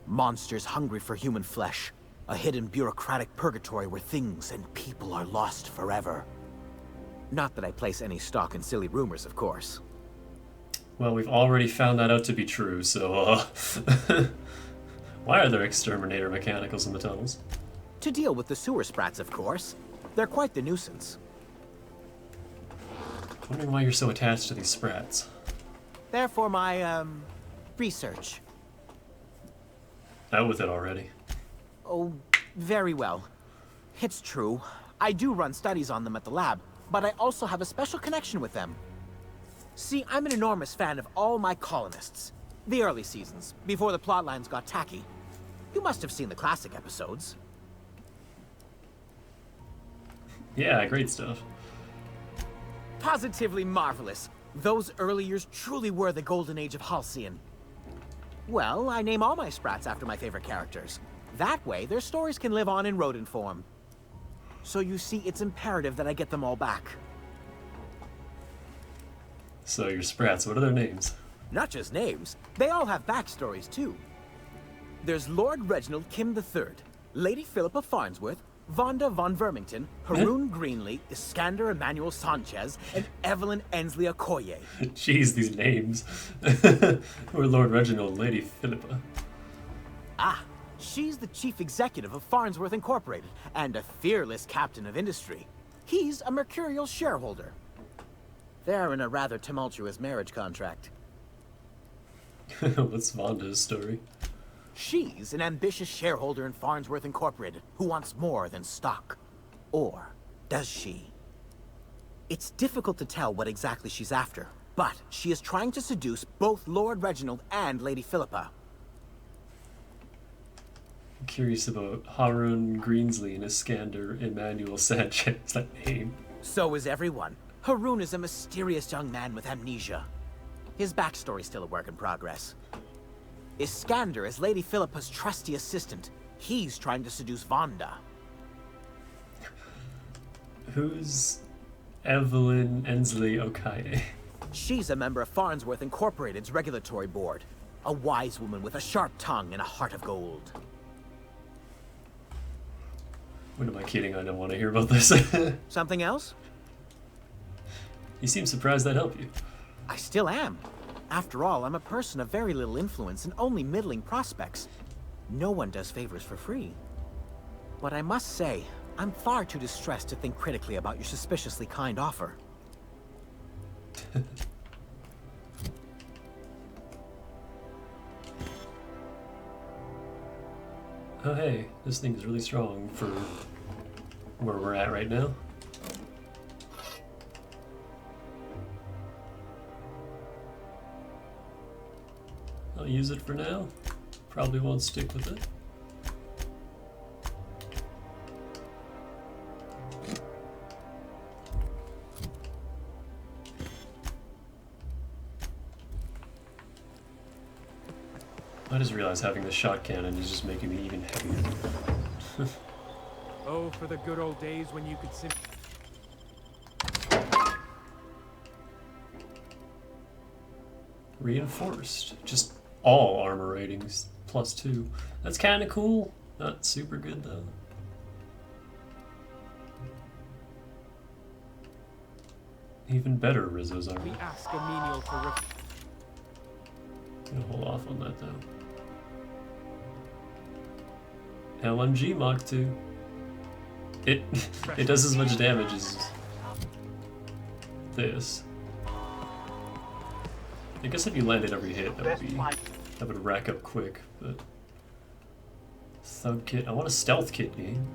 S18: Monsters hungry for human flesh. A hidden bureaucratic purgatory where things and people are lost forever. Not that I place any stock in silly rumors, of course.
S1: Well, we've already found that out to be true, so, why are there exterminator mechanicals in the tunnels?
S18: To deal with the sewer sprats, of course. They're quite the nuisance.
S1: Wondering why you're so attached to these sprats.
S18: They're for my, research.
S1: Out with it already.
S18: Oh, very well. It's true. I do run studies on them at the lab, but I also have a special connection with them. See, I'm an enormous fan of all my colonists. The early seasons, before the plotlines got tacky. You must have seen the classic episodes.
S1: Yeah, great stuff.
S18: Positively marvelous. Those early years truly were the golden age of Halcyon. Well, I name all my sprats after my favorite characters. That way, their stories can live on in rodent form. So you see, it's imperative that I get them all back.
S1: So your sprats, what are their names?
S18: Not just names, they all have backstories too. There's Lord Reginald Kim III, Lady Philippa Farnsworth, Vonda von Vermington, Haroon Greenlee, Iskander Emmanuel Sanchez, and Evelyn Ensley Okoye.
S1: Jeez, these names. Or Lord Reginald, Lady Philippa.
S18: Ah, she's the chief executive of Farnsworth Incorporated, and a fearless captain of industry. He's a mercurial shareholder. They're in a rather tumultuous marriage contract.
S1: What's Vonda's story?
S18: She's an ambitious shareholder in Farnsworth Incorporated who wants more than stock. Or does she? It's difficult to tell what exactly she's after, but she is trying to seduce both Lord Reginald and Lady Philippa.
S1: I'm curious about Haroon Greenlee and Iskander Emmanuel Sanchez, that name.
S18: So is everyone. Haroon is a mysterious young man with amnesia. His backstory's still a work in progress. Iskander is Lady Philippa's trusty assistant. He's trying to seduce Vonda.
S1: Who's Evelyn Ensley Okoye?
S18: She's a member of Farnsworth Incorporated's regulatory board. A wise woman with a sharp tongue and a heart of gold.
S1: What am I kidding? I don't want to hear about this.
S18: Something else?
S1: You seem surprised that helped you.
S18: I still am. After all, I'm a person of very little influence and only middling prospects. No one does favors for free. But I must say, I'm far too distressed to think critically about your suspiciously kind offer.
S1: Oh hey, this thing is really strong for where we're at right now. I'll use it for now. Probably won't stick with it. I just realized having the shot cannon is just making me even heavier.
S4: Oh, for the good old days when you could simply...
S1: Reinforced. Just all armor ratings +2. That's kind of cool. Not super good though. Even better Rizzo's armor.
S4: We ask a menial for...
S1: I'm gonna hold off on that though. LMG Mach 2. It does as much damage as this. I guess if you landed every hit, that would rack up quick. But thug kit. I want a stealth kit game.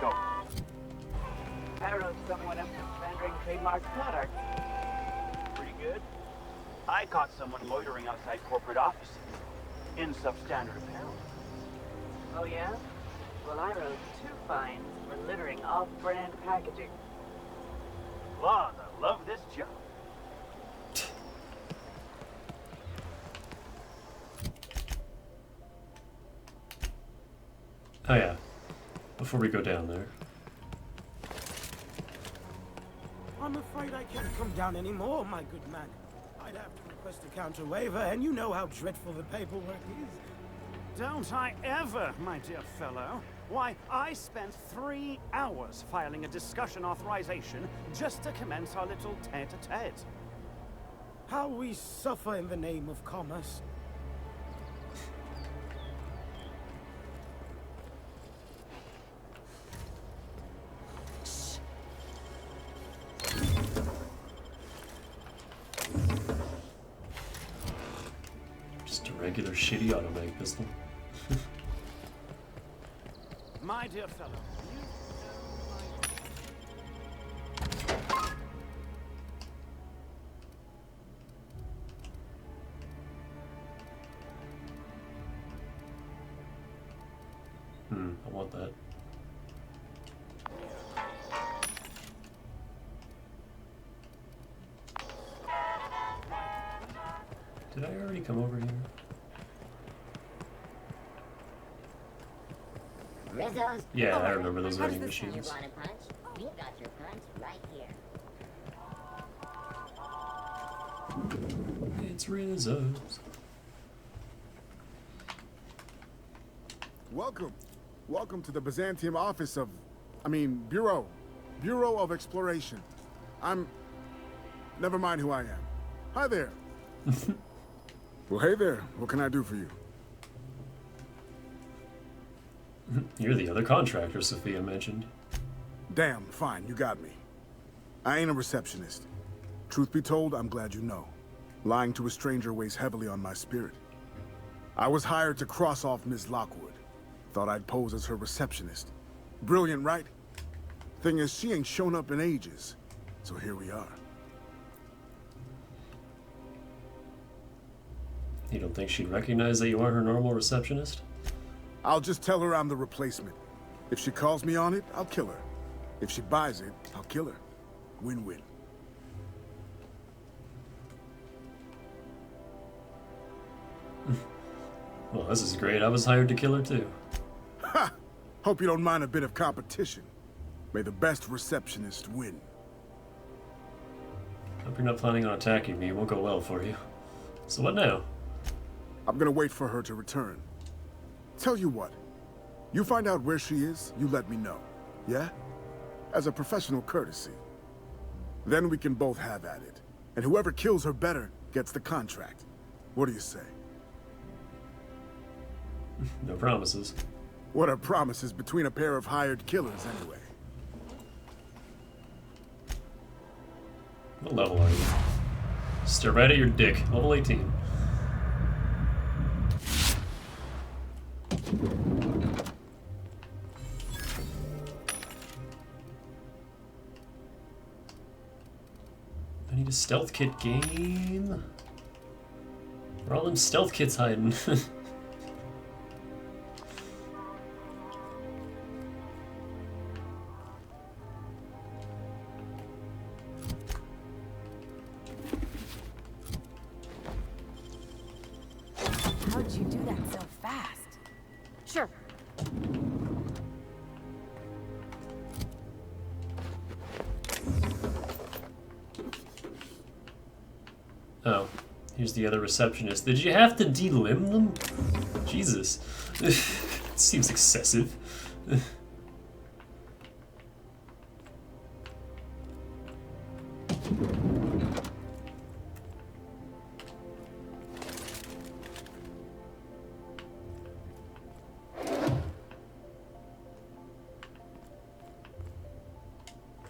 S7: Go. Arrow's someone up to vending trademark products. Pretty good. I caught someone loitering outside corporate offices in substandard apparel.
S15: Oh yeah? Well, I wrote 2 fines for littering off-brand packaging.
S7: Laws, I love this job.
S1: Oh yeah, before we go down there.
S10: I'm afraid I can't come down anymore, my good man. I'd have to request a counter waiver, and you know how dreadful the paperwork is.
S20: Don't I ever, my dear fellow. Why, I spent 3 hours filing a discussion authorization just to commence our little tete-a-tete.
S10: How we suffer in the name of commerce.
S1: Just a regular shitty automag pistol.
S20: My dear fellow,
S1: I want that. Did I already come over here?
S19: Rizzo's.
S1: Yeah, I remember those vending
S19: You
S1: machines.
S19: want a punch? We've got your punch right here.
S1: It's Rizzo's.
S22: Welcome. Welcome to the Byzantium office of... Bureau. Bureau of Exploration. Never mind who I am. Hi there. Well, hey there. What can I do for you?
S1: You're the other contractor Sophia mentioned.
S22: Damn, fine. You got me. I ain't a receptionist. Truth be told, I'm glad you know. Lying to a stranger weighs heavily on my spirit. I was hired to cross off Miss Lockwood. Thought I'd pose as her receptionist. Brilliant, right? Thing is, she ain't shown up in ages. So here we are.
S1: You don't think she'd recognize that you aren't her normal receptionist?
S22: I'll just tell her I'm the replacement. If she calls me on it, I'll kill her. If she buys it, I'll kill her. Win-win.
S1: Well, this is great. I was hired to kill her too.
S22: Ha! Hope you don't mind a bit of competition. May the best receptionist win.
S1: Hope you're not planning on attacking me. It won't go well for you. So what now?
S22: I'm gonna wait for her to return. Tell you what. You find out where she is, you let me know. Yeah? As a professional courtesy. Then we can both have at it. And whoever kills her better gets the contract. What do you say?
S1: No promises.
S22: What are promises between a pair of hired killers, anyway?
S1: What level are you? Stare right at your dick. Level 18. I need a stealth kit game. Where are all them stealth kits hiding?
S16: How'd you do that so fast?
S2: Sure.
S1: Oh, here's the other receptionist. Did you have to delimb them? Jesus. It seems excessive.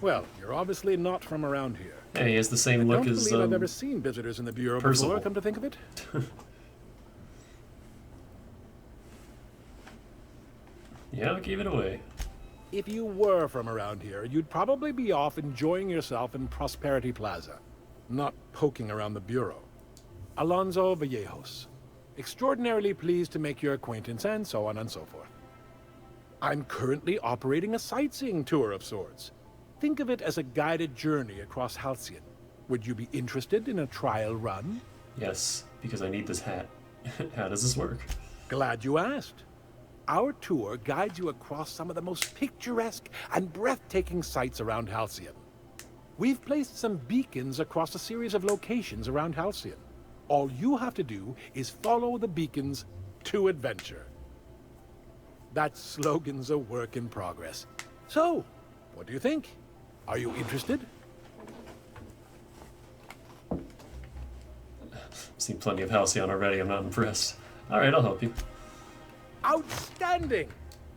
S3: Well, you're obviously not from around here.
S1: Yeah, he has the same look as,
S3: I don't believe I've ever seen visitors in the Bureau
S1: Percival.
S3: before, come to think of it.
S1: Yeah, I gave it away.
S3: If you were from around here, you'd probably be off enjoying yourself in Prosperity Plaza, not poking around the Bureau. Alonso Vallejos. Extraordinarily pleased to make your acquaintance, and so on and so forth. I'm currently operating a sightseeing tour of sorts. Think of it as a guided journey across Halcyon. Would you be interested in a trial run?
S1: Yes, because I need this hat. How does this work?
S3: Glad you asked. Our tour guides you across some of the most picturesque and breathtaking sights around Halcyon. We've placed some beacons across a series of locations around Halcyon. All you have to do is follow the beacons to adventure. That slogan's a work in progress. So, what do you think? Are you interested?
S1: Seen plenty of Halcyon already, I'm not impressed. Alright, I'll help you.
S3: Outstanding!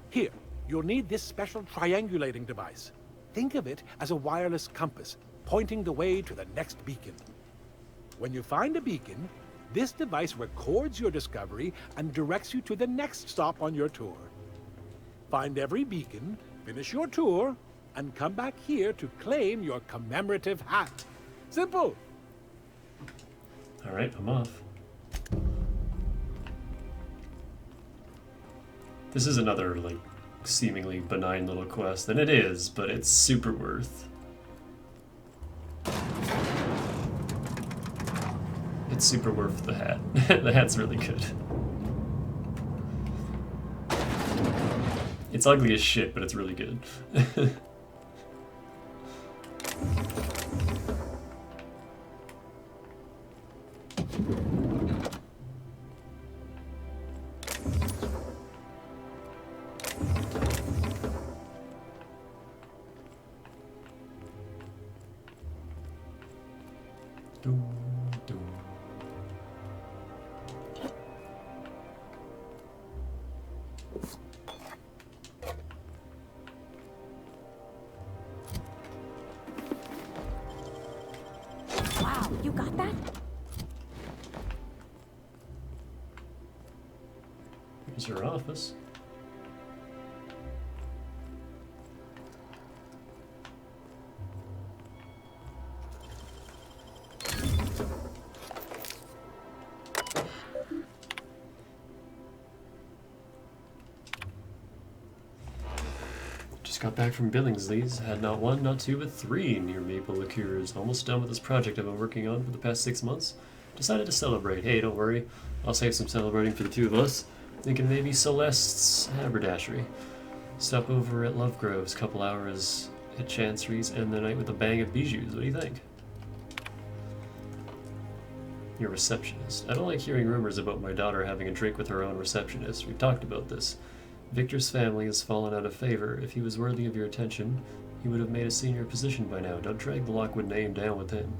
S3: Here, you'll need this special triangulating device. Think of it as a wireless compass, pointing the way to the next beacon. When you find a beacon, this device records your discovery and directs you to the next stop on your tour. Find every beacon, finish your tour, and come back here to claim your commemorative hat. Simple!
S1: Alright, I'm off. This is another, like, seemingly benign little quest, and it is, but it's super worth. It's super worth the hat. The hat's really good. It's ugly as shit, but it's really good.
S2: Wow, you got that?
S1: Here's her office. Just got back from Billingsley's. Had not one, not two, but three near maple liqueurs. Almost done with this project I've been working on for the past 6 months. Decided to celebrate. Hey, don't worry. I'll save some celebrating for the two of us. Thinking maybe Celeste's haberdashery. Stop over at Lovegrove's, couple hours at Chancery's, end the night with a bang of bijoux. What do you think? Your receptionist. I don't like hearing rumors about my daughter having a drink with her own receptionist. We've talked about this. Victor's family has fallen out of favor. If he was worthy of your attention, he would have made a senior position by now. Don't drag the Lockwood name down with him.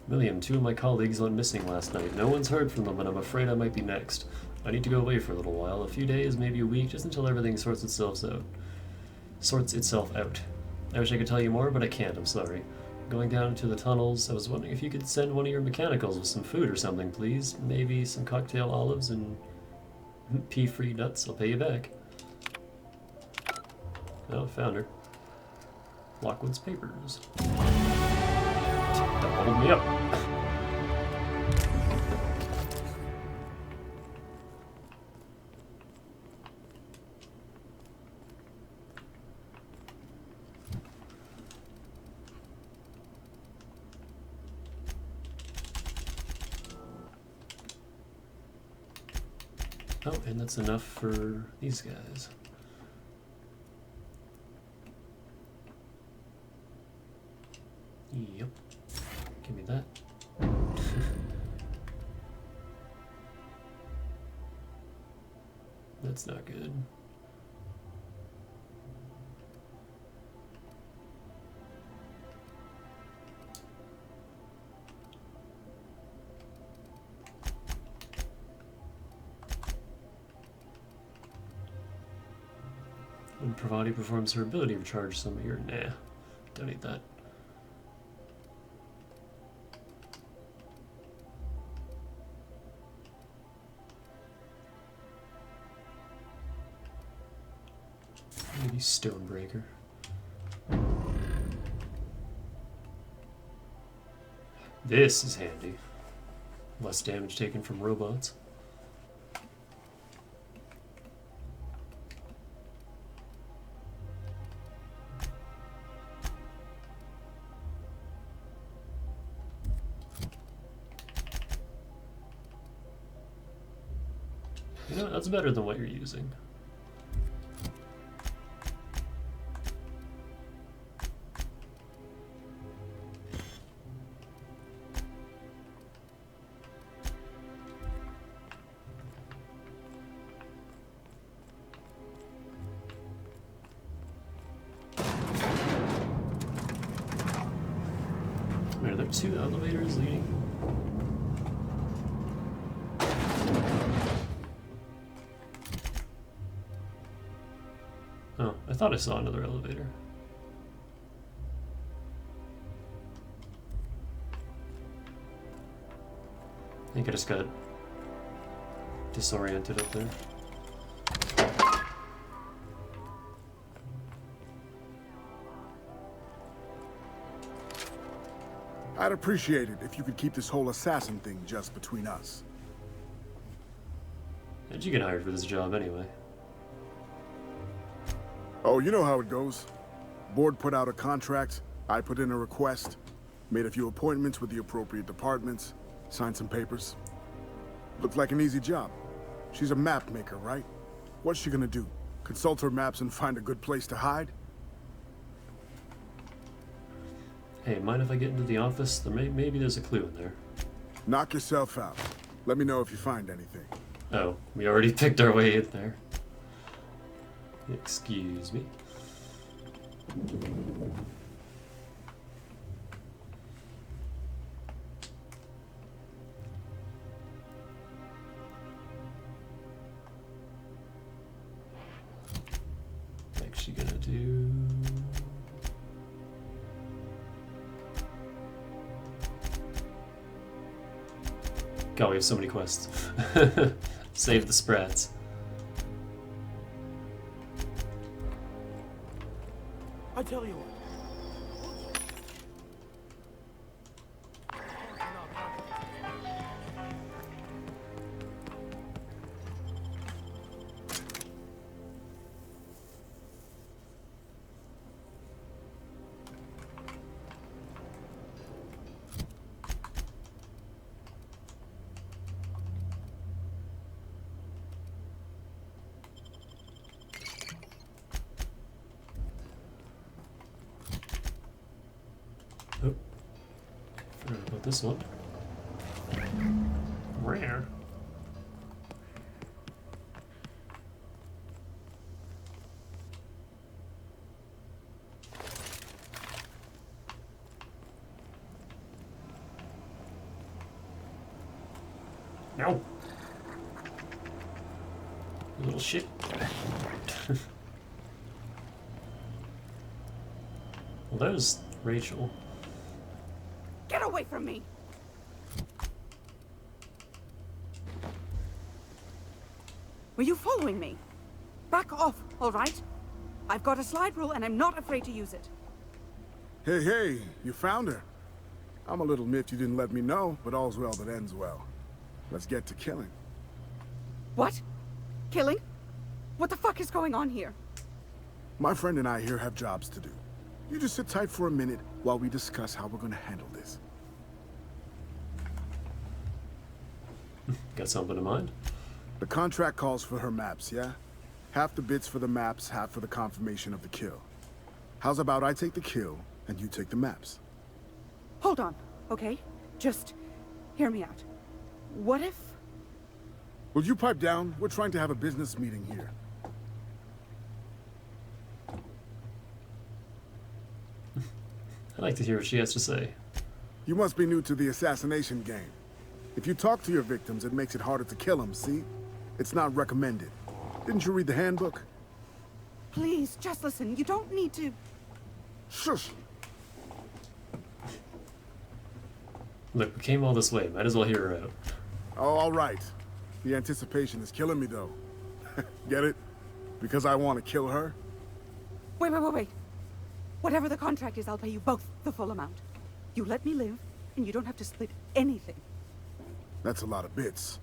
S1: William, two of my colleagues went missing last night. No one's heard from them, and I'm afraid I might be next. I need to go away for a little while. A few days, maybe a week, just until everything sorts itself out. I wish I could tell you more, but I can't. I'm sorry. Going down into the tunnels, I was wondering if you could send one of your mechanicals with some food or something, please. Maybe some cocktail olives and pea-free nuts. I'll pay you back. Oh, found her. Lockwood's papers. Don't hold me up. Oh, and that's enough for these guys. Yep. Give me that. That's not good. When Pravati performs her ability, recharge some of your... Nah. Don't need that. Maybe Stonebreaker. This is handy. Less damage taken from robots. That's better than what you're using. Wait, are there 2 elevators leading? Oh, I thought I saw another elevator. I think I just got disoriented up there.
S22: I'd appreciate it if you could keep this whole assassin thing just between us.
S1: How'd you get hired for this job anyway?
S22: Oh, you know how it goes. Board put out a contract, I put in a request, made a few appointments with the appropriate departments, signed some papers. Looked like an easy job. She's a map maker, right? What's she gonna do? Consult her maps and find a good place to hide?
S1: Hey, mind if I get into the office? Maybe there's a clue in there.
S22: Knock yourself out. Let me know if you find anything.
S1: Oh, we already picked our way in there. Excuse me. Actually gonna do... God, we have so many quests. Save the sprats.
S10: I tell you what.
S1: Oh, forgot about this one. Rare. No. You little shit. Well, that was Rachel.
S16: Get away from me! Were you following me? Back off, all right? I've got a slide rule and I'm not afraid to use it.
S22: Hey, hey, you found her. I'm a little miffed you didn't let me know, but all's well that ends well. Let's get to killing.
S16: What? Killing? What the fuck is going on here?
S22: My friend and I here have jobs to do. You just sit tight for a minute while we discuss how we're gonna handle this.
S1: Got something in mind?
S22: The contract calls for her maps, yeah? Half the bits for the maps, half for the confirmation of the kill. How's about I take the kill, and you take the maps?
S16: Hold on, okay? Just hear me out. What if...
S22: Will you pipe down? We're trying to have a business meeting here.
S1: I'd like to hear what she has to say.
S22: You must be new to the assassination game. If you talk to your victims, it makes it harder to kill them, see? It's not recommended. Didn't you read the handbook?
S16: Please, just listen. You don't need to...
S22: Shush!
S1: Look, we came all this way. Might as well hear her out.
S22: Oh, all right. The anticipation is killing me, though. Get it? Because I want to kill her?
S16: Wait. Whatever the contract is, I'll pay you both the full amount. You let me live, and you don't have to split anything.
S22: That's a lot of bits.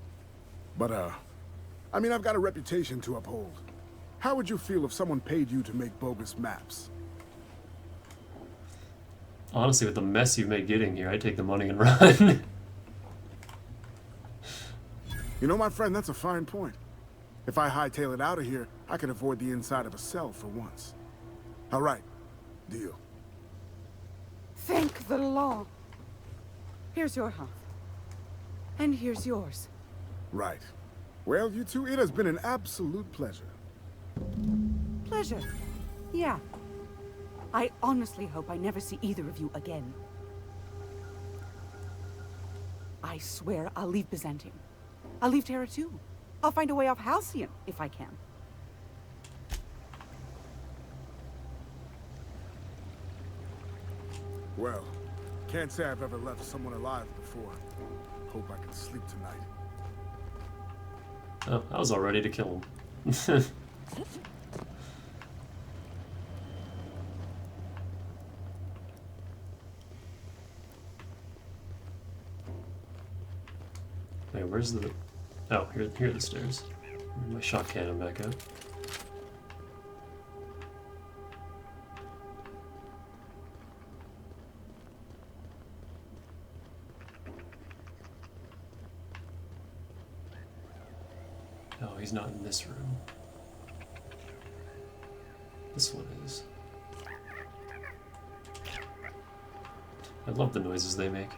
S22: But, I mean, I've got a reputation to uphold. How would you feel if someone paid you to make bogus maps?
S1: Honestly, with the mess you've made getting here, I'd take the money and run.
S22: You know, my friend, that's a fine point. If I hightail it out of here, I can avoid the inside of a cell for once. All right. Deal.
S16: Thank the law. Here's your half. And here's yours.
S22: Right. Well, you two, it has been an absolute pleasure.
S16: Pleasure. Yeah. I honestly hope I never see either of you again. I swear I'll leave Byzantium. I'll leave Terra too. I'll find a way off Halcyon if I can.
S22: Well, can't say I've ever left someone alive before. Hope I can sleep tonight.
S1: Oh, I was all ready to kill him. Wait, where's the... Oh, here are the stairs. My shot cannon back up. Oh, he's not in this room. This one is. I love the noises they make.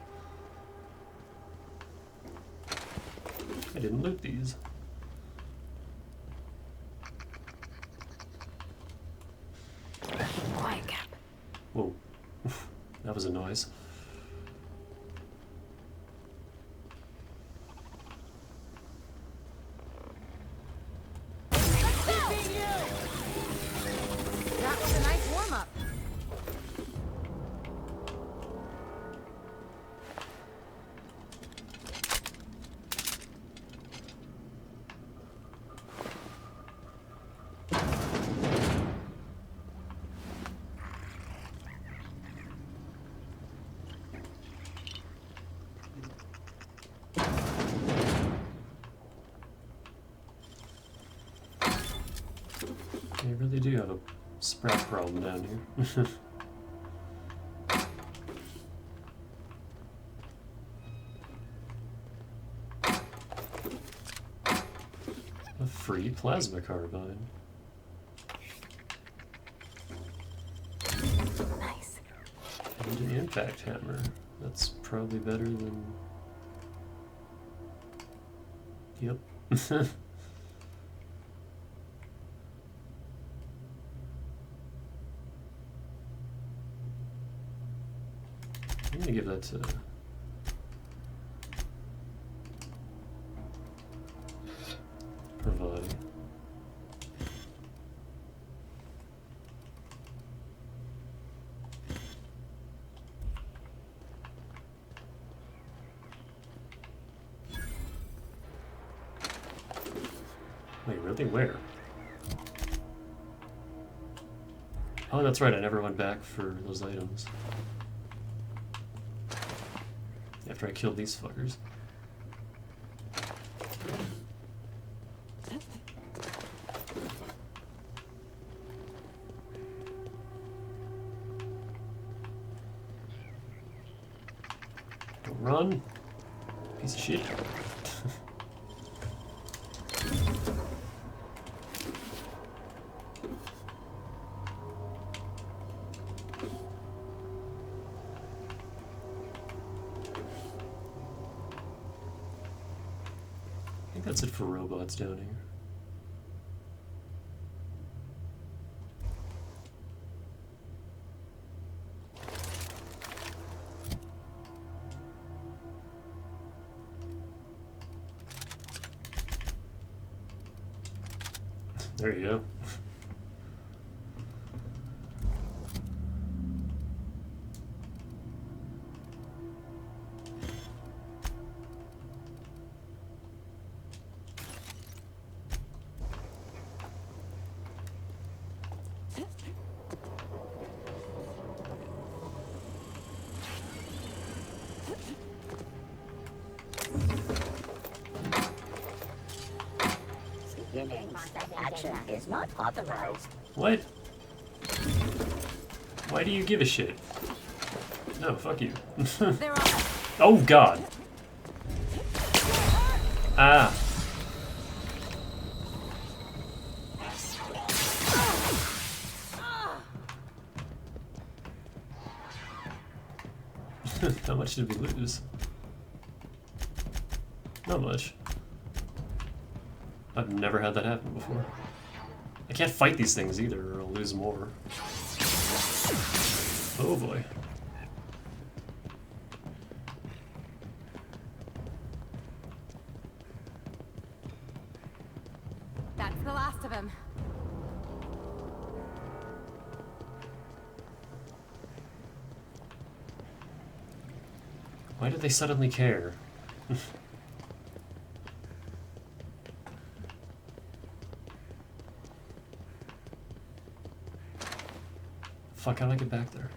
S1: I didn't loot these.
S2: Quiet, Cap.
S1: Whoa. That was a noise.
S17: That was a nice warm-up.
S1: They really do have a sprout problem down here. A free plasma carbine.
S2: Nice.
S1: And an impact hammer. That's probably better than... Yep. I'm gonna give that to... Pravati. Wait, really? Where? Oh, that's right, I never went back for those items. After I killed these fuckers. Don't run, piece of shit. I think that's it for robots down here. There you go.
S6: Action is not authorized.
S1: What? Why do you give a shit? No, fuck you. Oh god. How much did we lose? Not much. I've never had that happen before. I can't fight these things either, or I'll lose more. Oh boy.
S5: That's the last of him.
S1: Why did they suddenly care? Fuck, how do I get back there?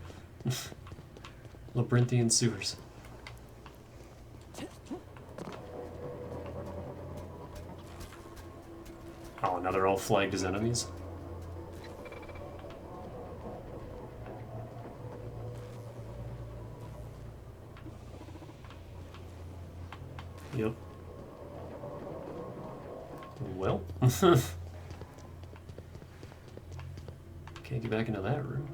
S1: Labyrinthian sewers. Oh, now they're all flagged as enemies? Yep. Well. Can't get back into that room.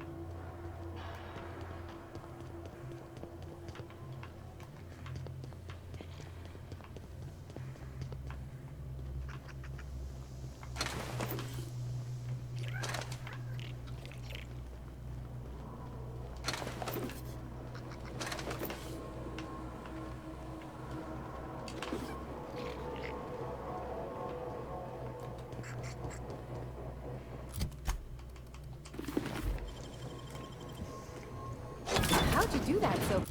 S5: How'd you do that so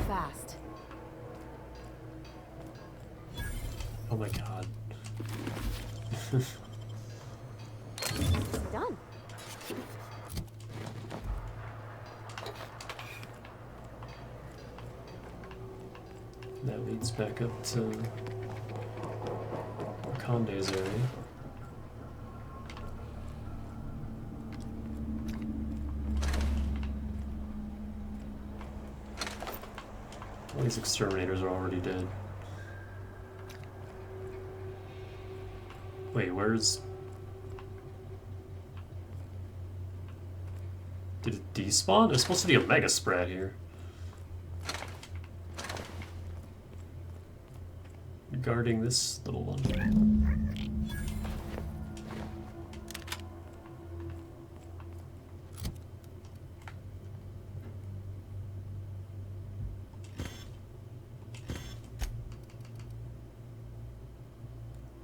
S5: fast?
S1: Oh my god.
S2: It's done.
S1: That leads back up to Conde's area. All these exterminators are already dead. Wait, where's... Did it despawn? There's supposed to be a mega sprat here. Guarding this little one.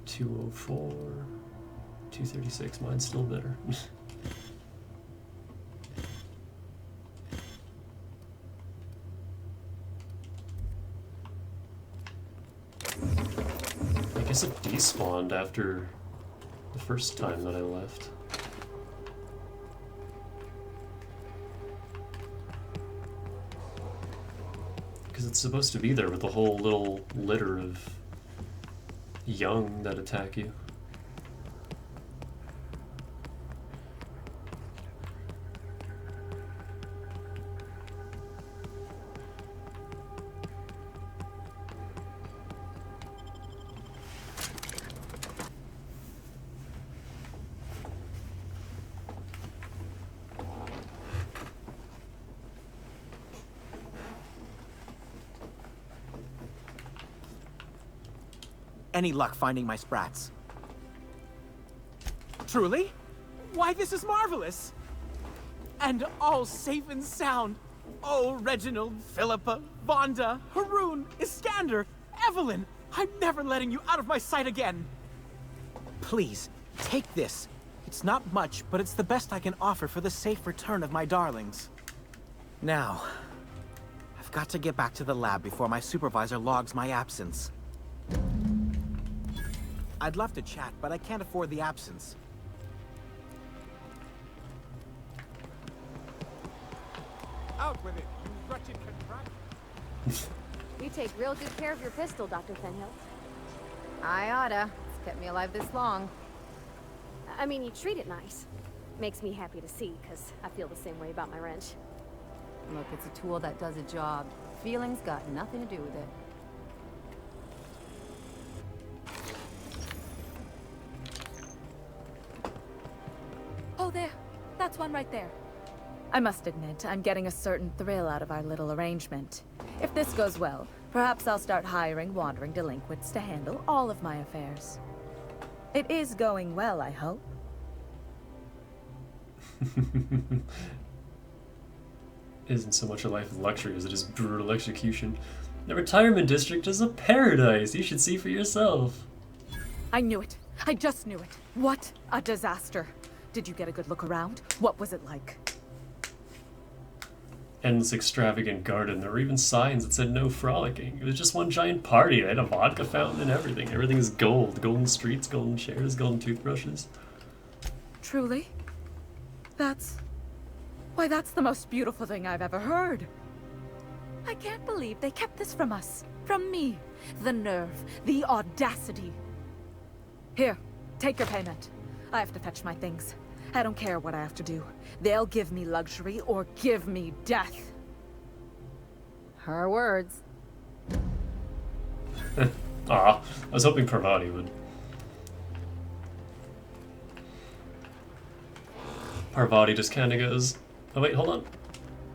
S1: $204, $236. Mine's still better. I guess it despawned after the first time that I left. Because it's supposed to be there with the whole little litter of young that attack you.
S18: Any luck finding my sprats? Truly? Why, this is marvelous! And all safe and sound. Oh, Reginald, Philippa, Vonda, Haroon, Iskander, Evelyn! I'm never letting you out of my sight again! Please, take this. It's not much, but it's the best I can offer for the safe return of my darlings. Now, I've got to get back to the lab before my supervisor logs my absence. I'd love to chat, but I can't afford the absence.
S4: Out with it, you wretched contract.
S2: You take real good care of your pistol, Dr. Fenhill.
S5: I oughta. It's kept me alive this long.
S2: I mean, you treat it nice. Makes me happy to see, because I feel the same way about my wrench.
S5: Look, it's a tool that does a job. Feelings got nothing to do with it.
S17: Oh, there. That's one right there.
S5: I must admit, I'm getting a certain thrill out of our little arrangement. If this goes well, perhaps I'll start hiring wandering delinquents to handle all of my affairs. It is going well, I hope.
S1: Isn't so much a life of luxury as it is brutal execution. The retirement district is a paradise. You should see for yourself.
S16: I knew it. I just knew it. What a disaster. Did you get a good look around? What was it like?
S1: Endless extravagant garden. There were even signs that said no frolicking. It was just one giant party. They had a vodka fountain and everything. Everything is gold. Golden streets, golden chairs, golden toothbrushes.
S16: Truly? Why, that's the most beautiful thing I've ever heard. I can't believe they kept this from us. From me. The nerve. The audacity. Here, take your payment. I have to fetch my things. I don't care what I have to do. They'll give me luxury or give me death.
S5: Her words.
S1: Aw, I was hoping Parvati would. Parvati just kind of goes, oh wait, hold on.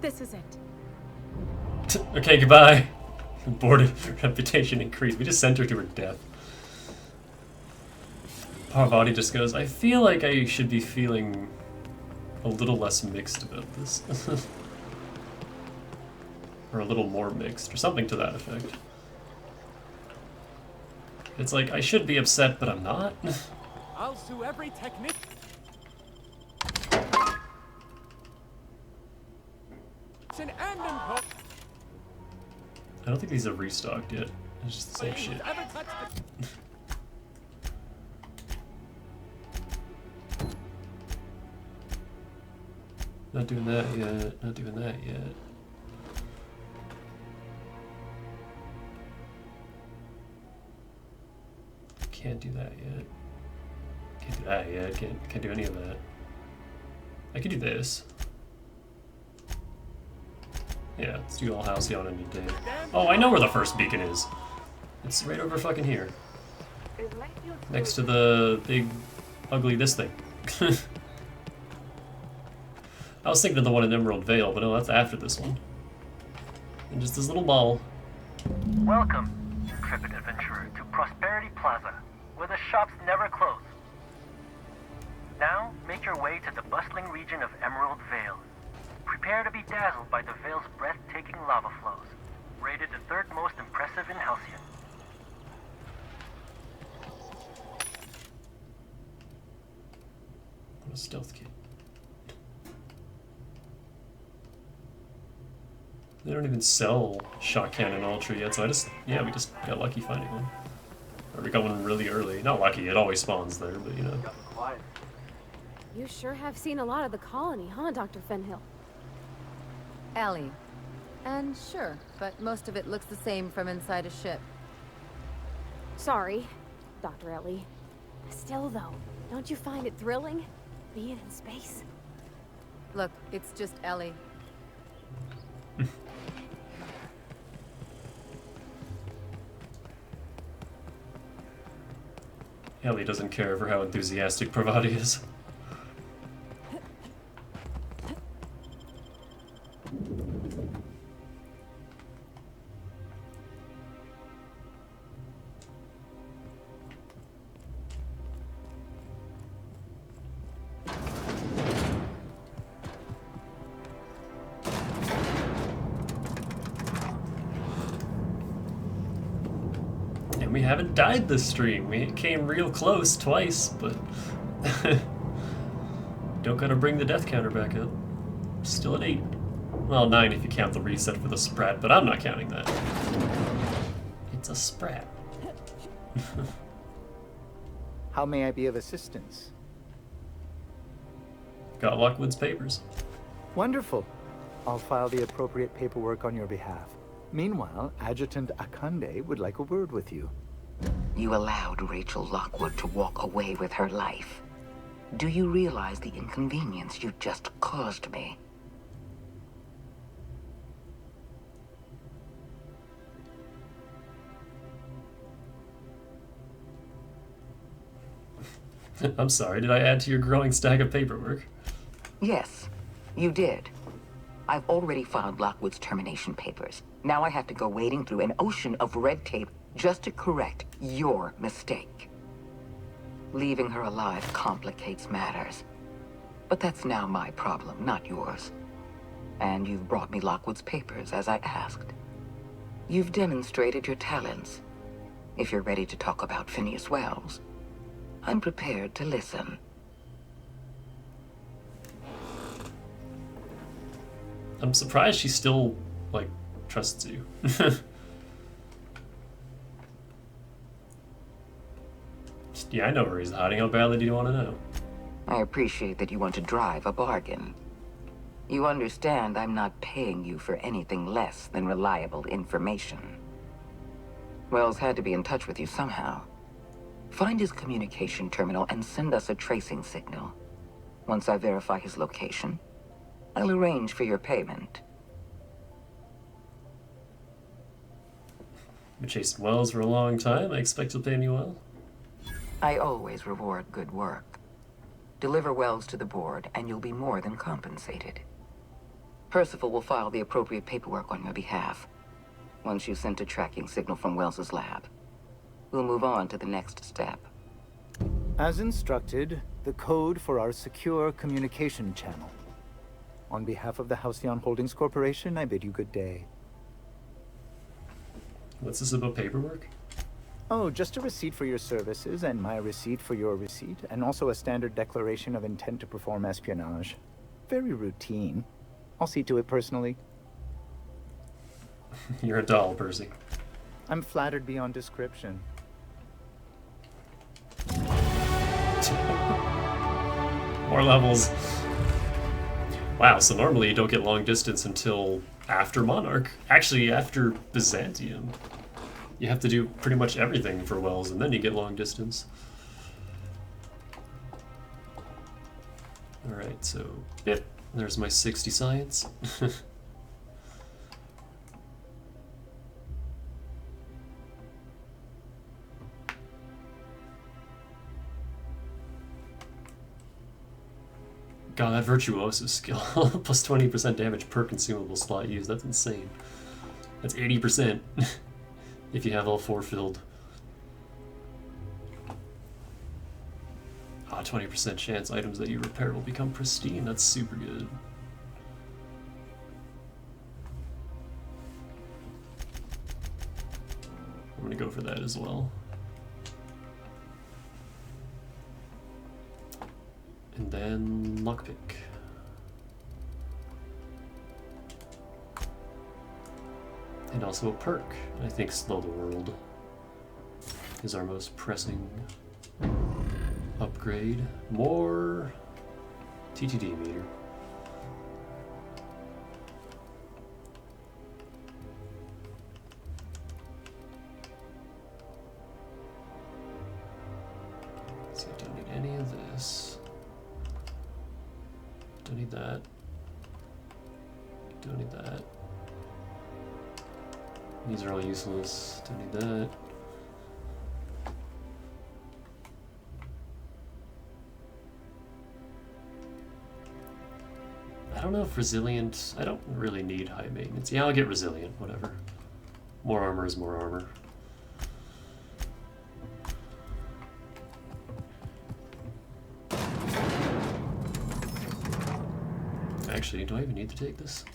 S16: This is it.
S1: Okay, goodbye. Boarded reputation increased. We just sent her to her death. Parvati just goes, I feel like I should be feeling a little less mixed about this. Or a little more mixed, or something to that effect. It's like, I should be upset, but I'm not.
S4: I'll sue every technique.
S1: I don't think these are restocked yet. It's just the same shit. Not doing that yet. Not doing that yet. Can't do that yet. Can't do that yet. Can't do any of that. I could do this. Yeah, let's do all Halcyon any day. Oh, I know where the first beacon is. It's right over fucking here. Next to the big, ugly this thing. I was thinking of the one in Emerald Vale, but no, that's after this one. And just this little ball.
S8: Welcome, intrepid adventurer, to Prosperity Plaza, where the shops never close. Now, make your way to the bustling region of Emerald Vale. Prepare to be dazzled by the Vale's breathtaking lava flows, rated the third most impressive in Halcyon.
S1: What a stealth kit. They don't even sell shot cannon ultra yet, so we just got lucky finding one. Or we got one really early. Not lucky, it always spawns there, but you know.
S2: You sure have seen a lot of the colony, huh, Dr. Fenhill?
S5: Ellie. And sure, but most of it looks the same from inside a ship.
S2: Sorry, Dr. Ellie. Still, though, don't you find it thrilling, being in space?
S5: Look, it's just Ellie.
S1: Ellie doesn't care for how enthusiastic Parvati is. And we haven't died this stream. We came real close twice, but don't gotta bring the death counter back up. Still at 8. Well, 9 if you count the reset for the sprat, but I'm not counting that. It's a sprat.
S11: How may I be of assistance?
S1: Got Lockwood's papers.
S11: Wonderful. I'll file the appropriate paperwork on your behalf. Meanwhile, Adjutant Akande would like a word with you.
S23: You allowed Rachel Lockwood to walk away with her life. Do you realize the inconvenience you just caused me?
S1: I'm sorry, did I add to your growing stack of paperwork?
S23: Yes, you did. I've already filed Lockwood's termination papers. Now I have to go wading through an ocean of red tape just to correct your mistake. Leaving her alive complicates matters. But that's now my problem, not yours. And you've brought me Lockwood's papers, as I asked. You've demonstrated your talents. If you're ready to talk about Phineas Wells, I'm prepared to listen.
S1: I'm surprised she still, like, trusts you. Yeah, I know where he's hiding. How badly do you want to know?
S23: I appreciate that you want to drive a bargain. You understand I'm not paying you for anything less than reliable information. Wells had to be in touch with you somehow. Find his communication terminal and send us a tracing signal. Once I verify his location, I'll arrange for your payment.
S1: I've been chasing Wells for a long time. I expect you'll pay me well.
S23: I always reward good work. Deliver Wells to the board, and you'll be more than compensated. Percival will file the appropriate paperwork on your behalf. Once you've sent a tracking signal from Wells's lab, we'll move on to the next step.
S11: As instructed, the code for our secure communication channel. On behalf of the Halcyon Holdings Corporation, I bid you good day.
S1: What's this about paperwork?
S11: Oh, just a receipt for your services and my receipt for your receipt, and also a standard declaration of intent to perform espionage. Very routine. I'll see to it personally.
S1: You're a doll, Percy.
S11: I'm flattered beyond description.
S1: More levels. Wow, so normally you don't get long distance until after Monarch. Actually, after Byzantium. You have to do pretty much everything for Wells, and then you get long distance. Alright, so, yep, there's my 60 science. God, that Virtuoso skill. Plus 20% damage per consumable slot used. That's insane. That's 80% if you have all 4 filled. Ah, 20% chance items that you repair will become pristine. That's super good. I'm gonna go for that as well. And then lockpick. And also a perk. I think Slow the World is our most pressing upgrade. More TTD meter. So I don't need any of this. Don't need that. Don't need that. These are all useless. Don't need that. I don't know if resilient... I don't really need high maintenance. Yeah, I'll get resilient, whatever. More armor is more armor. Actually, do I even need to take this?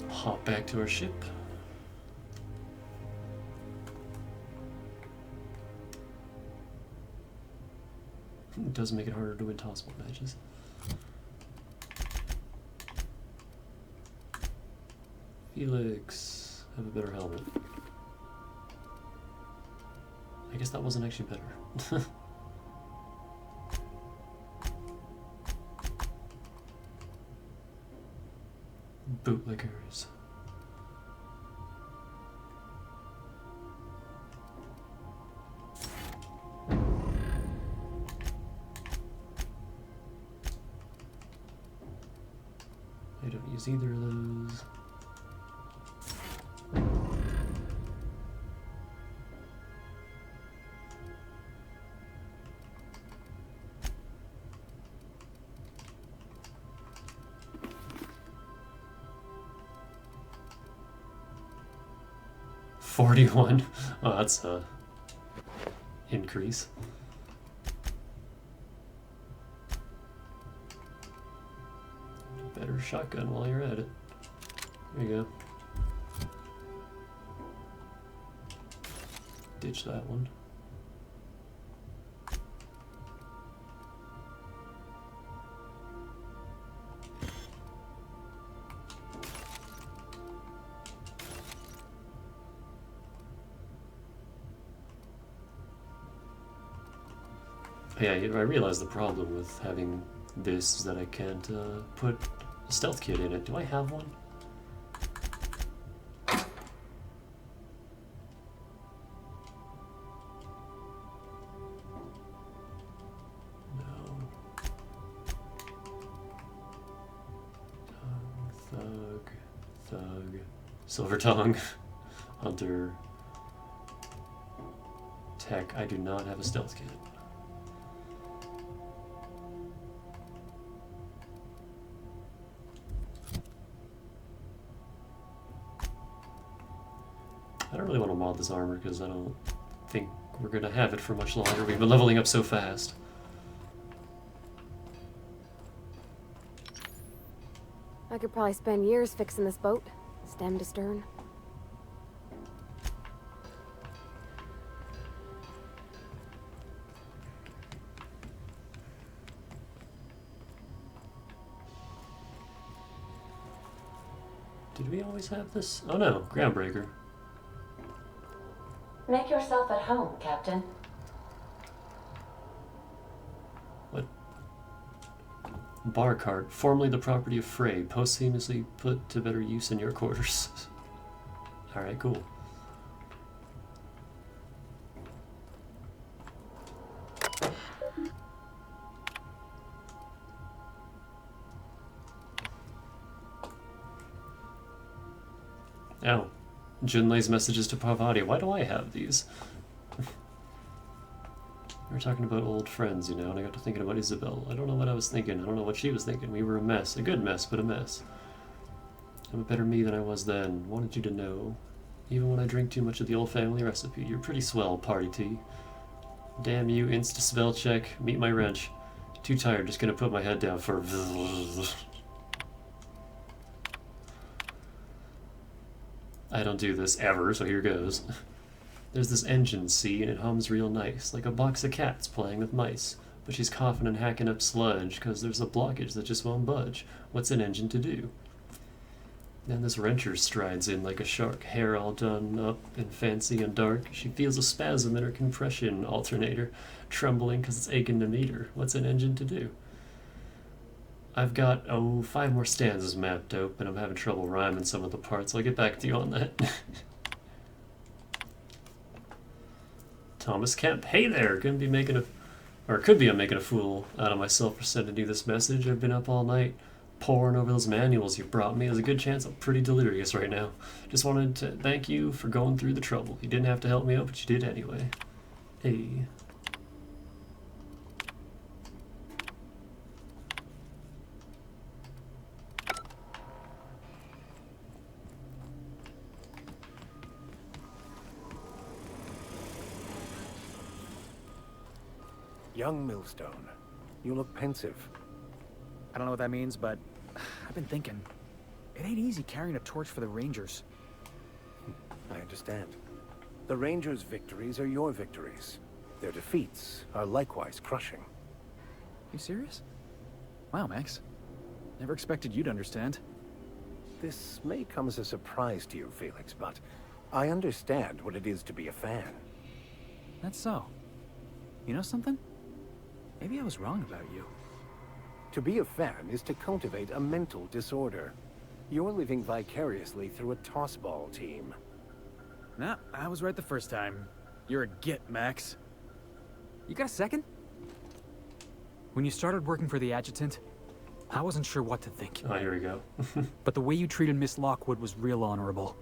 S1: Hop back to our ship. It does make it harder to win toss-ball matches. Felix, have a better helmet. I guess that wasn't actually better. Bootlickers. use either of those. $41. Oh, that's a increase. Better shotgun while you're at it. There you go. Ditch that one. Yeah, I realize the problem with having this is that I can't put a stealth kit in it. Do I have one? No. Thug. Silver Tongue. Hunter. Tech. I do not have a stealth kit. I don't really want to mod this armor because I don't think we're going to have it for much longer. We've been leveling up so fast.
S2: I could probably spend years fixing this boat, stem to stern.
S1: Did we always have this? Oh no, Groundbreaker.
S9: Make yourself at home, Captain.
S1: What? Bar cart, formerly the property of Frey, posthumously put to better use in your quarters. Alright, cool. Oh. Junlei's messages to Parvati. Why do I have these? We were talking about old friends, you know, and I got to thinking about Isabel. I don't know what I was thinking. I don't know what she was thinking. We were a mess. A good mess, but a mess. I'm a better me than I was then. Wanted you to know. Even when I drink too much of the old family recipe, you're pretty swell, party tea. Damn you, insta spell check. Meet my wrench. Too tired, just gonna put my head down for I don't do this ever, so here goes. There's this engine, see, and it hums real nice, like a box of cats playing with mice. But she's coughing and hacking up sludge, 'cause there's a blockage that just won't budge. What's an engine to do? Then this wrencher strides in like a shark, hair all done up and fancy and dark. She feels a spasm in her compression alternator, trembling 'cause it's aching to meet her. What's an engine to do? I've got, 5 more stanzas mapped out, but I'm having trouble rhyming some of the parts. I'll get back to you on that. Thomas Kemp, hey there! Could be I'm making a fool out of myself for sending you this message. I've been up all night, poring over those manuals you've brought me. There's a good chance I'm pretty delirious right now. Just wanted to thank you for going through the trouble. You didn't have to help me out, but you did anyway. Hey.
S12: Young Millstone, you look pensive.
S18: I don't know what that means, but I've been thinking. It ain't easy carrying a torch for the Rangers.
S12: I understand. The Rangers' victories are your victories. Their defeats are likewise crushing.
S18: You serious? Wow, Max. Never expected you to understand.
S12: This may come as a surprise to you, Felix, but I understand what it is to be a fan.
S18: That's so. You know something? Maybe I was wrong about you.
S12: To be a fan is to cultivate a mental disorder. You're living vicariously through a tossball team.
S18: Nah, I was right the first time. You're a git, Max. You got a second? When you started working for the adjutant,
S13: I wasn't sure what to think.
S1: Oh, here we go.
S13: But the way you treated Miss Lockwood was real honorable.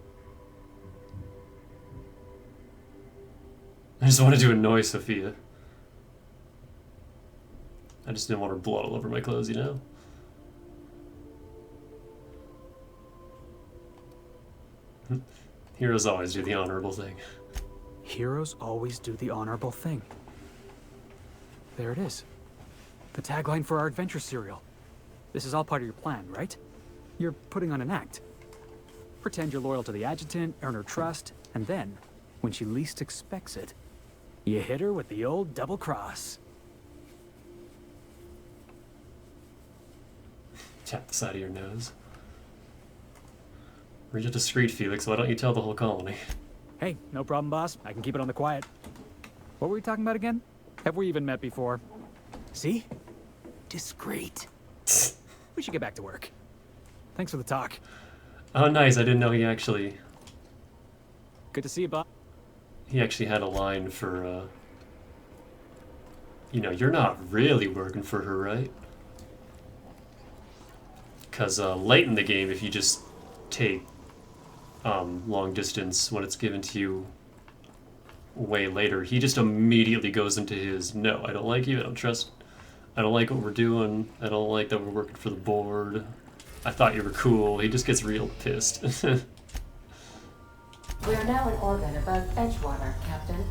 S1: I just wanted to annoy Sophia. I just didn't want her blood all over my clothes, you know? Heroes always do the honorable thing.
S13: Heroes always do the honorable thing. There it is. The tagline for our adventure serial. This is all part of your plan, right? You're putting on an act. Pretend you're loyal to the adjutant, earn her trust, and then, when she least expects it, you hit her with the old double cross.
S1: Tap the side of your nose. Read it discreet, Felix. Why don't you tell the whole colony?
S13: Hey, no problem, boss. I can keep it on the quiet. What were we talking about again? Have we even met before? See? Discreet. We should get back to work. Thanks for the talk.
S1: Oh, nice. I didn't know he actually...
S13: Good to see you, boss.
S1: He actually had a line for, you know, you're not really working for her, right? Because late in the game, if you just take long distance when it's given to you way later, he just immediately goes into his, no, I don't like you, I don't trust, I don't like what we're doing, I don't like that we're working for the board, I thought you were cool. He just gets real pissed.
S9: We are now in orbit above Edgewater, Captain.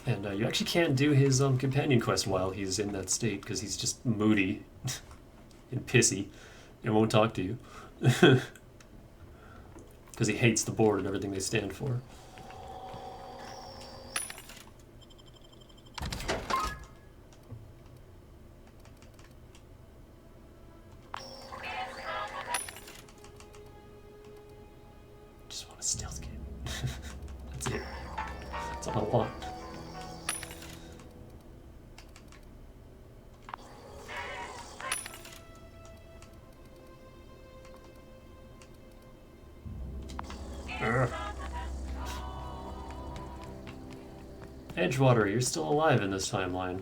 S1: And you actually can't do his companion quest while he's in that state, because he's just moody and pissy and won't talk to you. Because he hates the board and everything they stand for. Just want a stealth kit. That's it. That's all I want. Edgewater, you're still alive in this timeline.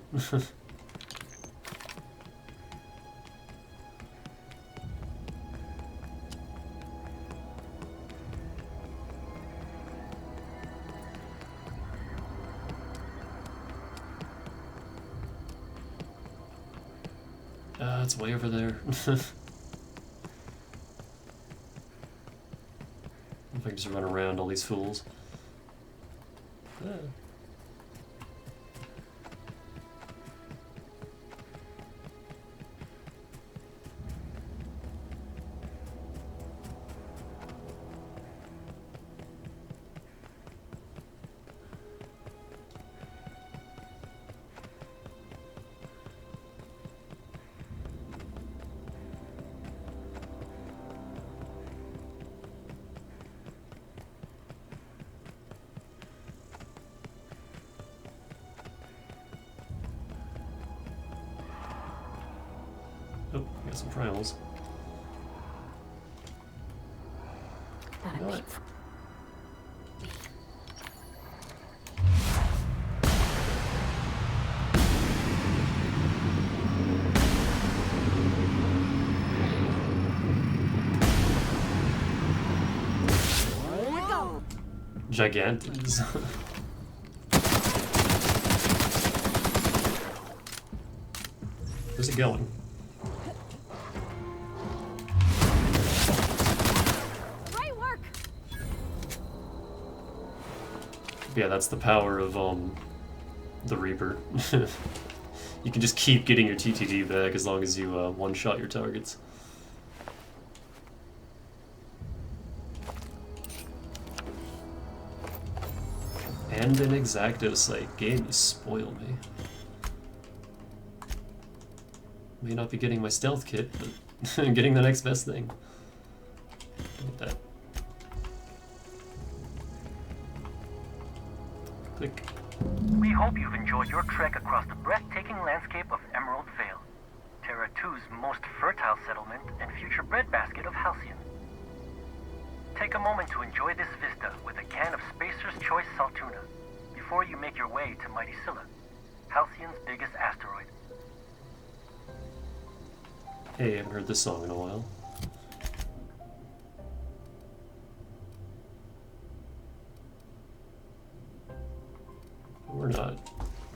S1: It's way over there. If I can just run around all these fools. Oh, got some primals. You know what? Gigantes. Where's it going?
S2: Great work.
S1: Yeah, that's the power of the Reaper. You can just keep getting your TTD back as long as you one-shot your targets. And an exacto site. Game, you spoiled me. May not be getting my stealth kit, but I'm getting the next best thing. Look at that. Click.
S8: We hope you've enjoyed your trek across the breathtaking landscape of Emerald Vale, Terra 2's most fertile settlement and future breadbasket of Halcyon. Take take a moment to enjoy this vista with a can of Spacer's Choice Saltuna before you make your way to Mighty Scylla, Halcyon's biggest asteroid.
S1: Hey, I haven't heard this song in a while.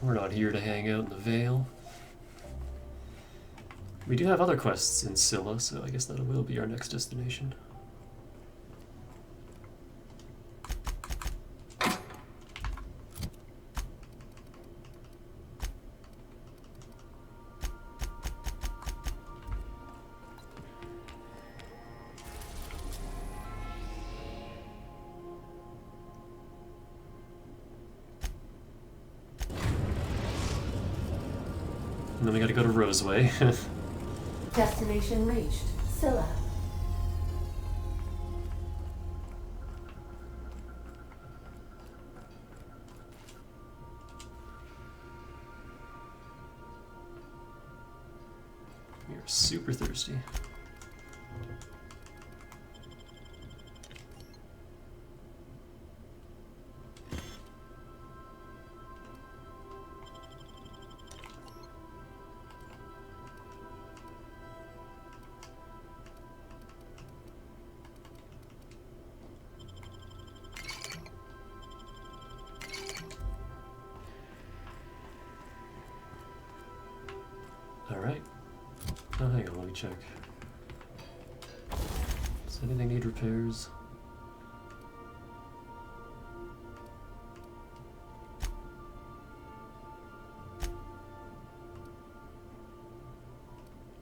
S1: We're not here to hang out in the Vale. We do have other quests in Scylla, so I guess that will be our next destination. And then we gotta go to Roseway.
S9: Destination reached. Scylla.
S1: We are super thirsty. Alright. Oh, hang on, let me check. Does anything need repairs?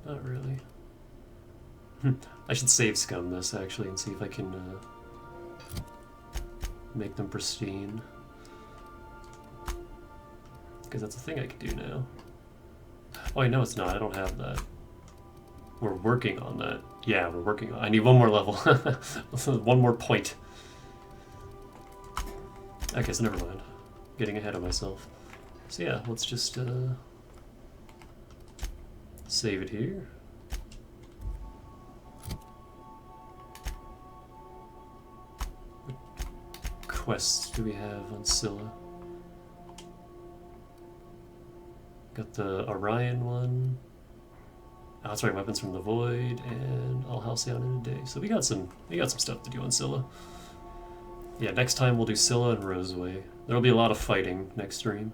S1: Not really. I should save scum this actually and see if I can make them pristine. Because that's a thing I can do now. Oh, wait, no, it's not. I don't have that. We're working on that. Yeah, we're working on. I need one more level. One more point. Okay, so never mind. Getting ahead of myself. So yeah, let's just save it here. What quests do we have on Scylla? Got the Orion one. Oh, that's right, weapons from the void, and all Halcyon in a day. So we got some stuff to do on Scylla. Yeah, next time we'll do Scylla and Roseway. There'll be a lot of fighting next stream.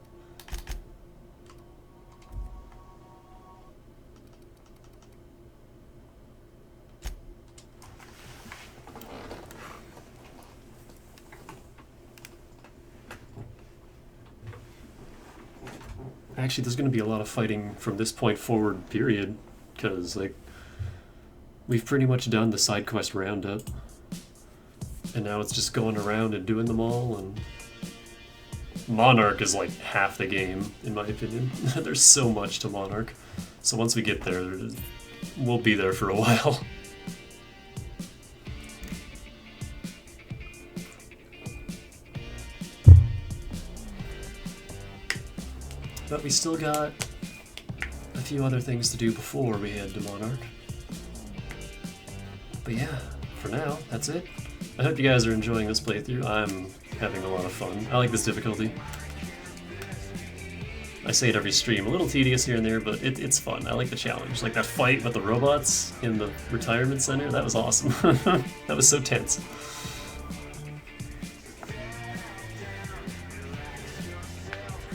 S1: Actually, there's going to be a lot of fighting from this point forward, period, because, like, we've pretty much done the side quest roundup, and now it's just going around and doing them all, and Monarch is like half the game, in my opinion. There's so much to Monarch, so once we get there, we'll be there for a while. But we still got a few other things to do before we head to Monarch. But yeah, for now, that's it. I hope you guys are enjoying this playthrough. I'm having a lot of fun. I like this difficulty. I say it every stream, a little tedious here and there, but it's fun. I like the challenge. Like that fight with the robots in the retirement center, that was awesome. That was so tense.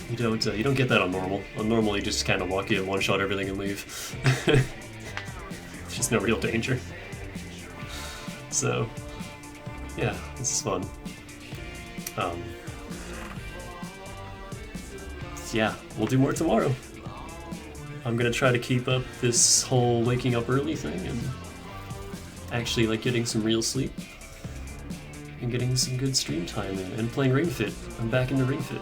S1: You don't get that on normal. On normal, you just kind of walk in, one-shot everything, and leave. It's just no real danger. So, yeah, this is fun. Yeah, we'll do more tomorrow. I'm gonna try to keep up this whole waking up early thing and actually like getting some real sleep and getting some good stream time in and playing Ring Fit. I'm back into Ring Fit.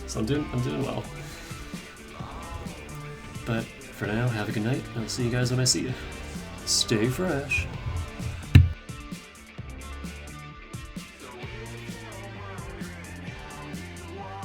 S1: So I'm doing well. But for now, have a good night, and I'll see you guys when I see you. Stay fresh.